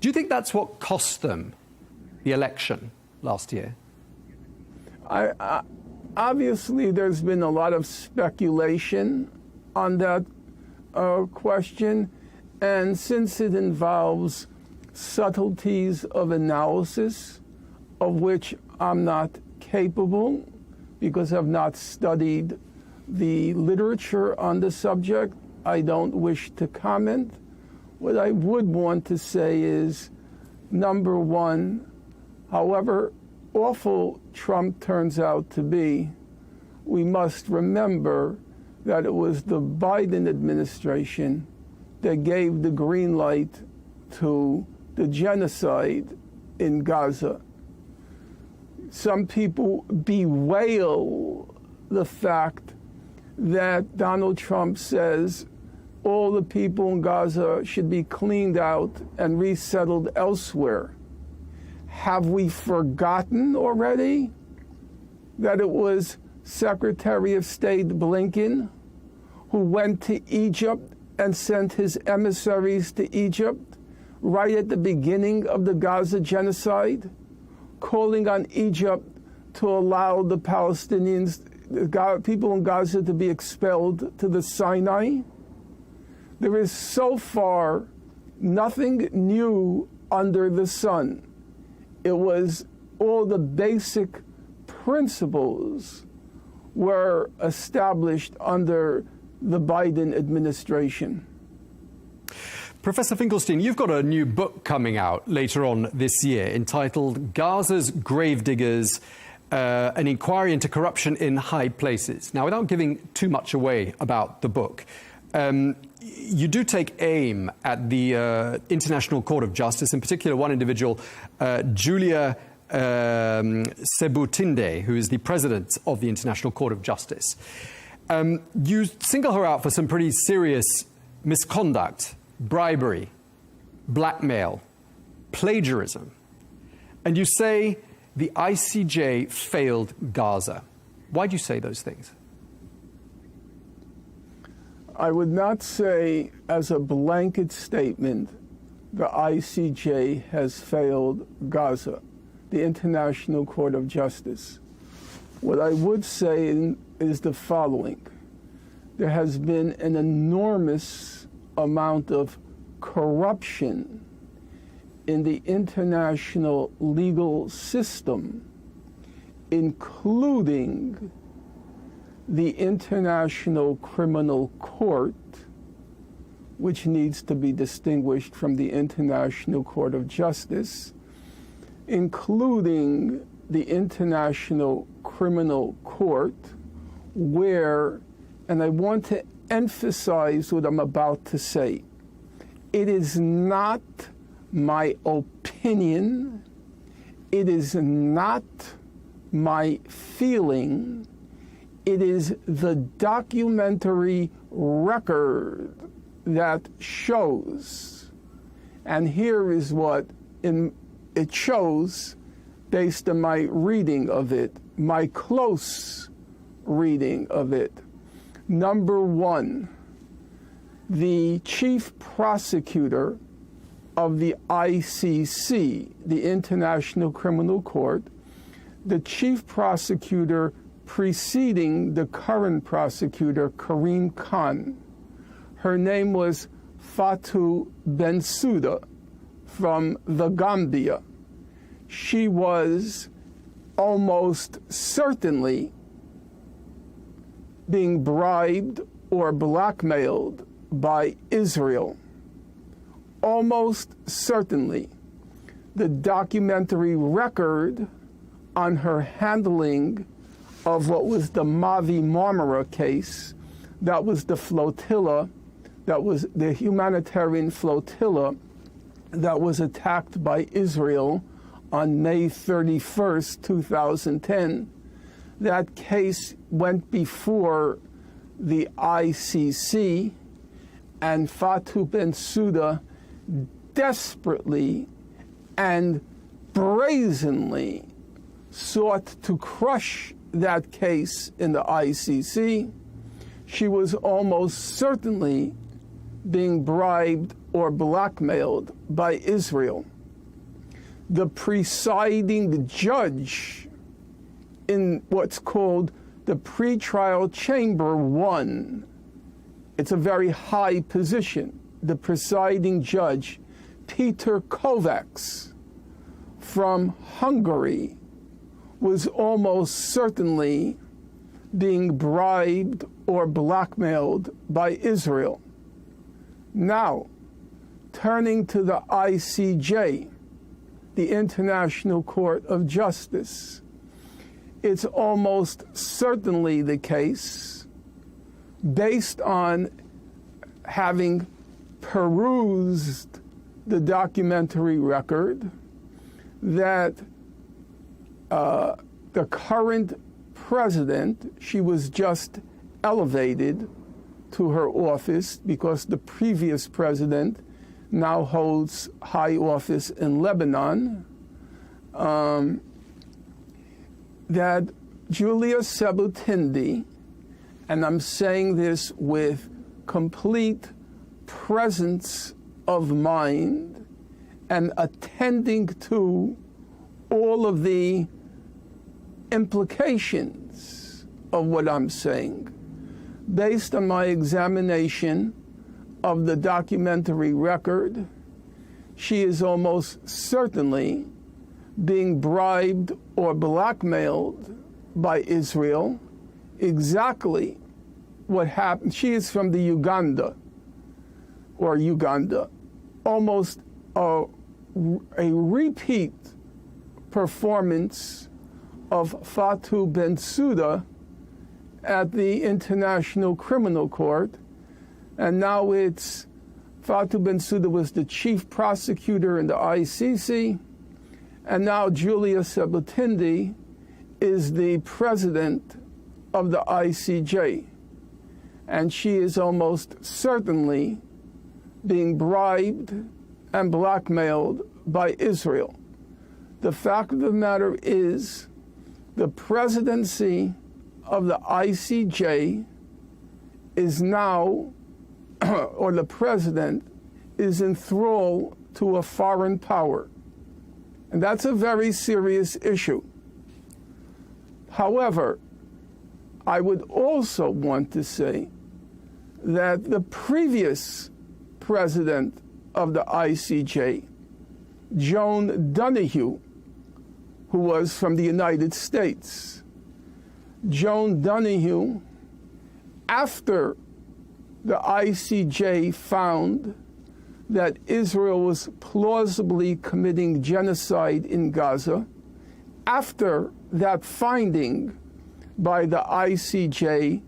do you think that's what cost them the election last year? Obviously, there's been a lot of speculation on that question, and since it involves subtleties of analysis, of which I'm not capable because I've not studied the literature on the subject, I don't wish to comment. What I would want to say is, number one, however awful Trump turns out to be, we must remember that it was the Biden administration that gave the green light to the genocide in Gaza. Some people bewail the fact that Donald Trump says all the people in Gaza should be cleaned out and resettled elsewhere. Have we forgotten already that it was Secretary of State Blinken who went to Egypt and sent his emissaries to Egypt right at the beginning of the Gaza genocide, calling on Egypt to allow the Palestinians, the people in Gaza, to be expelled to the Sinai. There is so far nothing new under the sun. It was all the basic principles were established under the Biden administration. Professor Finkelstein, you've got a new book coming out later on this year entitled Gaza's Gravediggers, an inquiry into corruption in high places. Now, without giving too much away about the book, you do take aim at the International Court of Justice, in particular one individual, Julia Sebutinde, who is the president of the International Court of Justice. You single her out for some pretty serious misconduct, bribery, blackmail, plagiarism. And you say the ICJ failed Gaza. Why do you say those things? I would not say as a blanket statement the ICJ has failed Gaza, the International Court of Justice. What I would say is the following. There has been an enormous amount of corruption in the international legal system, including the International Criminal Court, which needs to be distinguished from the International Court of Justice, including the International Criminal Court, where, and I want to emphasize what I'm about to say, it is not my opinion, it is not my feeling, it is the documentary record that shows, and here is what it shows based on my reading of it, my close reading of it. Number one, the chief prosecutor of the ICC, the International Criminal Court, the chief prosecutor preceding the current prosecutor, Karim Khan. Her name was Fatou Bensouda from the Gambia. She was almost certainly being bribed or blackmailed by Israel. Almost certainly. The documentary record on her handling of what was the Mavi Marmara case, that was the flotilla, that was the humanitarian flotilla that was attacked by Israel on May 31st, 2010. That case went before the ICC, and Fatou Bensouda desperately and brazenly sought to crush that case in the ICC. She was almost certainly being bribed or blackmailed by Israel. The presiding judge in what's called the pretrial chamber 1, it's a very high position, the presiding judge, Peter Kovacs from Hungary, was almost certainly being bribed or blackmailed by Israel. Now, turning to the ICJ, the International Court of Justice, it's almost certainly the case, based on having perused the documentary record, that the current president, she was just elevated to her office because the previous president now holds high office in Lebanon, that Julia Sebutinde, and I'm saying this with complete presence of mind and attending to all of the implications of what I'm saying based on my examination of the documentary record. She is almost certainly being bribed or blackmailed by Israel. Exactly what happened. She is from the Uganda, almost a repeat performance of Fatou Bensouda at the International Criminal Court. And now it's Fatou Bensouda was the chief prosecutor in the ICC, and now Julia Sebutindi is the president of the ICJ. And she is almost certainly being bribed and blackmailed by Israel. The fact of the matter is the presidency of the ICJ is now, or the president is in thrall to a foreign power. And that's a very serious issue. However, I would also want to say that the previous president of the ICJ, Joan Donoghue, who was from the United States, Joan Donoghue, after the ICJ found that Israel was plausibly committing genocide in Gaza, after that finding by the ICJ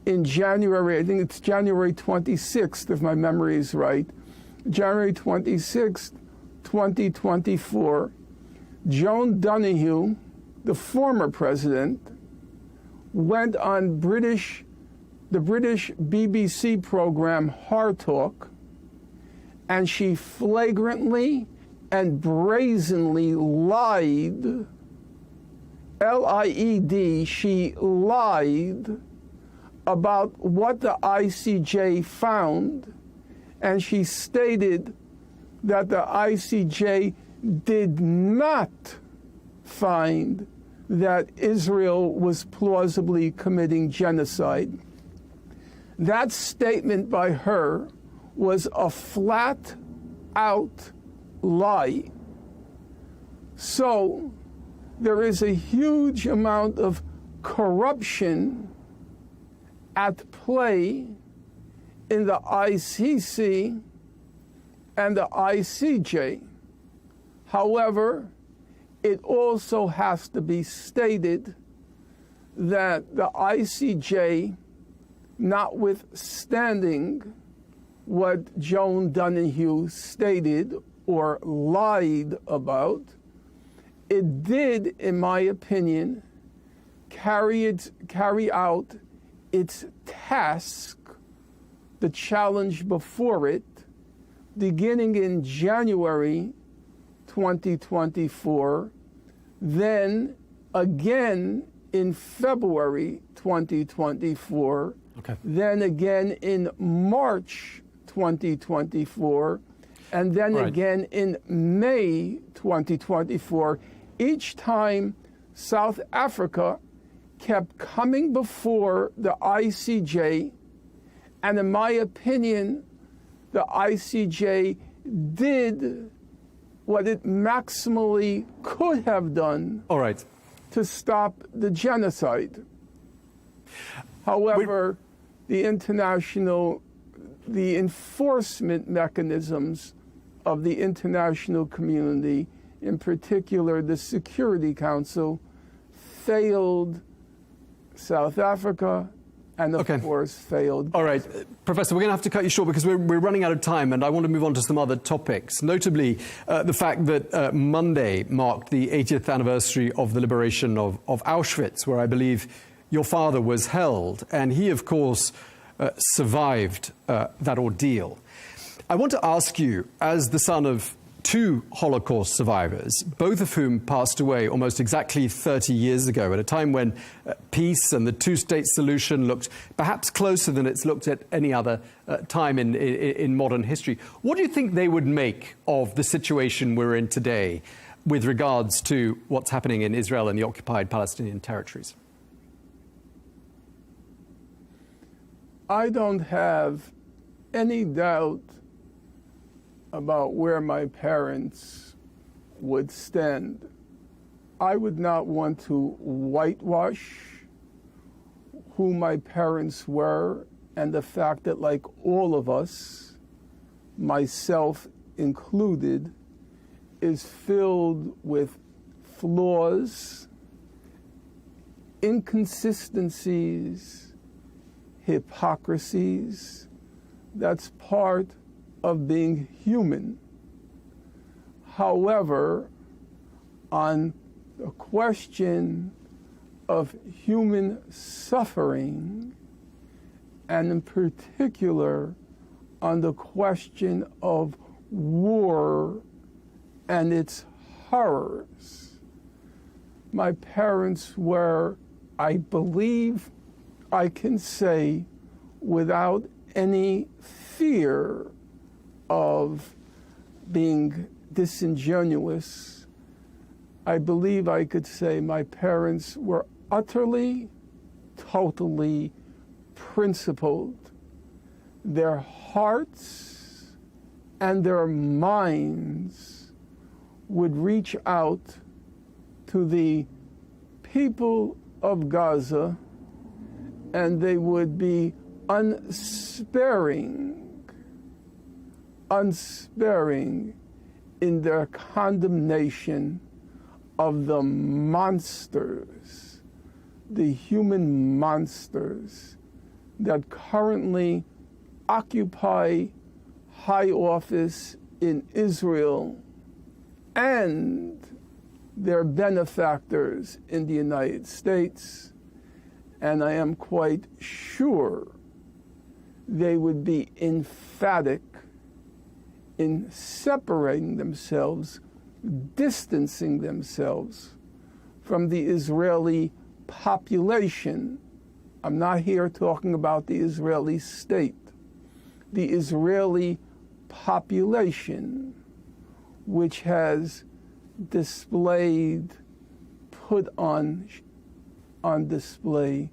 in January, I think it's January 26th, if my memory is right, January 26th, 2024, Joan Donoghue, the former president, went on the British BBC program Hard Talk, and she flagrantly and brazenly lied, L-I-E-D, she lied about what the ICJ found, and she stated that the ICJ did not find that Israel was plausibly committing genocide. That statement by her was a flat-out lie. So there is a huge amount of corruption at play in the ICC and the ICJ. However, it also has to be stated that the ICJ, notwithstanding what Joan Donoghue stated or lied about, it did, in my opinion, carry out its task, the challenge before it, beginning in January 2024, then again in February 2024, then again in March 2024, and then again in May 2024. Each time South Africa kept coming before the ICJ, and in my opinion, the ICJ did what it maximally could have done to stop the genocide. However, the enforcement mechanisms of the international community, in particular the Security Council, failed South Africa, and of course failed. All right, Professor, we're going to have to cut you short because we're running out of time, and I want to move on to some other topics, notably the fact that Monday marked the 80th anniversary of the liberation of Auschwitz, where I believe your father was held, and he, of course, survived that ordeal. I want to ask you, as the son of two Holocaust survivors, both of whom passed away almost exactly 30 years ago, at a time when peace and the two-state solution looked perhaps closer than it's looked at any other time in modern history. What do you think they would make of the situation we're in today? with regards to what's happening in Israel and the occupied Palestinian territories? I don't have any doubt about where my parents would stand. I would not want to whitewash who my parents were and the fact that, like all of us, myself included, is filled with flaws, inconsistencies, hypocrisies. That's part of being human. However, on the question of human suffering, and in particular on the question of war and its horrors, my parents were, I believe I can say without any fear of being disingenuous, I believe I could say my parents were utterly, totally principled. Their hearts and their minds would reach out to the people of Gaza, and they would be unsparing in their condemnation of the monsters, the human monsters that currently occupy high office in Israel and their benefactors in the United States. And I am quite sure they would be emphatic in separating themselves, distancing themselves from the Israeli population. I'm not here talking about the Israeli state. The Israeli population, which has displayed, put on display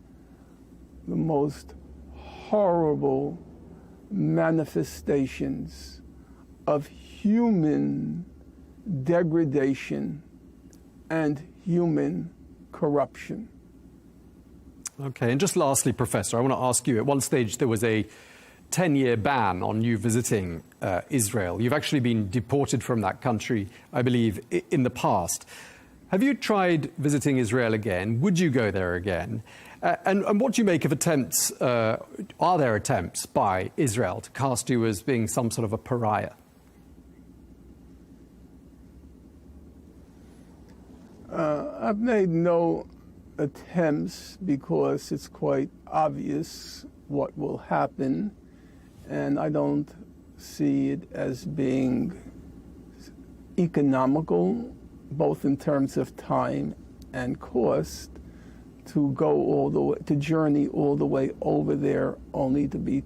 the most horrible manifestations of human degradation and human corruption. Okay, and just lastly, Professor, I want to ask you, at one stage there was a 10-year ban on you visiting Israel. You've actually been deported from that country, I believe, in the past. Have you tried visiting Israel again? Would you go there again? And what do you make of attempts, are there attempts by Israel to cast you as being some sort of a pariah? I've made no attempts because it's quite obvious what will happen, and I don't see it as being economical, both in terms of time and cost, to go all the way, to journey all the way over there, only to be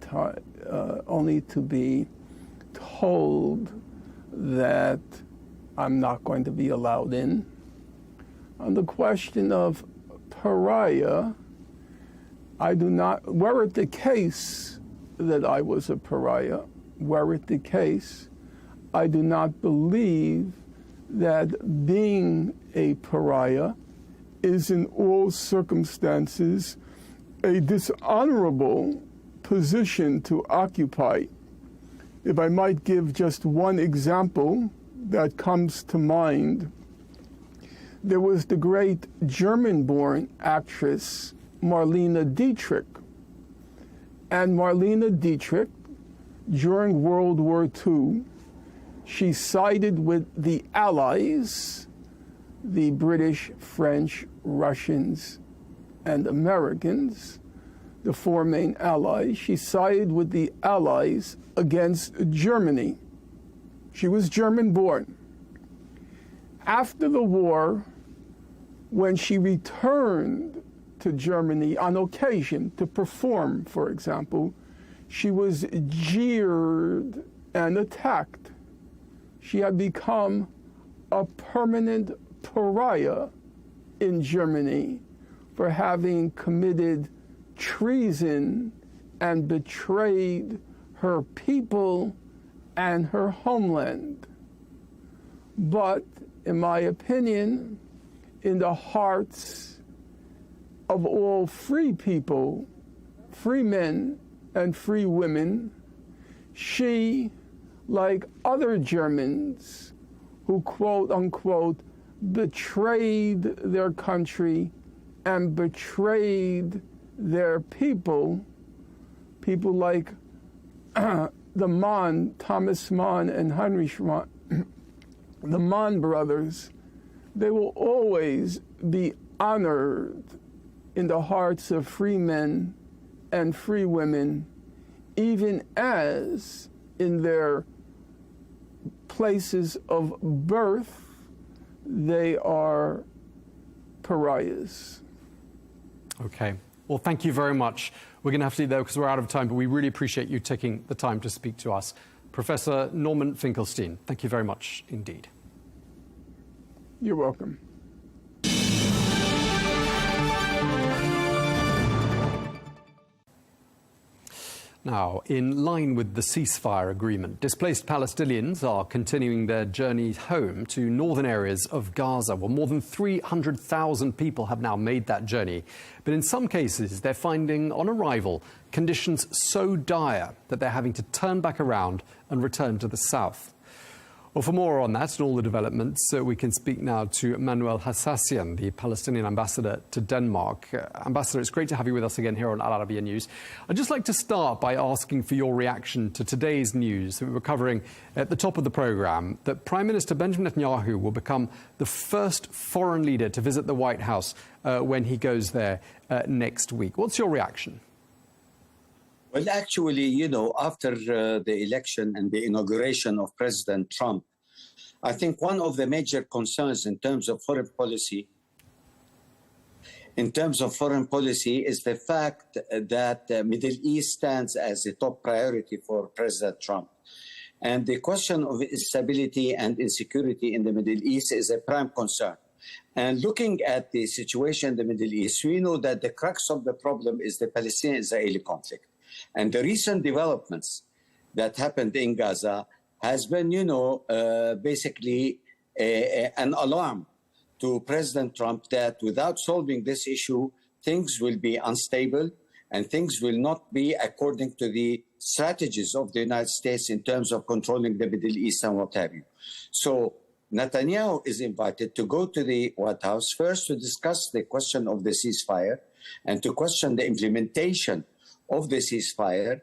told that I'm not going to be allowed in. On the question of pariah, I do not, were it the case that I was a pariah, were it the case, I do not believe that being a pariah is in all circumstances a dishonorable position to occupy. If I might give just one example that comes to mind, there was the great German-born actress Marlene Dietrich. And Marlene Dietrich, during World War II, she sided with the Allies, the British, French, Russians, and Americans, the four main allies. She sided with the Allies against Germany. She was German-born. After the war, when she returned to Germany on occasion to perform, for example, she was jeered and attacked. She had become a permanent pariah in Germany for having committed treason and betrayed her people and her homeland. But, in my opinion, in the hearts of all free people, free men and free women, she, like other Germans who, quote unquote, betrayed their country and betrayed their people, people like the Mann, Thomas Mann and Heinrich Mann, the Mann brothers, they will always be honored in the hearts of free men and free women, even as in their places of birth, they are pariahs. Okay. Well, thank you very much. We're going to have to leave there because we're out of time, but we really appreciate you taking the time to speak to us. Professor Norman Finkelstein, thank you very much indeed. You're welcome. Now, in line with the ceasefire agreement, displaced Palestinians are continuing their journey home to northern areas of Gaza. Well, more than 300,000 people have now made that journey. But in some cases, they're finding on arrival conditions so dire that they're having to turn back around and return to the south. Well, for more on that and all the developments, we can speak now to Manuel Hassassian, the Palestinian ambassador to Denmark. Ambassador, it's great to have you with us again here on Al Arabiya News. I'd just like to start by asking for your reaction to today's news that we were covering at the top of the programme, that Prime Minister Benjamin Netanyahu will become the first foreign leader to visit the White House when he goes there next week. What's your reaction? Well, actually, you know, after the election and the inauguration of President Trump, I think one of the major concerns in terms of foreign policy is the fact that the Middle East stands as a top priority for President Trump. And the question of stability and insecurity in the Middle East is a prime concern. And looking at the situation in the Middle East, we know that the crux of the problem is the Palestinian-Israeli conflict. And the recent developments that happened in Gaza has been, you know, basically an alarm to President Trump that without solving this issue, things will be unstable and things will not be according to the strategies of the United States in terms of controlling the Middle East and what have you. So Netanyahu is invited to go to the White House first to discuss the question of the ceasefire and to question the implementation of the ceasefire,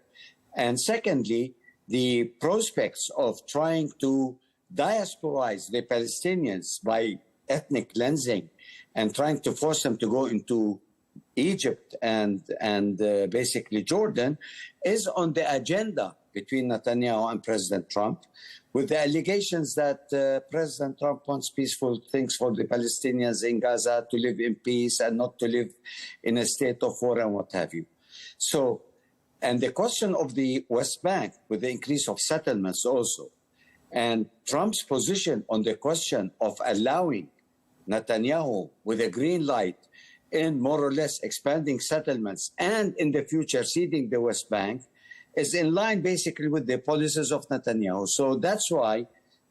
and secondly, the prospects of trying to diasporize the Palestinians by ethnic cleansing and trying to force them to go into Egypt and basically Jordan is on the agenda between Netanyahu and President Trump, with the allegations that President Trump wants peaceful things for the Palestinians in Gaza to live in peace and not to live in a state of war and what have you. So, and the question of the West Bank with the increase of settlements also, and Trump's position on the question of allowing Netanyahu with a green light in more or less expanding settlements and in the future ceding the West Bank is in line basically with the policies of Netanyahu. So that's why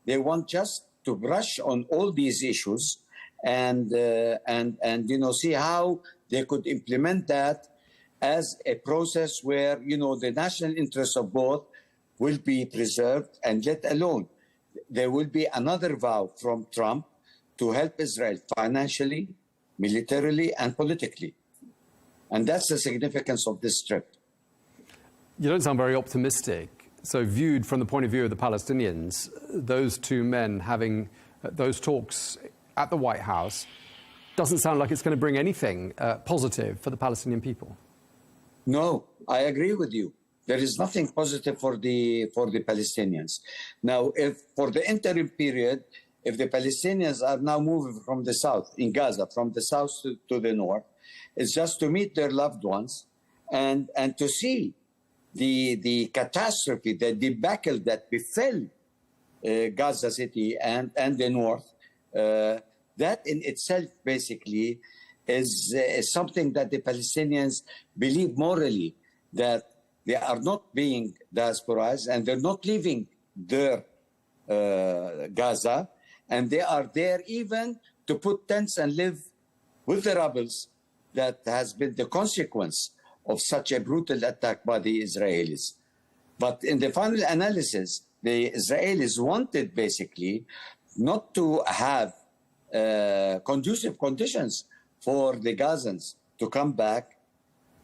they want just to brush on all these issues and you know, see how they could implement that as a process where, you know, the national interests of both will be preserved, and let alone there will be another vow from Trump to help Israel financially, militarily, and politically. And that's the significance of this trip. You don't sound very optimistic. So viewed from the point of view of the Palestinians, those two men having those talks at the White House doesn't sound like it's going to bring anything positive for the Palestinian people. No, I agree with you. There is nothing positive for the Palestinians. Now, if for the interim period, if the Palestinians are now moving from the south, in Gaza, from the south to the north, it's just to meet their loved ones and to see the catastrophe, the debacle that befell Gaza City and the north, that in itself basically is something that the Palestinians believe morally, that they are not being diasporized and they're not leaving their Gaza, and they are there even to put tents and live with the rebels. That has been the consequence of such a brutal attack by the Israelis. But in the final analysis, the Israelis wanted basically not to have conducive conditions for the Gazans to come back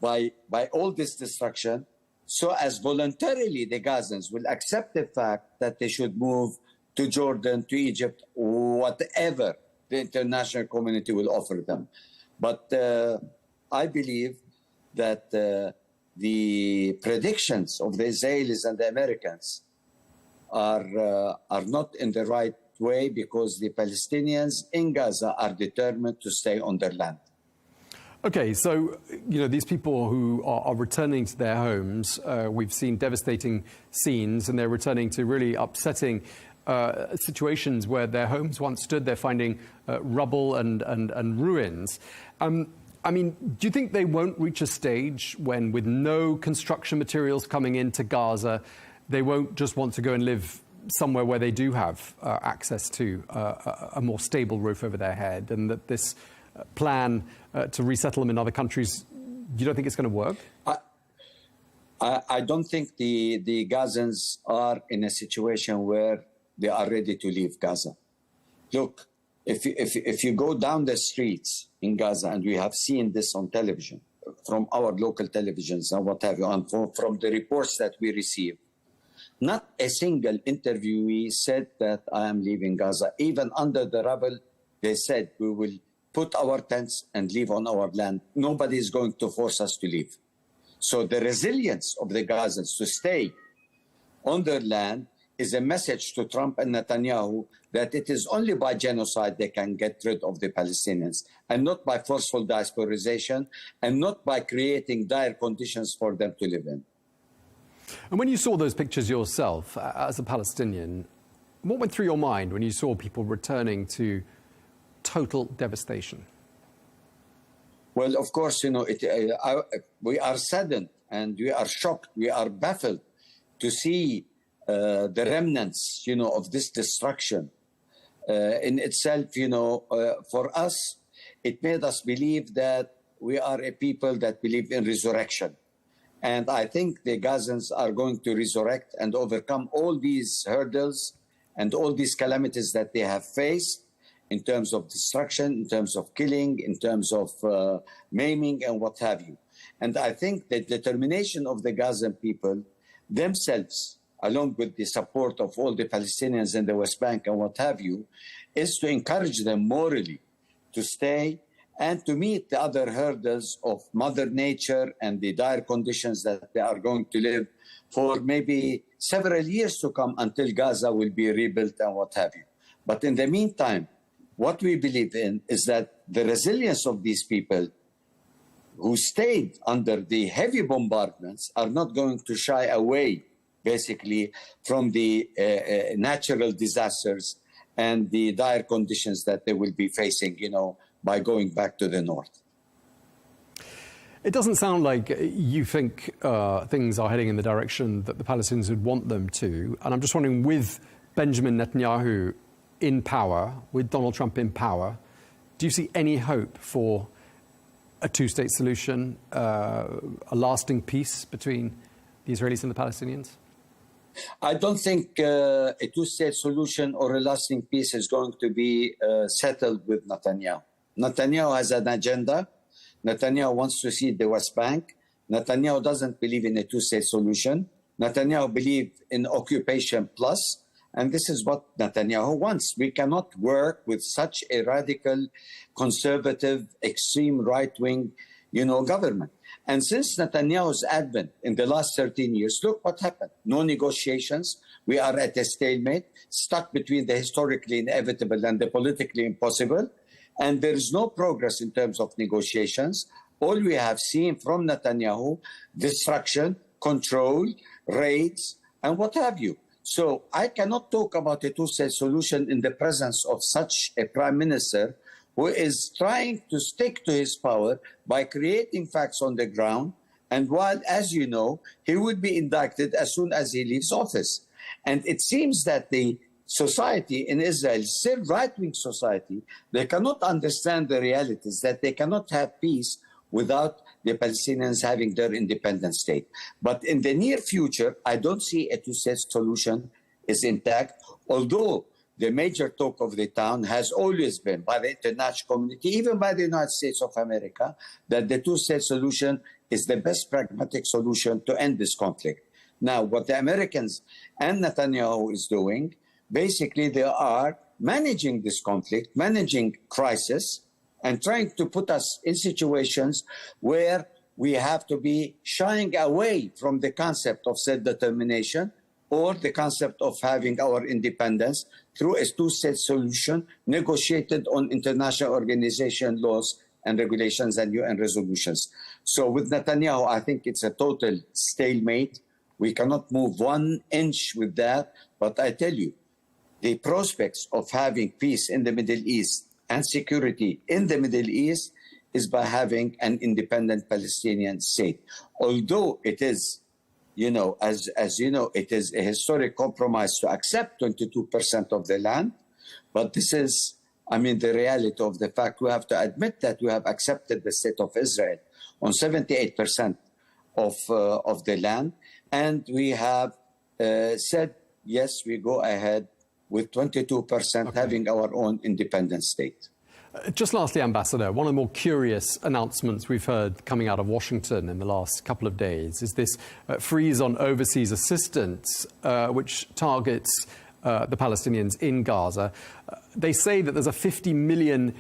by all this destruction, so as voluntarily the Gazans will accept the fact that they should move to Jordan, to Egypt, whatever the international community will offer them. But I believe that the predictions of the Israelis and the Americans are not in the right way, because the Palestinians in Gaza are determined to stay on their land. Okay, so, these people who are returning to their homes, we've seen devastating scenes, and they're returning to really upsetting situations where their homes once stood. They're finding rubble and ruins. I mean, do you think they won't reach a stage when, with no construction materials coming into Gaza, they won't just want to go and live somewhere where they do have access to a more stable roof over their head, and that this plan to resettle them in other countries, you don't think it's going to work? I don't think the Gazans are in a situation where they are ready to leave Gaza. Look, if you go down the streets in Gaza, and we have seen this on television, from our local televisions and what have you, and from the reports that we receive, not a single interviewee said that I am leaving Gaza. Even under the rubble, they said we will put our tents and live on our land. Nobody is going to force us to leave. So the resilience of the Gazans to stay on their land is a message to Trump and Netanyahu that it is only by genocide they can get rid of the Palestinians, and not by forceful diasporization, and not by creating dire conditions for them to live in. And when you saw those pictures yourself, as a Palestinian, what went through your mind when you saw people returning to total devastation? Well, of course, we are saddened and we are shocked, we are baffled to see the remnants, of this destruction. In itself, for us, it made us believe that we are a people that believe in resurrection. And I think the Gazans are going to resurrect and overcome all these hurdles and all these calamities that they have faced in terms of destruction, in terms of killing, in terms of maiming and what have you. And I think the determination of the Gazan people themselves, along with the support of all the Palestinians in the West Bank and what have you, is to encourage them morally to stay and to meet the other hurdles of Mother Nature and the dire conditions that they are going to live for maybe several years to come, until Gaza will be rebuilt and what have you. But in the meantime, what we believe in is that the resilience of these people who stayed under the heavy bombardments are not going to shy away, basically, from the natural disasters and the dire conditions that they will be facing, by going back to the north. It doesn't sound like you think things are heading in the direction that the Palestinians would want them to. And I'm just wondering, with Benjamin Netanyahu in power, with Donald Trump in power, do you see any hope for a two-state solution, a lasting peace between the Israelis and the Palestinians? I don't think a two-state solution or a lasting peace is going to be settled with Netanyahu. Netanyahu has an agenda. Netanyahu wants to see the West Bank. Netanyahu doesn't believe in a two-state solution. Netanyahu believes in occupation plus, and this is what Netanyahu wants. We cannot work with such a radical, conservative, extreme right-wing, government. And since Netanyahu's advent in the last 13 years, look what happened. No negotiations. We are at a stalemate, stuck between the historically inevitable and the politically impossible. And there is no progress in terms of negotiations. All we have seen from Netanyahu, destruction, control, raids, and what have you. So I cannot talk about a two-state solution in the presence of such a prime minister who is trying to stick to his power by creating facts on the ground. And while, as you know, he will be indicted as soon as he leaves office. And it seems that the society in Israel, still right-wing society, they cannot understand the realities, that they cannot have peace without the Palestinians having their independent state. But in the near future, I don't see a two-state solution is intact, although the major talk of the town has always been by the international community, even by the United States of America, that the two-state solution is the best pragmatic solution to end this conflict. Now, what the Americans and Netanyahu is doing, basically they are managing this conflict, managing crisis, and trying to put us in situations where we have to be shying away from the concept of self-determination or the concept of having our independence through a two-state solution negotiated on international organization laws and regulations and UN resolutions. So with Netanyahu, I think it's a total stalemate. We cannot move 1 inch with that. But I tell you, the prospects of having peace in the Middle East and security in the Middle East is by having an independent Palestinian state. Although it is, you know, as you know, it is a historic compromise to accept 22% of the land. But this is, I mean, the reality of the fact. We have to admit that we have accepted the state of Israel on 78% of the land. And we have said, yes, we go ahead with 22% having our own independent state. Just lastly, Ambassador, one of the more curious announcements we've heard coming out of Washington in the last couple of days is this freeze on overseas assistance, which targets the Palestinians in Gaza. They say that there's a $50 million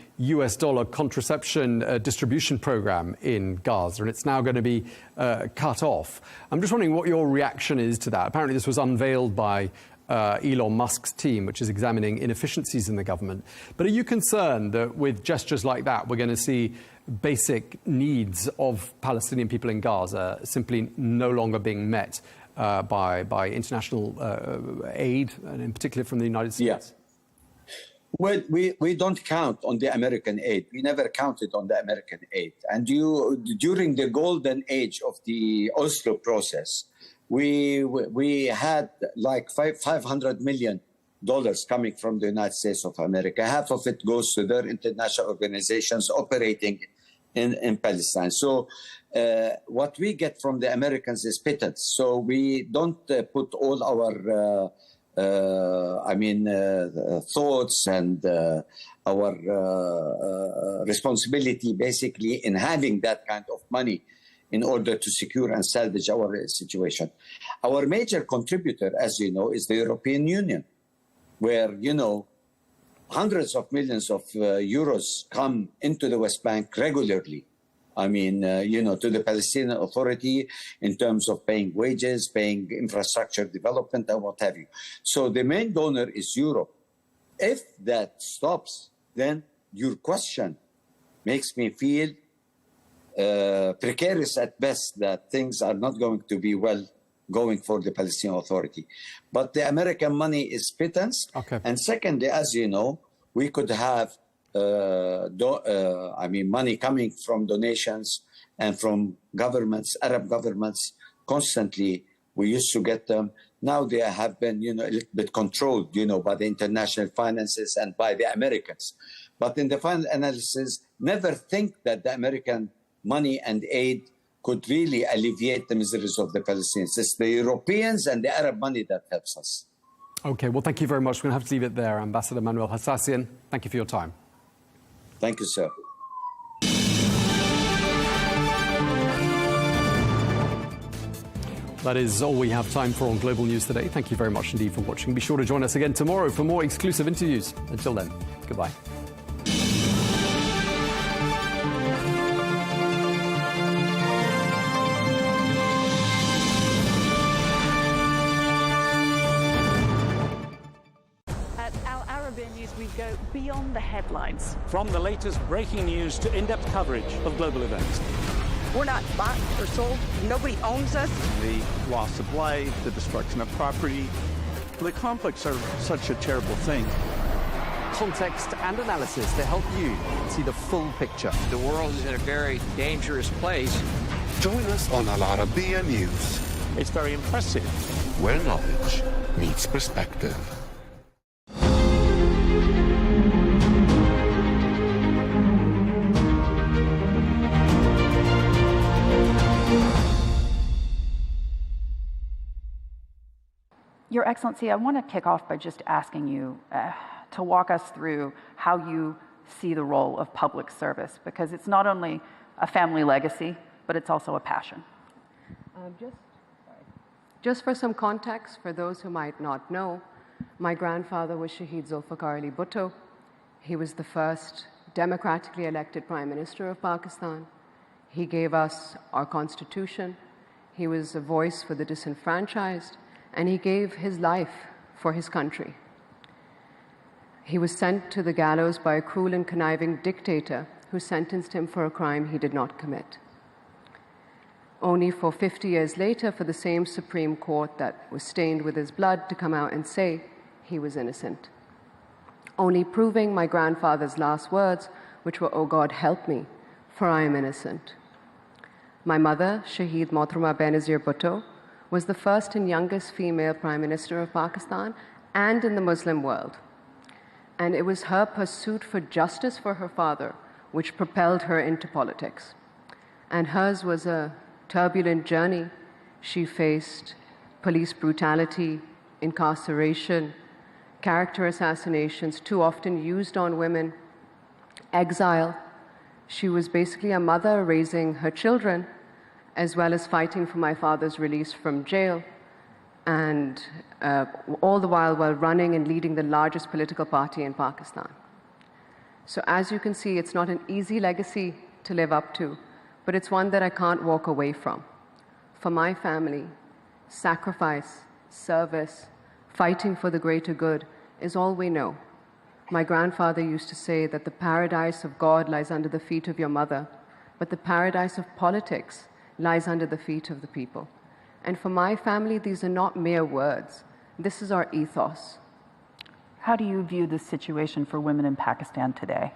contraception distribution program in Gaza, and it's now going to be cut off. I'm just wondering what your reaction is to that. Apparently this was unveiled by Elon Musk's team, which is examining inefficiencies in the government. But are you concerned that with gestures like that, we're going to see basic needs of Palestinian people in Gaza simply no longer being met by international aid, and in particular from the United States? Yes. Well, we don't count on the American aid. We never counted on the American aid. And during the golden age of the Oslo process, we had like $500 million coming from the United States of America. Half of it goes to their international organizations operating in Palestine. So what we get from the Americans is pittance. So we don't put all our thoughts and our responsibility basically in having that kind of money in order to secure and salvage our situation. Our major contributor, as you know, is the European Union, where, you know, hundreds of millions of euros come into the West Bank regularly. I mean, to the Palestinian Authority in terms of paying wages, paying infrastructure development, and what have you. So the main donor is Europe. If that stops, then your question makes me feel precarious at best, that things are not going to be well going for the Palestinian Authority. But the American money is pittance. Okay. And secondly, as you know, we could have money coming from donations and from governments, Arab governments, constantly. We used to get them. Now they have been, a little bit controlled, by the international finances and by the Americans. But in the final analysis, never think that the American money and aid could really alleviate the miseries of the Palestinians. It's the Europeans and the Arab money that helps us. Okay, well, thank you very much. We're going to have to leave it there. Ambassador Manuel Hassassian, thank you for your time. Thank you, sir. That is all we have time for on Global News today. Thank you very much indeed for watching. Be sure to join us again tomorrow for more exclusive interviews. Until then, goodbye. We go beyond the headlines. From the latest breaking news to in-depth coverage of global events. We're not bought or sold. Nobody owns us. The loss of life, the destruction of property. The conflicts are such a terrible thing. Context and analysis to help you see the full picture. The world is in a very dangerous place. Join us on Arabiya News. It's very impressive. Where knowledge meets perspective. Your Excellency, I want to kick off by just asking you to walk us through how you see the role of public service, because it's not only a family legacy, but it's also a passion. Just for some context, for those who might not know, my grandfather was Shaheed Zulfikar Ali Bhutto. He was the first democratically elected Prime Minister of Pakistan. He gave us our constitution. He was a voice for the disenfranchised, and he gave his life for his country. He was sent to the gallows by a cruel and conniving dictator who sentenced him for a crime he did not commit. Only for 50 years later, for the same Supreme Court that was stained with his blood to come out and say he was innocent. Only proving my grandfather's last words, which were, "Oh God, help me, for I am innocent." My mother, Shaheed Mohtharma Benazir Bhutto, was the first and youngest female Prime Minister of Pakistan and in the Muslim world. And it was her pursuit for justice for her father which propelled her into politics. And hers was a turbulent journey. She faced police brutality, incarceration, character assassinations, too often used on women, exile. She was basically a mother raising her children, as well as fighting for my father's release from jail, and all the while running and leading the largest political party in Pakistan. So as you can see, it's not an easy legacy to live up to, but it's one that I can't walk away from. For my family, sacrifice, service, fighting for the greater good is all we know. My grandfather used to say that the paradise of God lies under the feet of your mother, but the paradise of politics lies under the feet of the people. And for my family, these are not mere words. This is our ethos. How do you view the situation for women in Pakistan today?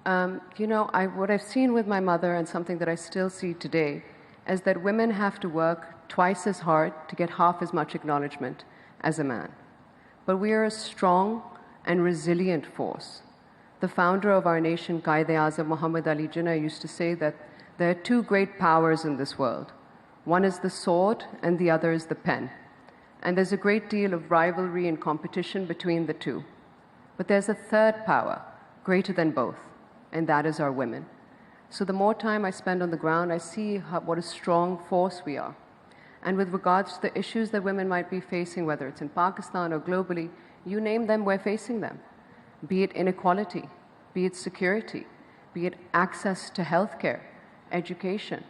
What I've seen with my mother, and something that I still see today, is that women have to work twice as hard to get half as much acknowledgement as a man. But we are a strong and resilient force. The founder of our nation, Qaid-e-Azam Muhammad Ali Jinnah, used to say that there are two great powers in this world. One is the sword and the other is the pen. And there's a great deal of rivalry and competition between the two. But there's a third power, greater than both, and that is our women. So the more time I spend on the ground, I see what a strong force we are. And with regards to the issues that women might be facing, whether it's in Pakistan or globally, you name them, we're facing them. Be it inequality, be it security, be it access to healthcare, education.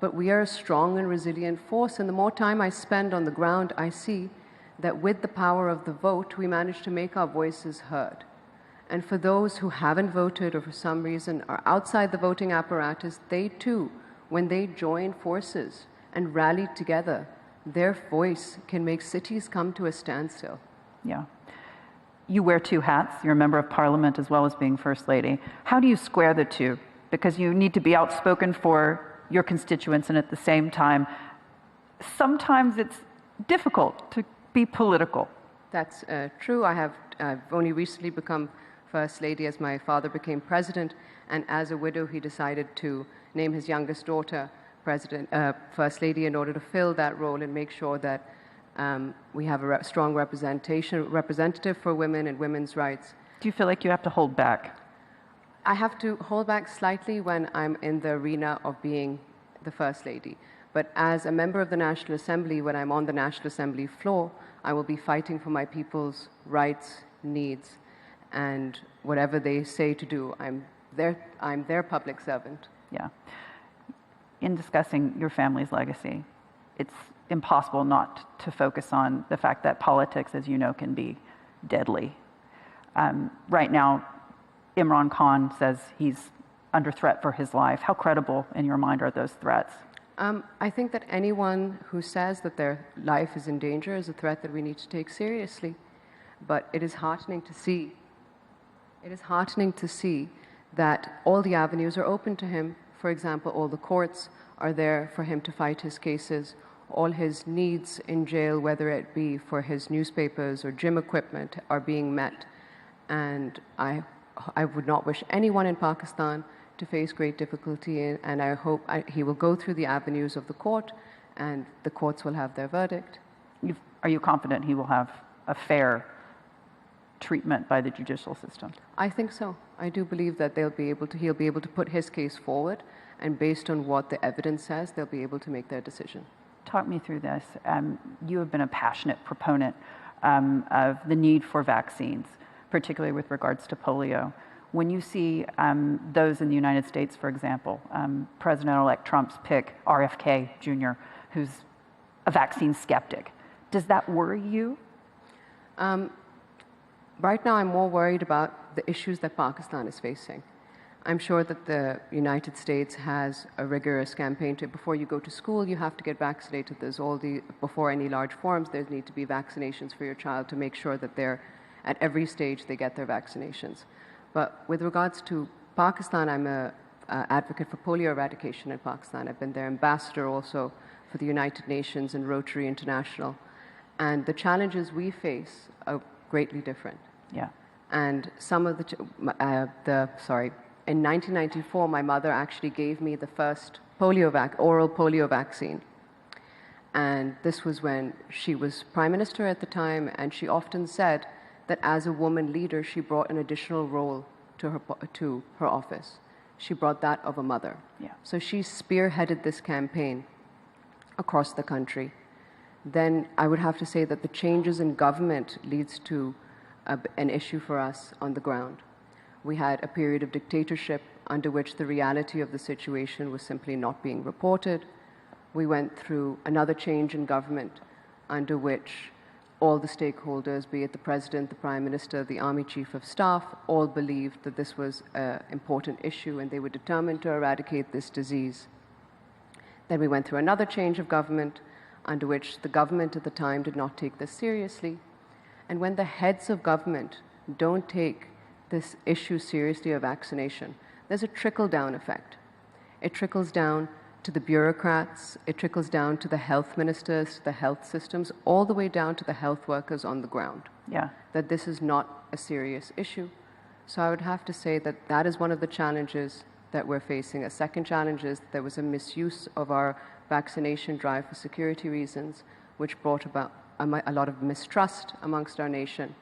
But we are a strong and resilient force, and the more time I spend on the ground, I see that with the power of the vote, we manage to make our voices heard. And for those who haven't voted or for some reason are outside the voting apparatus, they too, when they join forces and rally together, their voice can make cities come to a standstill. Yeah. You wear two hats. You're a member of Parliament as well as being First Lady. How do you square the two? Because you need to be outspoken for your constituents, and at the same time, sometimes it's difficult to be political. That's true. I've only recently become First Lady as my father became president, and as a widow, he decided to name his youngest daughter First Lady in order to fill that role and make sure that we have a strong representative for women and women's rights. Do you feel like you have to hold back? I have to hold back slightly when I'm in the arena of being the First Lady. But as a member of the National Assembly, when I'm on the National Assembly floor, I will be fighting for my people's rights, needs, and whatever they say to do, I'm their public servant. Yeah. In discussing your family's legacy, it's impossible not to focus on the fact that politics, as you know, can be deadly. Right now, Imran Khan says he's under threat for his life. How credible in your mind are those threats? I think that anyone who says that their life is in danger is a threat that we need to take seriously. But it is heartening to see. It is heartening to see that all the avenues are open to him. For example, all the courts are there for him to fight his cases. All his needs in jail, whether it be for his newspapers or gym equipment, are being met. And I would not wish anyone in Pakistan to face great difficulty, and I hope he will go through the avenues of the court, and the courts will have their verdict. Are you confident he will have a fair treatment by the judicial system? I think so. I do believe that he'll be able to put his case forward, and based on what the evidence says, they'll be able to make their decision. Talk me through this. You have been a passionate proponent of the need for vaccines, particularly with regards to polio. When you see those in the United States, for example, President-elect Trump's pick, RFK Jr., who's a vaccine skeptic, does that worry you? Right now, I'm more worried about the issues that Pakistan is facing. I'm sure that the United States has a rigorous campaign before you go to school, you have to get vaccinated. Before any large forums, there need to be vaccinations for your child to make sure that at every stage they get their vaccinations. But with regards to Pakistan, I'm an advocate for polio eradication in Pakistan. I've been their ambassador also for the United Nations and Rotary International. And the challenges we face are greatly different. Yeah. And some of in 1994, my mother actually gave me the first oral polio vaccine. And this was when she was Prime Minister at the time, and she often said that as a woman leader, she brought an additional role to her office. She brought that of a mother. Yeah. So she spearheaded this campaign across the country. Then I would have to say that the changes in government leads to an issue for us on the ground. We had a period of dictatorship under which the reality of the situation was simply not being reported. We went through another change in government under which all the stakeholders, be it the President, the Prime Minister, the Army Chief of Staff, all believed that this was an important issue and they were determined to eradicate this disease. Then we went through another change of government under which the government at the time did not take this seriously. And when the heads of government don't take this issue seriously of vaccination, there's a trickle-down effect. It trickles down to the bureaucrats, it trickles down to the health ministers, to the health systems, all the way down to the health workers on the ground. Yeah. That this is not a serious issue. So I would have to say that that is one of the challenges that we're facing. A second challenge is that there was a misuse of our vaccination drive for security reasons, which brought about a lot of mistrust amongst our nation.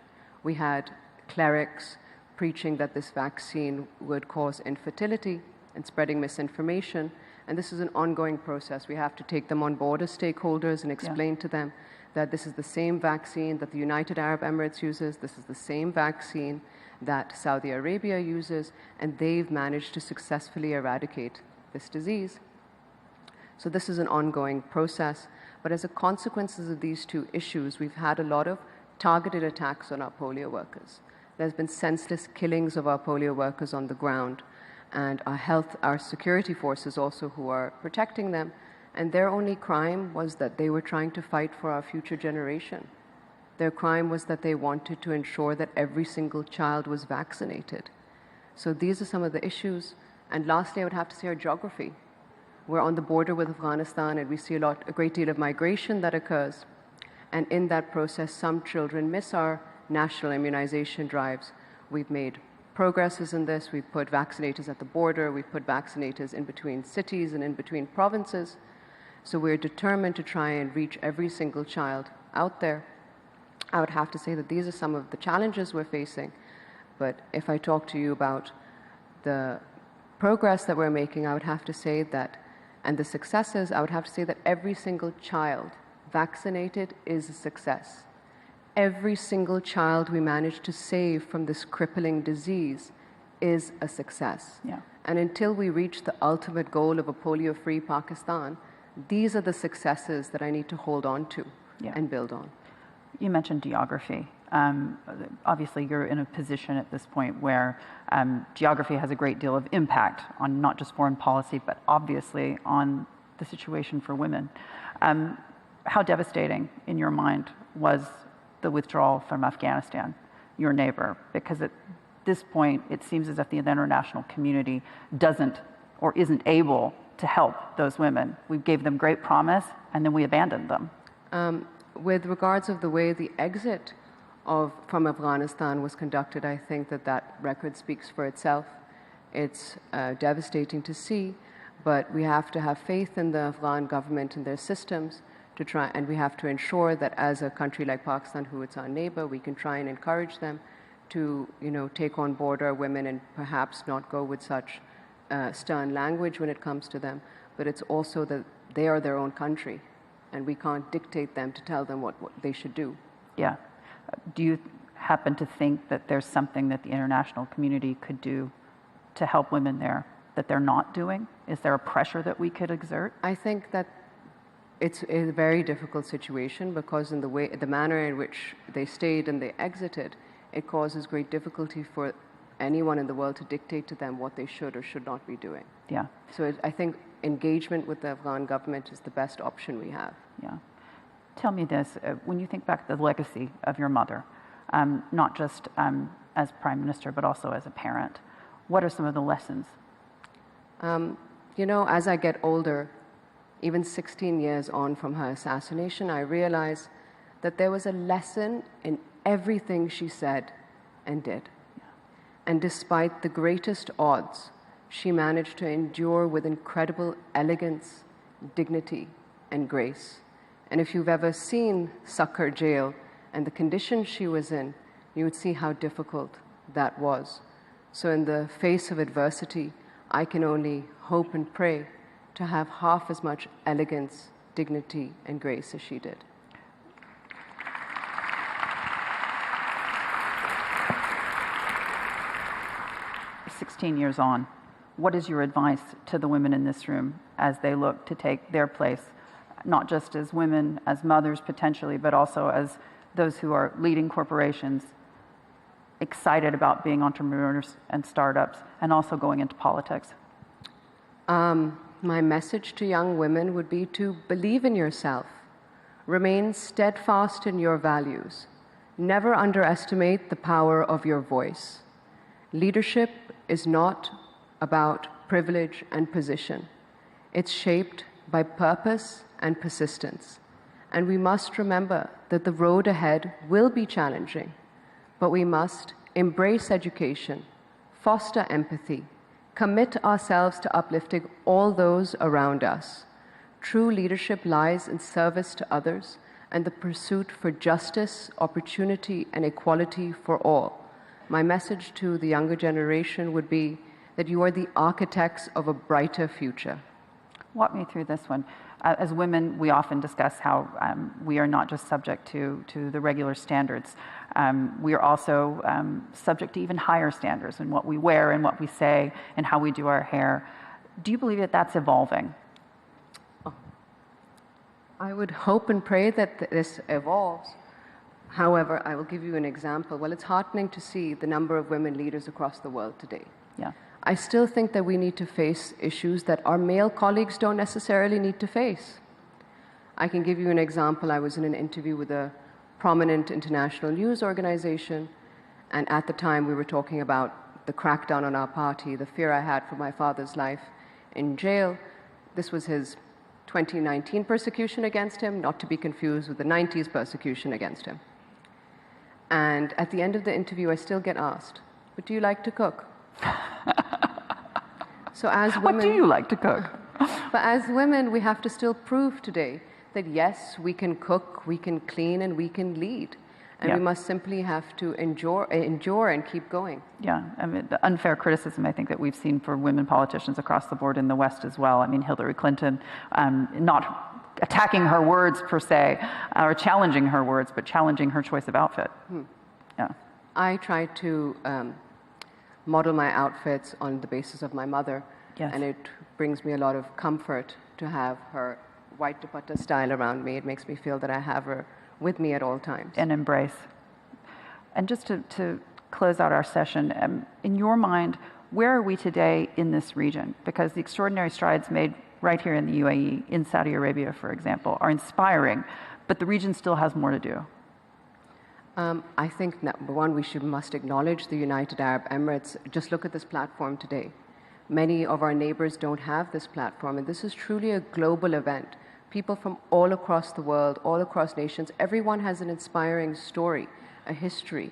We had clerics preaching that this vaccine would cause infertility and spreading misinformation. And this is an ongoing process. We have to take them on board as stakeholders and explain to them that this is the same vaccine that the United Arab Emirates uses, this is the same vaccine that Saudi Arabia uses, and they've managed to successfully eradicate this disease. So this is an ongoing process. But as a consequence of these two issues, we've had a lot of targeted attacks on our polio workers. There's been senseless killings of our polio workers on the ground, and our security forces also who are protecting them, and their only crime was that they were trying to fight for our future generation. Their crime was that they wanted to ensure that every single child was vaccinated. So these are some of the issues. And lastly, I would have to say our geography. We're on the border with Afghanistan, and we see a great deal of migration that occurs. And in that process, some children miss our national immunization drives. We've made progresses in this. We've put vaccinators at the border. We've put vaccinators in between cities and in between provinces. So we're determined to try and reach every single child out there. I would have to say that these are some of the challenges we're facing. But if I talk to you about the progress that we're making, I would have to say that, and the successes, I would have to say that every single child vaccinated is a success. Every single child we managed to save from this crippling disease is a success. Yeah. And until we reach the ultimate goal of a polio-free Pakistan, these are the successes that I need to hold on to and build on. You mentioned geography. Obviously, you're in a position at this point where geography has a great deal of impact on not just foreign policy, but obviously on the situation for women. How devastating, in your mind, was the withdrawal from Afghanistan, your neighbor? Because at this point, it seems as if the international community doesn't or isn't able to help those women. We gave them great promise, and then we abandoned them. With regards of the way the exit from Afghanistan was conducted, I think that record speaks for itself. It's devastating to see, but we have to have faith in the Afghan government and their systems to try, and we have to ensure that as a country like Pakistan, who it's our neighbor, we can try and encourage them to, take on board our women and perhaps not go with such stern language when it comes to them. But it's also that they are their own country, and we can't dictate them to tell them what they should do. Yeah. Do you happen to think that there's something that the international community could do to help women there that they're not doing? Is there a pressure that we could exert? I think that it's a very difficult situation because in the manner in which they stayed and they exited, it causes great difficulty for anyone in the world to dictate to them what they should or should not be doing. Yeah. So I think engagement with the Afghan government is the best option we have. Yeah. Tell me this, when you think back to the legacy of your mother, not just as Prime Minister, but also as a parent, what are some of the lessons? As I get older, even 16 years on from her assassination, I realize that there was a lesson in everything she said and did. Yeah. And despite the greatest odds, she managed to endure with incredible elegance, dignity, and grace. And if you've ever seen Sucker Jail and the condition she was in, you would see how difficult that was. So in the face of adversity, I can only hope and pray to have half as much elegance, dignity, and grace as she did. "16 years on, what is your advice to the women in this room as they look to take their place, not just as women, as mothers potentially, but also as those who are leading corporations, excited about being entrepreneurs and startups, and also going into politics?" My message to young women would be to believe in yourself, remain steadfast in your values, never underestimate the power of your voice. Leadership is not about privilege and position. It's shaped by purpose and persistence. And we must remember that the road ahead will be challenging, but we must embrace education, foster empathy, commit ourselves to uplifting all those around us. True leadership lies in service to others and the pursuit for justice, opportunity, and equality for all. My message to the younger generation would be that you are the architects of a brighter future. Walk me through this one. As women, we often discuss how we are not just subject to the regular standards. We are also subject to even higher standards in what we wear and what we say and how we do our hair. Do you believe that that's evolving? I would hope and pray that this evolves. However, I will give you an example. Well, it's heartening to see the number of women leaders across the world today. Yeah. I still think that we need to face issues that our male colleagues don't necessarily need to face. I can give you an example. I was in an interview with a prominent international news organization, and at the time we were talking about the crackdown on our party, the fear I had for my father's life in jail. This was his 2019 persecution against him, not to be confused with the 90s persecution against him. And at the end of the interview, I still get asked, "But do you like to cook?" So as women, what do you like to cook? But as women, we have to still prove today that yes, we can cook, we can clean, and we can lead. And we must simply have to endure and keep going. Yeah, I mean, the unfair criticism I think that we've seen for women politicians across the board in the West as well. I mean, Hillary Clinton, not attacking her words per se, or challenging her words, but challenging her choice of outfit. Yeah. I try to model my outfits on the basis of my mother, and it brings me a lot of comfort to have her white dupatta style around me. It makes me feel that I have her with me at all times. And embrace. And just to close out our session, in your mind, where are we today in this region? Because the extraordinary strides made right here in the UAE, in Saudi Arabia, for example, are inspiring, but the region still has more to do. I think, number one, we must acknowledge the United Arab Emirates. Just look at this platform today. Many of our neighbors don't have this platform, and this is truly a global event. People from all across the world, all across nations, everyone has an inspiring story, a history.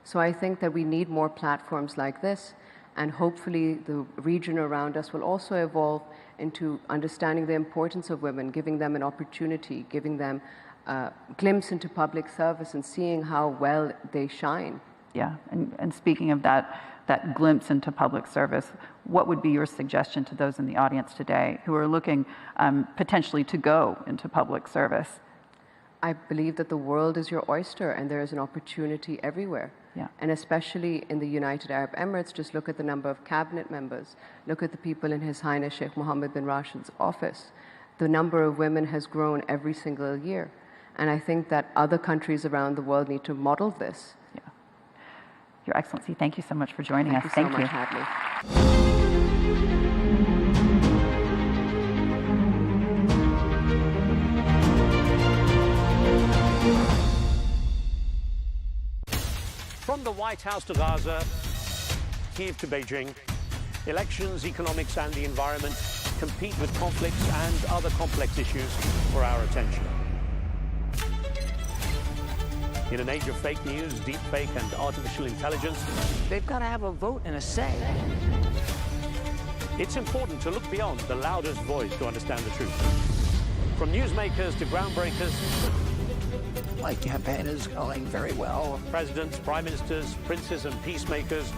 So I think that we need more platforms like this, and hopefully the region around us will also evolve into understanding the importance of women, giving them an opportunity, giving them a glimpse into public service and seeing how well they shine. Yeah, and speaking of that glimpse into public service, what would be your suggestion to those in the audience today who are looking potentially to go into public service? I believe that the world is your oyster and there is an opportunity everywhere. Yeah. And especially in the United Arab Emirates, just look at the number of cabinet members. Look at the people in His Highness Sheikh Mohammed bin Rashid's office. The number of women has grown every single year. And I think that other countries around the world need to model this. Yeah. Your Excellency, thank you so much for joining us. Thank you so much, Hadley. From the White House to Gaza, Kiev to Beijing, elections, economics and the environment compete with conflicts and other complex issues for our attention. In an age of fake news, deep fake and artificial intelligence, They've got to have a vote and a say. it's important to look beyond the loudest voice to understand the truth. From newsmakers to groundbreakers, My campaign is going very well. presidents, prime ministers, princes and peacemakers,